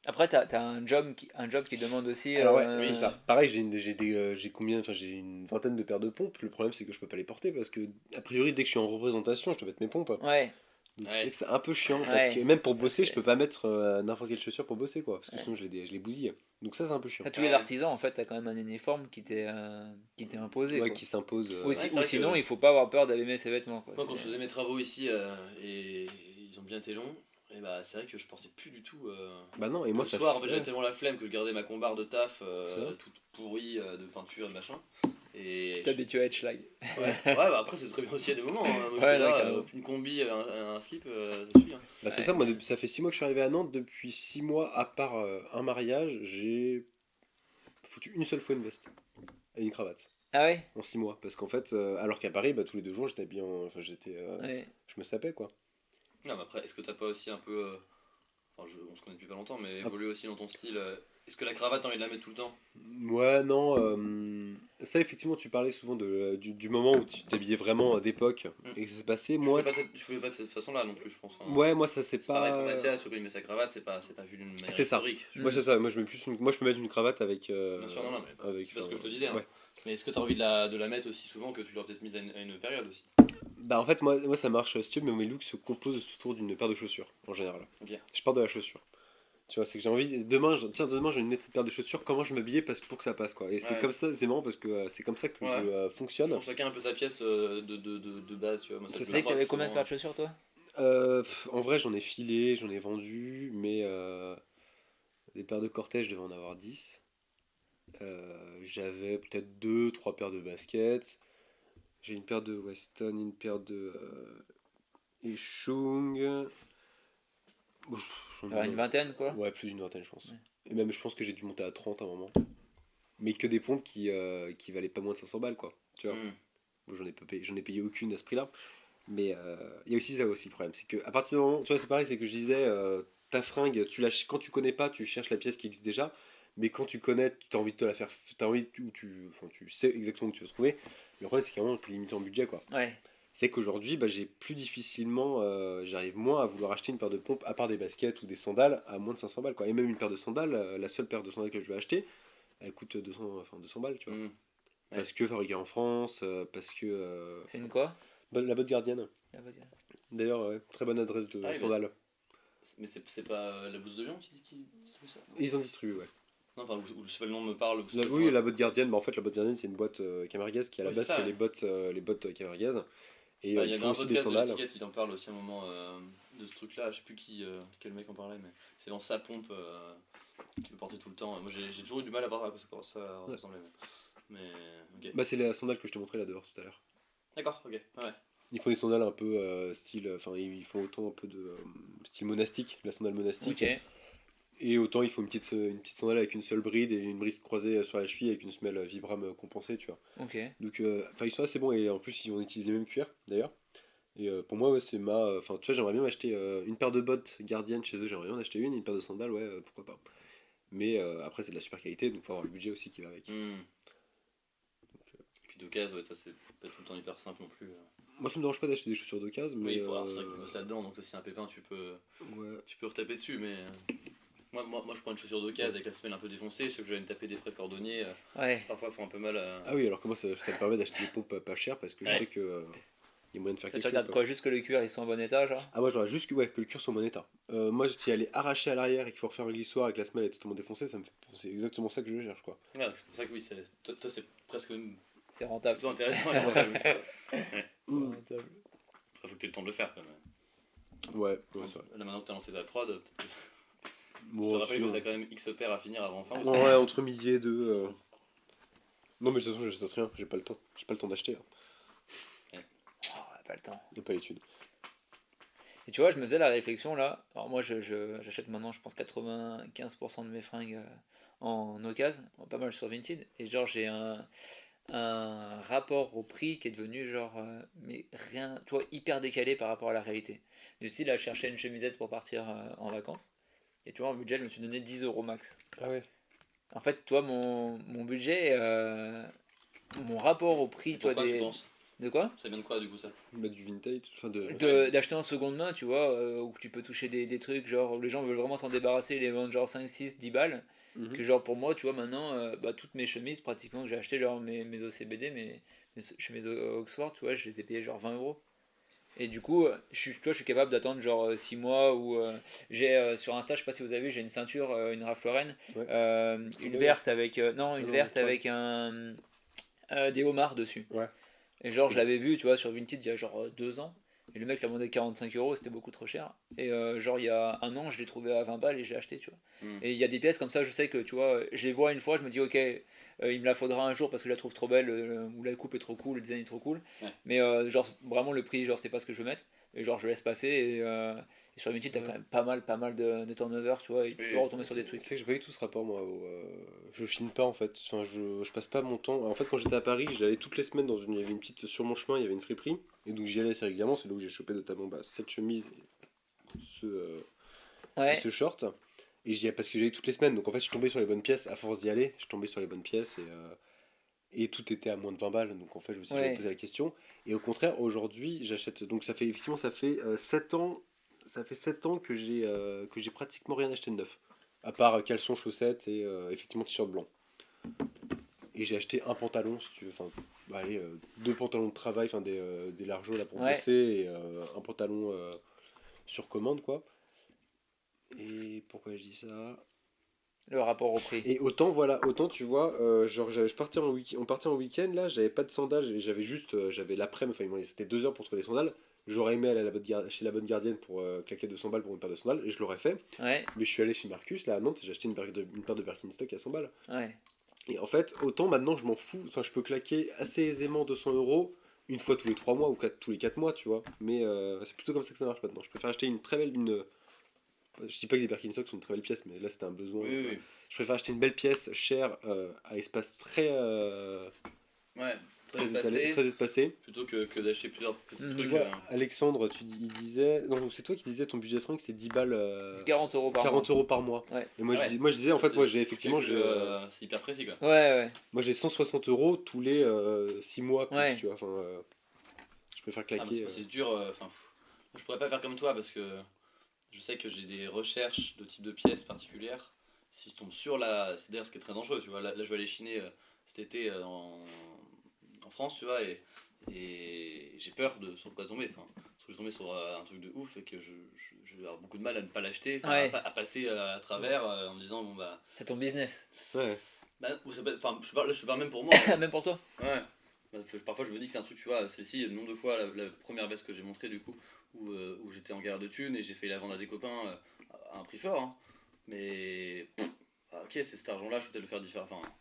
Après, t'as un job qui demande aussi. Alors ouais, oui, c'est ça. Pareil, j'ai combien, enfin j'ai une vingtaine de paires de pompes. Le problème c'est que je peux pas les porter parce que a priori dès que je suis en représentation, je dois mettre mes pompes. Ouais. Donc Ouais. c'est vrai que c'est un peu chiant parce Ouais. que même pour bosser, c'est- je peux pas mettre n'importe quelle chaussure pour bosser quoi. Parce que Ouais. sinon je les bousille. Donc ça c'est un peu chiant. T'as tous les Ouais. artisans, en fait, t'as quand même un uniforme qui t'est imposé, Ouais, quoi. qui s'impose. Ou, si- c'est ou vrai sinon, que- il faut pas avoir peur d'abîmer ses vêtements, quoi. Moi, quand je C'est- faisais mes travaux ici, et ils ont bien été longs, et bah c'est vrai que je portais plus du tout. Bah non, et Le moi ça soir, en fait- fait, j'avais tellement la flemme que je gardais ma combarre de taf C'est vrai. toute pourrie de peinture et de machin. Et Tu t'habitues à être schlag. ouais, bah après c'est très bien aussi à des moments. Hein. Moi, Ouais, j'étais non, là, carrément. une combi, un slip, ça suit. Hein. Bah c'est Ouais. ça, moi ça fait 6 mois que je suis arrivé à Nantes. Depuis 6 mois, à part un mariage, j'ai foutu une seule fois une veste et une cravate. Ah ouais? En 6 mois. Parce qu'en fait, alors qu'à Paris, bah, tous les 2 jours, j'étais bien. Enfin, Ouais. je me sapais quoi. Non, mais après, est-ce que t'as pas aussi un peu. Enfin, on se connaît depuis pas longtemps, mais évolué aussi dans ton style. Est-ce que la cravate, t'as envie de la mettre tout le temps? Ouais, non. Ça, effectivement, tu parlais souvent du moment où tu t'habillais vraiment d'époque et que ça s'est passé. Moi, Je voulais pas de cette façon-là non plus, je pense. Hein. ouais, moi, ça c'est C'est pareil pour pas. Mathias, celui qui met sa cravate, c'est pas vu d'une manière C'est ça. historique. Moi, c'est ça. Moi, je mets plus moi, je peux mettre une cravate avec. Bien sûr, non, mais avec c'est pas ce que je enfin, te disais. Hein. ouais. Mais est-ce que t'as envie de la mettre aussi souvent que tu l'aurais peut-être mise à une période aussi? Bah, en fait, moi, ça marche, si tu veux, mais mes looks se composent autour d'une paire de chaussures, en général. Ok. Je pars de la chaussure. Tu vois, c'est que j'ai envie. Demain, j'ai une nette paire de chaussures. Comment je m'habillais pour que ça passe, quoi. Et c'est Ouais. comme ça, c'est marrant parce que c'est comme ça que Ouais. je fonctionne. Je pense chacun un peu sa pièce de base, tu vois. Moi, ça C'est me Tu sais que frotte t'avais combien de souvent. paires de chaussures, toi? En vrai, j'en ai filé, j'en ai vendu, mais des paires de cortège, je devais en avoir 10. J'avais peut-être 2 3 paires de baskets. J'ai une paire de Weston, une paire de Echung. J'en ai- Alors, une vingtaine, quoi. Ouais, plus d'une vingtaine, je pense. Ouais. Et même, je pense que j'ai dû monter à 30 à un moment. Mais que des pompes qui valaient pas moins de 500 balles, quoi. Tu vois. Hmm. Bon, j'en ai payé aucune à ce prix-là. Mais il y a aussi ça aussi le problème. C'est que à partir du moment. Tu vois, c'est pareil, c'est que je disais, ta fringue, quand tu connais pas, tu cherches la pièce qui existe déjà. Mais quand tu connais, tu as envie de te la faire. T'as envie, enfin, tu sais exactement où tu vas se trouver. Le problème, c'est qu'à un moment, tu es limité en budget, quoi. Ouais. C'est qu'aujourd'hui, bah, j'ai plus difficilement, j'arrive moins à vouloir acheter une paire de pompes, à part des baskets ou des sandales, à moins de 500 balles, quoi. Et même une paire de sandales, la seule paire de sandales que je vais acheter, elle coûte 200 balles, tu vois. Hmm. Parce que fabriquée en France, parce que. C'est une quoi? La botte gardienne. La botte. D'ailleurs, ouais, très bonne adresse de Ah oui, sandales. Mais c'est pas la blouse de lion qui distribue ça? Et ils en distribuent, ouais. Non, enfin, ou je sais pas, le nom me parle. Ou c'est Oui, pas- la botte gardienne, bah, en fait, la botte gardienne, c'est une boîte Camarguez qui à la Oui, base c'est ça, fait ouais. les bottes Camarguez. Et Bah, il y ils a font un aussi des podcast de sandales. l'étiquette, il en parle aussi à un moment de ce truc-là. Je sais plus quel mec en parlait, mais c'est dans sa pompe qu'il portait tout le temps. Moi, j'ai toujours eu du mal à voir à quoi ça ressemblait. Mais ok. Bah, c'est la sandale que je t'ai montré là dehors tout à l'heure. D'accord, ok. Ouais. Ils font des sandales un peu style. Enfin, ils font autant un peu de style monastique, la sandale monastique. Ok. Et autant il faut une petite sandale avec une seule bride et une bride croisée sur la cheville avec une semelle Vibram compensée, tu vois. Ok. Donc, enfin, ils sont assez bons et en plus, ils utilisent les mêmes cuirs d'ailleurs. Et pour moi, ouais, c'est ma. Enfin, tu vois, j'aimerais bien m'acheter une paire de bottes gardiennes chez eux, j'aimerais bien en acheter une paire de sandales, ouais, pourquoi pas. Mais après, c'est de la super qualité, donc faut avoir le budget aussi qui va avec. Puis d'occasion, ouais, toi, c'est pas tout le temps hyper simple non plus. Moi, ça me dérange pas d'acheter des chaussures d'occasion, mais. Oui, pour avoir ça qui bosse là-dedans, donc si un pépin, Ouais. tu peux retaper dessus, mais. Moi, je prends une chaussure d'occasion avec la semelle un peu défoncée, je sais que je vais me taper des frais de cordonnier. Ouais. Parfois, ils font un peu mal à. Ah oui, alors comment ça me permet d'acheter des pompes pas chères parce que je Ouais. sais que. Il y a moyen de faire Toi, quelque tu regardes chose. quoi? Juste que le cuir il soit en bon état, genre? Ah, moi, j'aurais juste que le cuir soit en bon état. Moi, si elle est arrachée à l'arrière et qu'il faut refaire un glissoir et que la semelle est totalement défoncée, c'est exactement ça que je cherche, quoi. Ouais, c'est pour ça que oui, toi, c'est presque C'est rentable. plutôt intéressant et rentable. Mm. Rentable. Après, faut que tu aies le temps de le faire quand même. Ouais, c'est vrai. Là, maintenant que tu as lancé ta prod, peut-être que- je Bon, te rappelle sinon- que tu as quand même X paires à finir avant fin. Non, ouais, entre midi et deux. Non, mais de toute façon, j'achète rien, j'ai pas le temps. J'ai pas le temps d'acheter, hein. Oh, on a pas le temps. Y a pas l'étude. Et tu vois, je me faisais la réflexion là. Alors moi, j'achète maintenant, je pense, 95% de mes fringues en occasion, pas mal sur Vinted. Et genre, j'ai un rapport au prix qui est devenu genre, mais rien, toi, hyper décalé par rapport à la réalité. Du style, là, je cherchais une chemisette pour partir en vacances. Et tu vois, en budget, je me suis donné 10 euros max. Ah ouais. En fait, toi, mon budget, mon rapport au prix, toi, Pourquoi tu des. penses? De quoi? Ça vient de quoi du coup ça? Mettre du vintage, enfin D'acheter en seconde main, tu vois, où tu peux toucher des trucs, genre, où les gens veulent vraiment s'en débarrasser, ils les vendent genre 5 6 10 balles. Mhm. Que genre, pour moi, tu vois, maintenant, bah, toutes mes chemises, pratiquement, que j'ai acheté, genre mes OCBD, mes chemises Oxford, tu vois, je les ai payées genre 20 euros. Et du coup, je suis capable d'attendre genre 6 mois ou j'ai sur Insta, je sais pas si vous avez vu, j'ai une ceinture, une Ralph Lauren, Ouais. une Ouais. verte avec non, une non, verte toi. avec des homards dessus. Ouais. Et genre, je l'avais vu, tu vois, sur Vinted il y a genre 2 ans. Et le mec l'a demandé 45 €, c'était beaucoup trop cher. Et genre, il y a un an, je l'ai trouvé à 20 balles et je l'ai acheté, tu vois. Mm. Et il y a des pièces comme ça, je sais que, tu vois, je les vois une fois, je me dis, ok, il me la faudra un jour parce que je la trouve trop belle, ou la coupe est trop cool, le design est trop cool. Ouais. Mais genre, vraiment, le prix, genre, c'est pas ce que je veux mettre. Et genre, je laisse passer. Et sur Vinted, t'as Ouais. quand même pas mal de turnover, tu vois, et tu Oui, peux oui. retomber sur des trucs. C'est que j'ai pas eu tout ce rapport moi je chine pas en fait, enfin, je passe pas mon temps. En fait quand j'étais à Paris j'allais toutes les semaines il y avait une petite, sur mon chemin il y avait une friperie, et donc j'y allais assez régulièrement, c'est là où j'ai chopé notamment cette chemise et Ouais, ce short, et j'y allais parce que j'y allais toutes les semaines, donc en fait je tombais sur les bonnes pièces, à force d'y aller je tombais sur les bonnes pièces, et tout était à moins de 20 balles, donc en fait je me suis jamais ouais, posé la question. Et au contraire aujourd'hui j'achète, donc ça fait effectivement ça fait 7 ans, ça fait 7 ans que j'ai pratiquement rien acheté de neuf, à part caleçon, chaussettes et effectivement t-shirt blanc. Et j'ai acheté un pantalon, si tu veux, enfin, bah, allez, deux pantalons de travail, enfin des largeaux là pour ouais, bosser, et un pantalon sur commande, quoi. Et pourquoi je dis ça? le rapport au prix. Et autant, voilà, autant tu vois, genre on partait en week-end là, j'avais pas de sandales, j'avais juste, j'avais l'après-midi, enfin c'était 2 heures pour trouver les sandales. J'aurais aimé aller chez la bonne gardienne pour claquer 200 balles pour une paire de sandales, et je l'aurais fait. Ouais, Mais je suis allé chez Marcus là à Nantes, et j'ai acheté une paire de Birkenstock à 100 balles. ouais. Et en fait, autant maintenant je m'en fous, enfin je peux claquer assez aisément 200 € une fois tous les 3 mois ou tous les 4 mois, tu vois. Mais c'est plutôt comme ça que ça marche maintenant. Je préfère acheter une très belle, je dis pas que les Birkenstock sont une très belle pièce, mais là c'était un besoin. Oui, oui. Je préfère acheter une belle pièce chère, à espace Ouais, très très étalé, espacé, très espacé. plutôt que d'acheter plusieurs petits Mhm. Tu trucs. vois, Alexandre, il disait, non, c'est toi qui disais ton budget de fringues c'était 10 balles, C'est 40 € par mois. 40 € par mois. Ouais, Et moi, Ah ouais. moi je disais, en fait, moi j'ai Tu effectivement, calcules, c'est hyper précis quoi. ouais, ouais. moi j'ai 160 € tous les 6 mois plus, Ouais. tu vois. Enfin, je préfère Ah, mais claquer. c'est dur. Enfin, je pourrais pas faire comme toi parce que je sais que j'ai des recherches de type de pièces particulières. Si je tombe sur la. C'est d'ailleurs ce qui est très dangereux, tu vois. Là je vais aller chiner cet été en France, tu vois, et j'ai peur de sur quoi tomber. Enfin, parce que je vais tomber sur un truc de ouf et que je vais avoir beaucoup de mal à ne pas l'acheter, enfin, Ouais. à passer à travers en me disant, bon bah. C'est ton business. Ouais. Bah, ou ça peut enfin, je parle même pour moi. Hein. Même pour toi. Ouais. Bah, parfois je me dis que c'est un truc, tu vois, celle-ci, le nombre de fois, la première veste que j'ai montrée du coup, où j'étais en galère de thunes et j'ai fait la vendre à des copains à un prix fort. Hein. Mais ok, c'est cet argent-là, je peux peut-être le faire différemment. Enfin,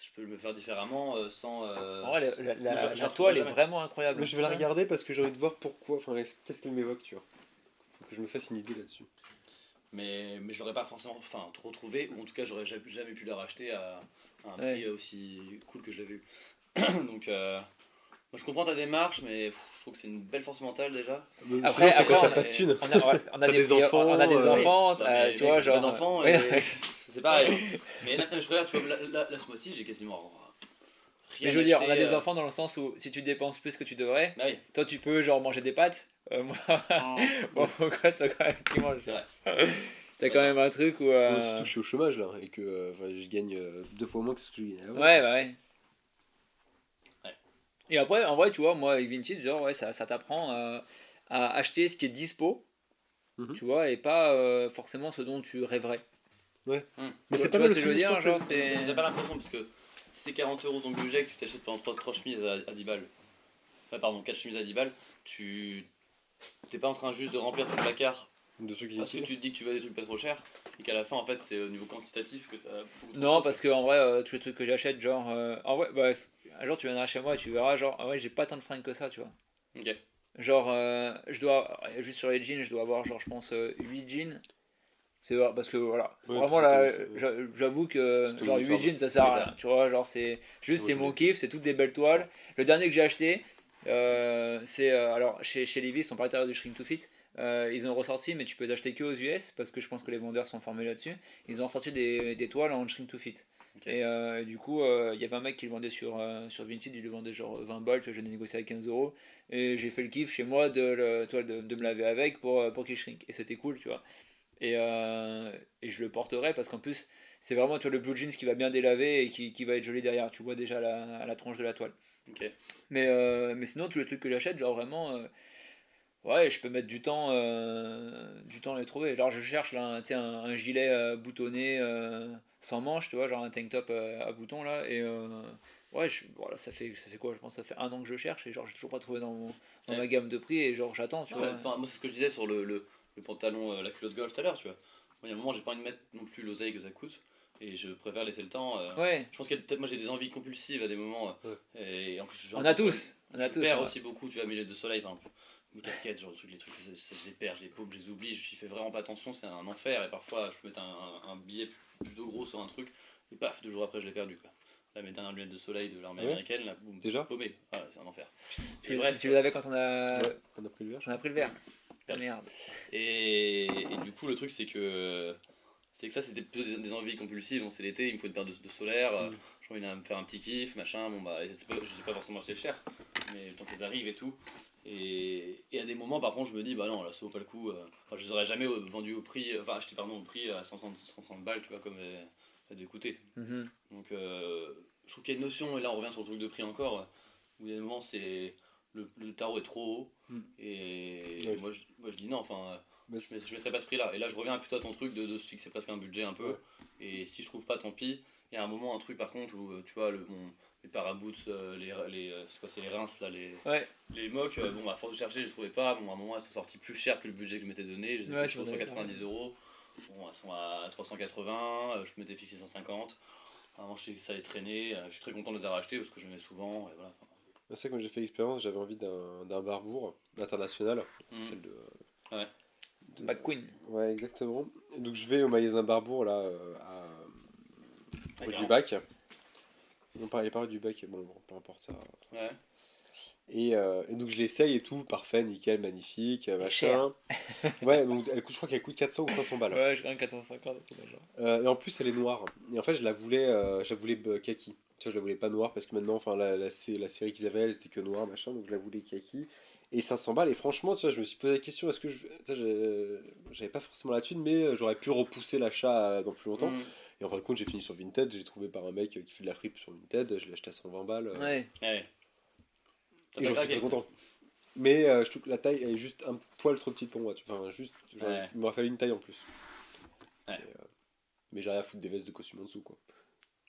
je peux le faire différemment sans. En vrai, moi, je la retrouverai toile est jamais. vraiment incroyable. Mais je vais la regarder parce que j'ai envie de voir pourquoi, enfin qu'est-ce qu'elle m'évoque, tu vois. Faut que je me fasse une idée là-dessus. Mais je l'aurais pas forcément retrouvé, ou en tout cas, j'aurais jamais pu la racheter à un Ouais. prix aussi cool que je l'avais eu. Donc, moi, je comprends ta démarche, mais je trouve que c'est une belle force mentale déjà. Mais Après, sinon, c'est quand après, t'as pas de thunes. On a T'as des enfants, on a des enfants, Non, mais tu mec, vois, j'ai pas genre. d'enfant, Ouais. c'est pareil. Mais là, je préfère, tu vois, là, ce mois-ci, j'ai quasiment rien Mais je veux dire, on a acheté, des enfants dans le sens où si tu dépenses plus que tu devrais, Bah oui, toi tu peux genre manger des pâtes. Moi, bon, pourquoi c'est quand même qui mange c'est vrai. T'as quand même un truc où. Moi, surtout que je suis au chômage là, et que enfin, je gagne 2 fois moins que ce que je gagnais avant. Ouais, bah ouais. Ouais. Et après, en vrai, tu vois, moi avec Vinted, genre, ouais, ça t'apprend à acheter ce qui est dispo, Mhm. tu vois, et pas forcément ce dont tu rêverais. Mais Tu c'est vois pas mal ce que je veux aussi, dire, pense que genre, c'est. T'as pas l'impression, parce que si c'est 40 € ton budget, que tu t'achètes pendant 3 chemises à 10 balles, enfin, pardon, 4 chemises à 10 balles, tu t'es pas en train juste de remplir ton placard de trucs parce que inutiles. tu te dis que tu veux des trucs pas trop chers, et qu'à la fin, en fait, c'est au niveau quantitatif que t'as beaucoup trop de Non, choses. parce que en vrai, tous les trucs que j'achète, genre. En vrai, bah, un jour tu viendras chez moi et tu verras, genre, ah ouais, j'ai pas tant de fringues que ça, tu vois. Ok. Genre, je dois, juste sur les jeans, je dois avoir, genre, je pense, 8 jeans. C'est parce que voilà, Ouais, vraiment parce là, que j'avoue que c'est ton genre 8 uniforme. jeans ça sert à Oui, rien, ça. tu vois, genre c'est juste Moi, c'est je mon l'ai. kiff, c'est toutes des belles toiles. Le dernier que j'ai acheté, c'est alors chez Levi's, on parlait tout à l'heure du Shrink to Fit, ils ont ressorti, mais tu peux les acheter que aux US parce que je pense que les vendeurs sont formés là-dessus. Ils ont ressorti des toiles en Shrink to Fit. Ok. Et du coup, il y avait un mec qui le vendait sur Vinted, il le vendait genre 20 balles, que j'ai négocié à 15 €. Et j'ai fait le kiff chez moi de me laver avec pour qu'il shrink. Et c'était cool, tu vois. Et je le porterai parce qu'en plus, c'est vraiment tu vois, le blue jeans qui va bien délaver et qui va être joli derrière. Tu vois déjà la tronche de la toile. Ok. Mais sinon, tous les trucs que j'achète, genre vraiment, Ouais, je peux mettre du temps à les trouver. Genre, je cherche là, tu sais, un gilet boutonné sans manches, tu vois, genre un tank top à boutons là. Et ouais, voilà, ça fait quoi? Je pense que ça fait 1 an que je cherche et genre, j'ai toujours pas trouvé dans ma Ouais. gamme de prix et genre, j'attends, tu Non, vois. moi, c'est ce que je disais sur le pantalon, la culotte golf tout à l'heure, tu vois. Moi, il y a un moment, j'ai pas envie de mettre non plus l'oseille que ça coûte. Et je préfère laisser le temps. Ouais, Je pense que peut-être moi j'ai des envies compulsives à des moments. Ouais. Et en plus, j'ai on un a problème. tous. On a Je tous. perds Ouais. aussi beaucoup, tu vois, mes lunettes de soleil, par exemple. Mes casquettes, genre les trucs, je les perds, je les paume, je les oublie, je fais vraiment pas attention, c'est un enfer. Et parfois, je peux mettre un billet plutôt gros sur un truc, et paf, 2 jours après, je l'ai perdu, quoi. Là, mes dernières lunettes de soleil de l'armée Ah ouais américaine, là, boum, Déjà paumé. Ah, c'est un enfer. Tu, Et bref, tu les avais quand on Ouais, on a pris le verre. on a pris le verre. Ah merde. et du coup, le truc, c'est que ça, c'était plutôt des envies compulsives. Bon, c'est l'été, il me faut une paire de solaire. J'ai envie de me faire un petit kiff, machin. Bon, bah, je sais pas forcément assez cher, mais le temps qu'elles arrivent et tout. Et à des moments, par contre, je me dis, bah non, là, ça vaut pas le coup. Enfin, je les aurais jamais vendu au prix, enfin, acheté, pardon, au prix à 130 balles, tu vois, comme ça devait coûter. Mhm. Donc, je trouve qu'il y a une notion, et là, on revient sur le truc de prix encore, où il y a des moments, c'est le tarot est trop haut. Et Ouais. moi, je dis non, enfin. Bah, Je mettrais pas ce prix là. Et là, je reviens plutôt à ton truc de se fixer presque un budget un peu. Ouais. Et si je trouve pas, tant pis. Il y a un moment, un truc par contre où tu vois, les paraboots, c'est quoi, c'est les rinces là, Ouais, les mocs, bon, à force de chercher, je les trouvais pas. Bon, à un moment, elles sont sorties plus chères que le budget que je m'étais donné. Je les ai Ouais, pris tu pour m'en avais 190 euros. Bon, elles sont à 380. Je m'étais fixé 150. Avant, je sais que ça allait traîner. Je suis très content de les avoir achetés parce que je les mets souvent. Et voilà. c'est vrai que moi j'ai fait l'expérience, j'avais envie d'un barbour international. C'est Mhm. celle de. Ouais. McQueen. Ouais, exactement. Et donc je vais au magasin Barbour là, rue du D'accord. Bac. Non, pas, il n'y a pas rue du Bac, bon, peu importe ça. Ouais. Et donc je l'essaye et tout, parfait, nickel, magnifique, machin. Ouais, donc je crois qu'elle coûte 400 ou 500 balles. Ouais, je gagne 450, c'est pas genre. Et en plus elle est noire. Et en fait je la voulais kaki. Tu vois, je la voulais pas noire parce que maintenant, enfin la série qu'ils avaient, elle c'était que noire, machin, donc je la voulais kaki. Et 500 balles, et franchement, tu vois, je me suis posé la question, est-ce que tu vois, j'avais pas forcément la thune, mais j'aurais pu repousser l'achat dans plus longtemps. Mhm. Et en fin de compte, j'ai fini sur Vinted, j'ai trouvé par un mec qui fait de la fripe sur Vinted, je l'ai acheté à 120 balles. Ouais. Ouais. T'as Et pas j'en suis craqué. très content. Mais je trouve que la taille elle est juste un poil trop petite pour moi. Enfin, juste, Ouais. il m'aurait fallu une taille en plus. Ouais. Mais j'ai rien à foutre des vestes de costume en dessous, quoi.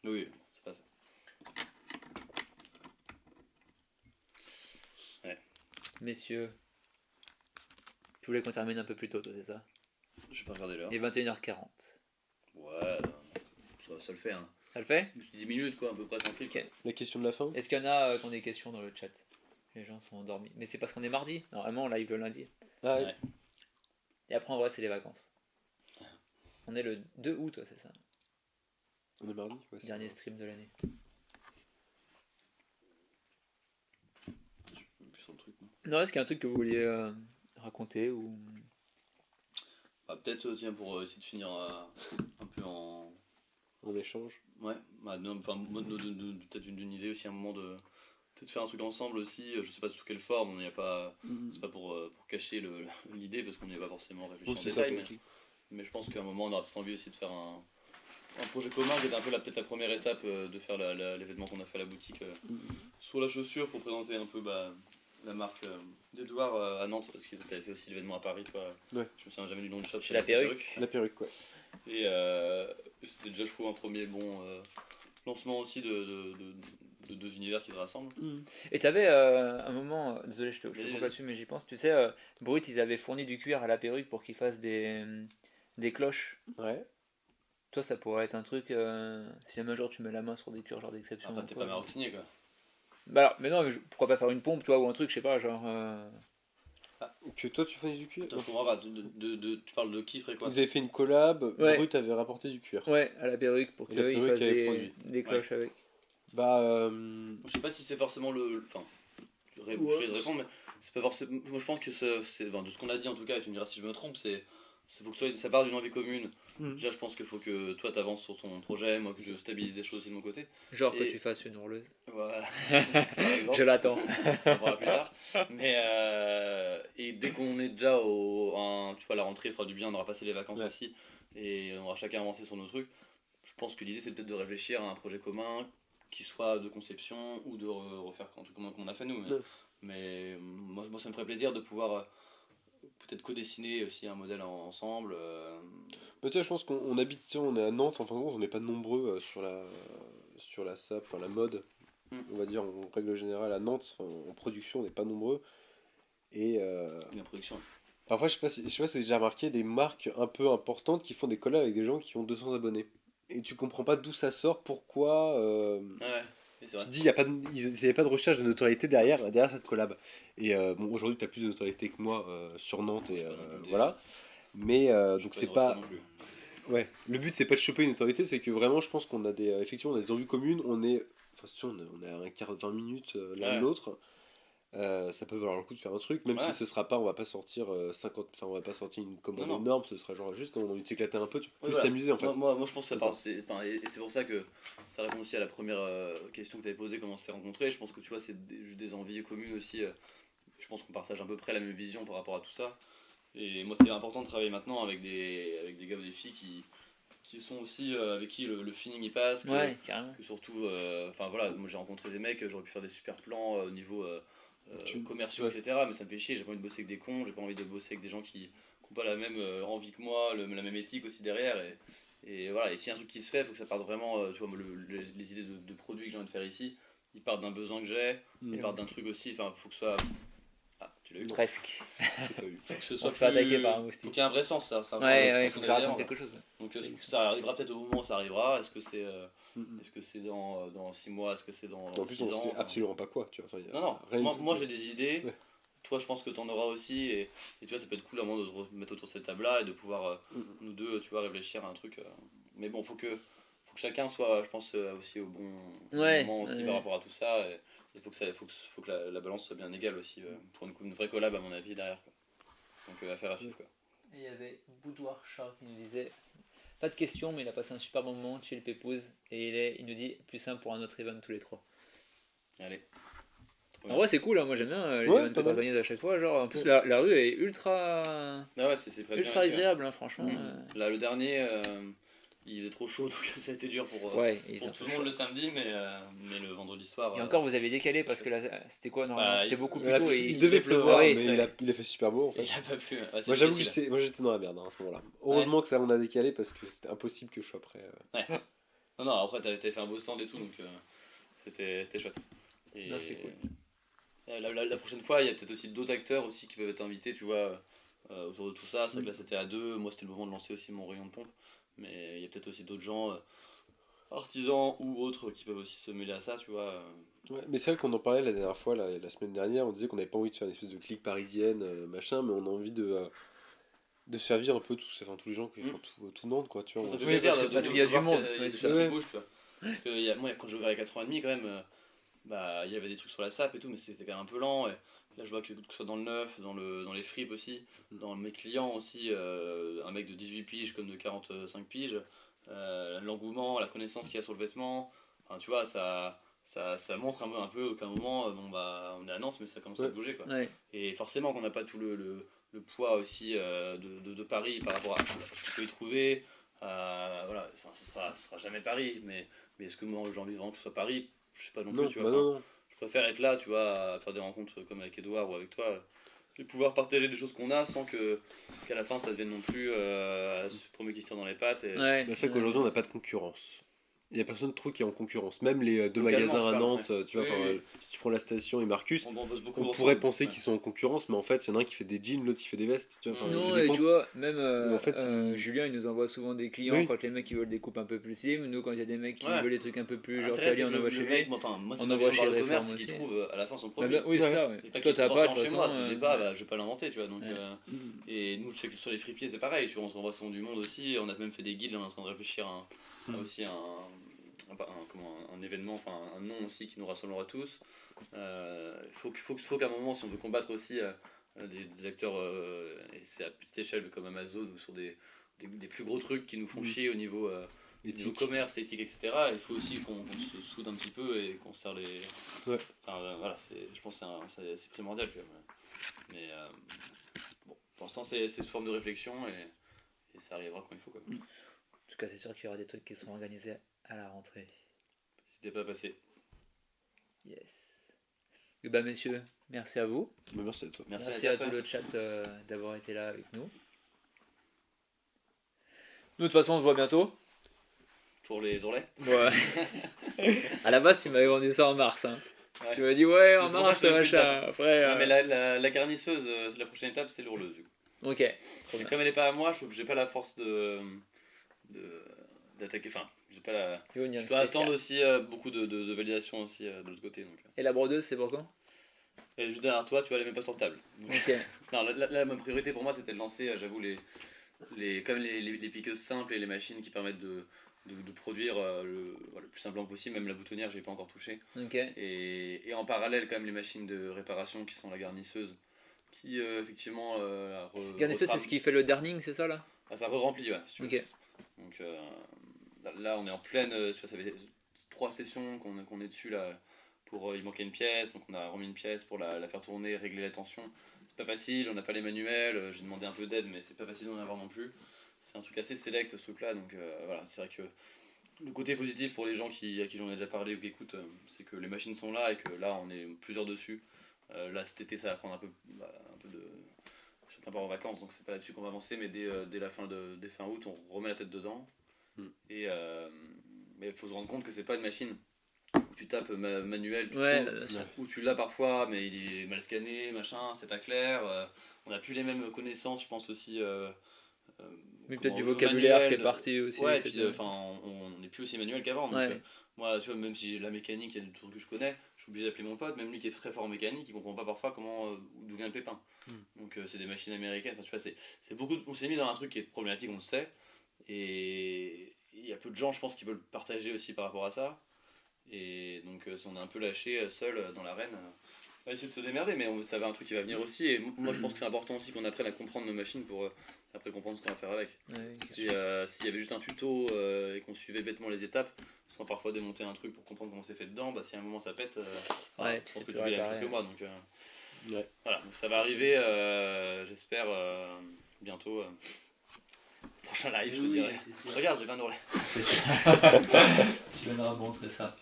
Oui, c'est pas ça. Messieurs, tu voulais qu'on termine un peu plus tôt, toi, c'est ça? Je vais pas regarder l'heure. Il est 21h40. Ouais, ça le fait, hein. Ça le fait? 10 minutes, quoi, à peu près tranquille. Ok. La question de la fin Est-ce qu'il y en a qui ont des questions dans le chat? Les gens sont endormis. Mais c'est parce qu'on est mardi. Normalement, on live le lundi. Ah, ouais. Ouais. Et après, en vrai, c'est les vacances. On est le 2 août, toi, c'est ça? On est mardi ouais, c'est Dernier vrai. stream de l'année. Plus sur le truc, moi. Non, est-ce qu'il y a un truc que vous vouliez raconter ou... Bah, peut-être, tiens, pour essayer de finir un peu en. On échange. Ouais, bah, non, enfin, peut-être une idée aussi, à un moment de. Peut-être faire un truc ensemble aussi, je sais pas sous quelle forme, on n'y a pas. C'est pas pour cacher l'idée, parce qu'on n'y a pas forcément réfléchi Oui, en c'est ça, détail, toi aussi. mais je pense qu'à un moment, on aura peut-être envie aussi de faire un projet commun qui était un peu peut-être la première étape de faire l'événement qu'on a fait à la boutique sur la chaussure pour présenter un peu la marque d'Edouard à Nantes parce qu'ils avaient fait aussi l'événement à Paris, toi. Ouais. Je me souviens jamais du nom du shop. Chez La Perruque. La perruque, ouais. Et c'était déjà, je trouve, un premier bon lancement aussi de deux univers qui se rassemblent. Et t'avais un moment, désolé je te Vas-y, coupe vas-y. là-dessus mais j'y pense, tu sais, Brut ils avaient fourni du cuir à La Perruque pour qu'ils fassent des cloches. Ouais. Toi ça pourrait être un truc, si jamais un jour tu mets la main sur des cuirs genre d'exception. Après, ou t'es quoi. pas maroquinier, quoi. Bah alors, mais non, mais pourquoi pas faire une pompe, tu vois, ou un truc, je sais pas, genre... Que toi tu fournis du cuir. Attends, je comprends pas. Tu parles de qui ferait quoi? Vous avez fait une collab, Ouais. Brut avait rapporté du cuir. Ouais, à La Perruque pour Et La qu'ils Perruque fassent avait des, produit. des cloches avec. Bah, Je sais pas si c'est forcément enfin, je vais te répondre, mais c'est pas forcément. Moi, je pense que enfin, de ce qu'on a dit en tout cas, et tu me diras si je me trompe, faut que ça part d'une envie commune. Déjà, je pense qu'il faut que toi t'avances sur ton projet, moi que je stabilise des choses aussi de mon côté. Genre que Et- tu fasses une hurleuse. Voilà. Par exemple. Je l'attends. On verra plus tard. Mais et dès qu'on est déjà tu vois, la rentrée fera du bien, on aura passé les vacances Ouais. aussi, et on aura chacun avancé sur nos trucs. Je pense que l'idée c'est peut-être de réfléchir à un projet commun qui soit de conception ou de refaire un truc comme on a fait nous. Mais, Ouais. mais moi ça me ferait plaisir de pouvoir peut-être co-dessiner aussi un modèle ensemble. Mais tu vois, je pense qu'on habite, tu sais, on est à Nantes, enfin, on n'est pas nombreux sur la SAP, enfin la mode, on va dire en règle générale à Nantes, en production, on n'est pas nombreux. Et La production. parfois, je sais pas si vous avez déjà remarqué des marques un peu importantes qui font des collabs avec des gens qui ont 200 abonnés. Et tu comprends pas d'où ça sort, pourquoi. Ouais, c'est Tu vrai. te dis, il n'y a pas de recherche de notoriété derrière cette collab. Et bon, aujourd'hui, tu as plus de notoriété que moi sur Nantes, et voilà. Mais Je donc, suis c'est pas une recette pas. non plus. Ouais, le but, c'est pas de choper une notoriété, c'est que vraiment, je pense qu'on a effectivement, on a des envies communes, on est. Enfin, si on est à un quart, 20 minutes l'un de Ouais. l'autre. Ça peut valoir le coup de faire un truc, même si Ouais. ce sera pas, on va pas sortir 50, enfin, on va pas sortir une commande Non, non. énorme, ce sera genre juste, on a envie de s'éclater un peu, Oui, plus voilà. s'amuser en fait. Moi, je pense que C'est ça part. ça. Et c'est pour ça que ça répond aussi à la première question que tu avais posée, comment on s'est rencontrés. Je pense que tu vois, c'est juste des envies communes aussi. Je pense qu'on partage à peu près la même vision par rapport à tout ça. Et moi, c'est important de travailler maintenant avec des gars ou des filles qui sont aussi avec qui le feeling y passe. Ouais, carrément. Que surtout, enfin voilà, moi j'ai rencontré des mecs, j'aurais pu faire des super plans au niveau commerciaux, Ouais. etc. Mais ça me fait chier, j'ai pas envie de bosser avec des cons, j'ai pas envie de bosser avec des gens qui n'ont pas la même envie que moi, la même éthique aussi derrière. Et voilà, et si un truc qui se fait, il faut que ça parte vraiment, tu vois, moi, les idées de produits que j'ai envie de faire ici, ils partent d'un besoin que j'ai, ils partent d'un truc aussi, enfin, faut que ce soit. Ah, tu l'as eu? Presque. J'ai pas eu. Faut que ce On soit se fait attaquer plus. par un Faut moustique. qu'il y ait un vrai sens, ça Ouais, ça il faut que ça raconte quelque chose. donc ça arrivera peut-être au moment où ça arrivera. Est-ce que c'est Mhm. dans 6 mois? Est-ce que c'est dans En plus, 6 on ans? sait Enfin, absolument pas quoi, tu vois. Enfin, y a non, non, rien du tout, moi tu j'ai des idées. Ouais. Toi, je pense que tu en auras aussi. Et tu vois, ça peut être cool à un moment de se remettre autour de cette table-là et de pouvoir, Mhm. nous deux, tu vois, réfléchir à un truc. Mais bon, faut que chacun soit, je pense, aussi au bon Ouais, moment aussi ouais. par rapport à tout ça. Et il faut que la balance soit bien égale aussi pour une vraie collab, à mon avis, derrière, quoi. Donc, affaire à suivre, quoi. Et il y avait Boudoir Char qui nous disait pas de questions, mais il a passé un super bon moment chez le Pépouze. Et il nous dit plus simple pour un autre event tous les trois. Allez. Trop En bien. vrai, c'est cool, hein, moi j'aime bien les Ouais, events que pas tu mal. organises à chaque fois. Genre, en plus, Ouais. la rue elle est ultra, Ah ouais, c'est près de bien ultra ici, ouais. agréable, hein, franchement. Là, le dernier, il faisait trop chaud, donc ça a été dur Ouais, et c'est pour un tout peu le monde chaud. le samedi, mais le vendredi soir. Et encore, vous avez décalé parce que là, c'était quoi normalement? Bah, C'était beaucoup Il, plus tôt. il Et... devait devait pleuvoir, pleuvoir, Ah oui, mais c'est- il a fait super beau en il fait. a pas plu. Ouais, c'est Moi, j'avoue que difficile. j'étais dans la merde hein, à ce moment-là. Heureusement que ça on a décalé parce que c'était impossible que je sois prêt. Ouais. Non, non, après, t'avais fait un beau stand et tout, donc c'était chouette. Et Non, c'était cool. la prochaine fois, il y a peut-être aussi d'autres acteurs aussi qui peuvent être invités, tu vois, autour de tout ça. C'est vrai que là, c'était à deux. Moi, c'était le moment de lancer aussi mon rayon de pompe. Mais il y a peut-être aussi d'autres gens, artisans ou autres, qui peuvent aussi se mêler à ça, tu vois. Ouais, mais c'est vrai qu'on en parlait la dernière fois, la semaine dernière, on disait qu'on n'avait pas envie de faire une espèce de clique parisienne, machin, mais on a envie de se faire vivre un peu tous les gens, enfin, tout Nantes, quoi, tu vois. Ça fait Oui, plaisir parce qu'il y a du voir monde. qu'il y a Ouais, des c'est choses ça. qui bougent, tu vois. Parce que moi, quand j'ai ouvert à 4 ans et demi, quand même, bah, il y avait des trucs sur la SAP et tout, mais c'était quand même un peu lent. Et là, je vois que ce soit dans le neuf, dans les fripes aussi, dans mes clients aussi, un mec de 18 piges comme de 45 piges, l'engouement, la connaissance qu'il y a sur le vêtement, enfin, tu vois, ça montre un peu qu'à un moment, bon, bah, on est à Nantes, mais ça commence à Ouais. bouger, quoi. Ouais. Et forcément qu'on n'a pas tout le poids aussi de Paris par rapport à ce qu'on peut y trouver. Voilà, enfin, ce sera jamais Paris, mais est-ce que moi j'ai envie vraiment que ce soit Paris? Je sais pas non plus, Non, tu vois. bah Enfin, non, non. je préfère être là, tu vois, à faire des rencontres comme avec Edouard ou avec toi, et pouvoir partager des choses qu'on a sans qu'à la fin ça devienne non plus ce premier qui se tire dans les pattes. Et... Ouais. Bah, c'est vrai qu'aujourd'hui, on n'a pas de concurrence. Il n'y a personne trop qui est en concurrence. Même les deux Localement, magasins je à parle, Nantes, ouais. tu vois, Oui, enfin, oui, si tu prends la station et Marcus, on bosse beaucoup on ensemble. pourrait penser Ouais. qu'ils sont en concurrence, mais en fait, il y en a un qui fait des jeans, l'autre qui fait des vestes, tu vois, enfin, ça Non, et dépend. tu vois, même Mais en fait, Julien, il nous envoie souvent des clients Oui. quand les mecs ils veulent des coupes un peu plus slim. Nous, quand il y a des mecs qui Ouais. veulent des trucs un peu plus genre L'intérêt, c'est quali, que on envoie le chez mec, lui. moi, enfin, moi, On c'est ma envoie vision chez par le Réforme commerce, c'est qu'il aussi. trouve à la fin son Ah produit. bah, oui, c'est Ouais. ça. Ouais. Et pas Si toi qu'il t'as trouve pas, de forcément toute chez façon. moi, si je l'ai pas, bah, je vais pas l'inventer, tu vois. Donc, Ouais. et nous, je sais que sur les fripiers, c'est pareil, tu vois, on se renvoie souvent du monde aussi. On a même fait des guides, là, on est en train de réfléchir à aussi un événement, enfin un nom aussi qui nous rassemblera tous. Faut qu'à un moment, si on veut combattre aussi des acteurs, et c'est à petite échelle comme Amazon ou sur des plus gros trucs qui nous font chier au niveau éthique. commerce, éthique, etc. Il faut aussi qu'on se soude un petit peu et qu'on serre les. Ouais. Enfin, voilà, je pense que c'est primordial quand même. Mais bon, pour l'instant, c'est sous forme de réflexion et ça arrivera quand il faut, quoi. En tout cas, c'est sûr qu'il y aura des trucs qui seront organisés à la rentrée. N'hésitez pas à passer. Yes. Et bah, messieurs, Merci à vous. Bah, merci à toi. Merci à tout le chat d'avoir été là avec nous. Nous, de toute façon, on se voit bientôt. Pour les ourlets. Ouais. À la base, tu m'avais vendu ça en mars. Hein. Ouais. Tu m'as dit, ouais, en Mais c'est pour mars, ça que je savais plus machin. de Après, Non, mais la garnisseuse, la prochaine étape, c'est l'ourleuse. Du coup. Ok. Trop Et bien. comme elle n'est pas à moi, je trouve que j'ai pas la force d'attaquer. Enfin, j'ai pas la. Union Je dois spéciale. attendre aussi beaucoup de validation aussi de l'autre côté. Donc. Et la brodeuse, c'est pour quand? Et juste derrière toi, tu vois, elle est même pas sur table. Donc, Ok. non, ma priorité pour moi, c'était de lancer, j'avoue, comme les piqueuses simples et les machines qui permettent de produire le plus simplement possible. Même la boutonnière, j'ai pas encore touché. Ok. Et en parallèle, quand même, les machines de réparation qui sont la garnisseuse, qui effectivement. Garnisseuse, c'est ce qui fait le darning, c'est ça là? Ah, ça re-remplit, ouais. Si tu veux. Ok. Donc là, on est en pleine. Ça fait 3 sessions qu'on est dessus là. Il manquait une pièce, donc on a remis une pièce pour la faire tourner, régler la tension. C'est pas facile, on n'a pas les manuels. J'ai demandé un peu d'aide, mais c'est pas facile d'en avoir non plus. C'est un truc assez select ce truc-là, donc voilà. C'est vrai que le côté positif pour les gens à qui j'en ai déjà parlé ou qui écoutent, c'est que les machines sont là et que là on est plusieurs dessus. Là cet été, ça va prendre un peu de. Je suis pas en vacances, donc c'est pas là-dessus qu'on va avancer, mais dès la dès fin août, on remet la tête dedans. Et mais il faut se rendre compte que c'est pas une machine où tu tapes manuel, Ouais, où tu l'as parfois, mais il est mal scanné, machin, c'est pas clair. On n'a plus les mêmes connaissances, je pense aussi. Mais peut-être du comment, vocabulaire manuel, qui est parti aussi. Ouais, et c'est puis tout. on n'est plus aussi manuel qu'avant. Donc, Ouais. moi, tu vois, même si j'ai la mécanique, il y a des trucs que je connais, je suis obligé d'appeler mon pote, même lui qui est très fort en mécanique, il comprend pas parfois d'où vient le pépin. Donc c'est des machines américaines. Enfin, tu vois, c'est beaucoup. On s'est mis dans un truc qui est problématique, on le sait, et il y a peu de gens, je pense, qui veulent partager aussi par rapport à ça. Et donc on est un peu lâché seul dans l'arène. On va essayer de se démerder, mais ça va un truc qui va venir aussi. Et moi, je pense que c'est important aussi qu'on apprenne à comprendre nos machines pour après comprendre ce qu'on va faire avec. Ouais, S'il y avait juste un tuto et qu'on suivait bêtement les étapes, sans parfois démonter un truc pour comprendre comment c'est fait dedans, si à un moment ça pète, Ouais, je tu pense sais que plus tu fais la même réparer. chose que moi. Donc, Ouais. voilà, donc ça va arriver, j'espère, bientôt. Prochain live, je te dirais. Regarde, j'ai 20 ourlets. Tu viendras montrer ça.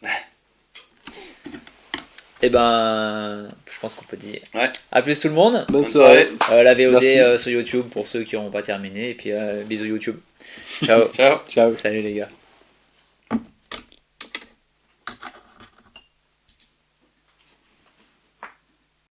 Et ben, je pense qu'on peut dire. Ouais. A plus tout le monde. Bonne Bonne soirée. La VOD Merci. sur YouTube pour ceux qui n'ont pas terminé. Et puis bisous YouTube. Ciao. Ciao. Ciao. Salut les gars.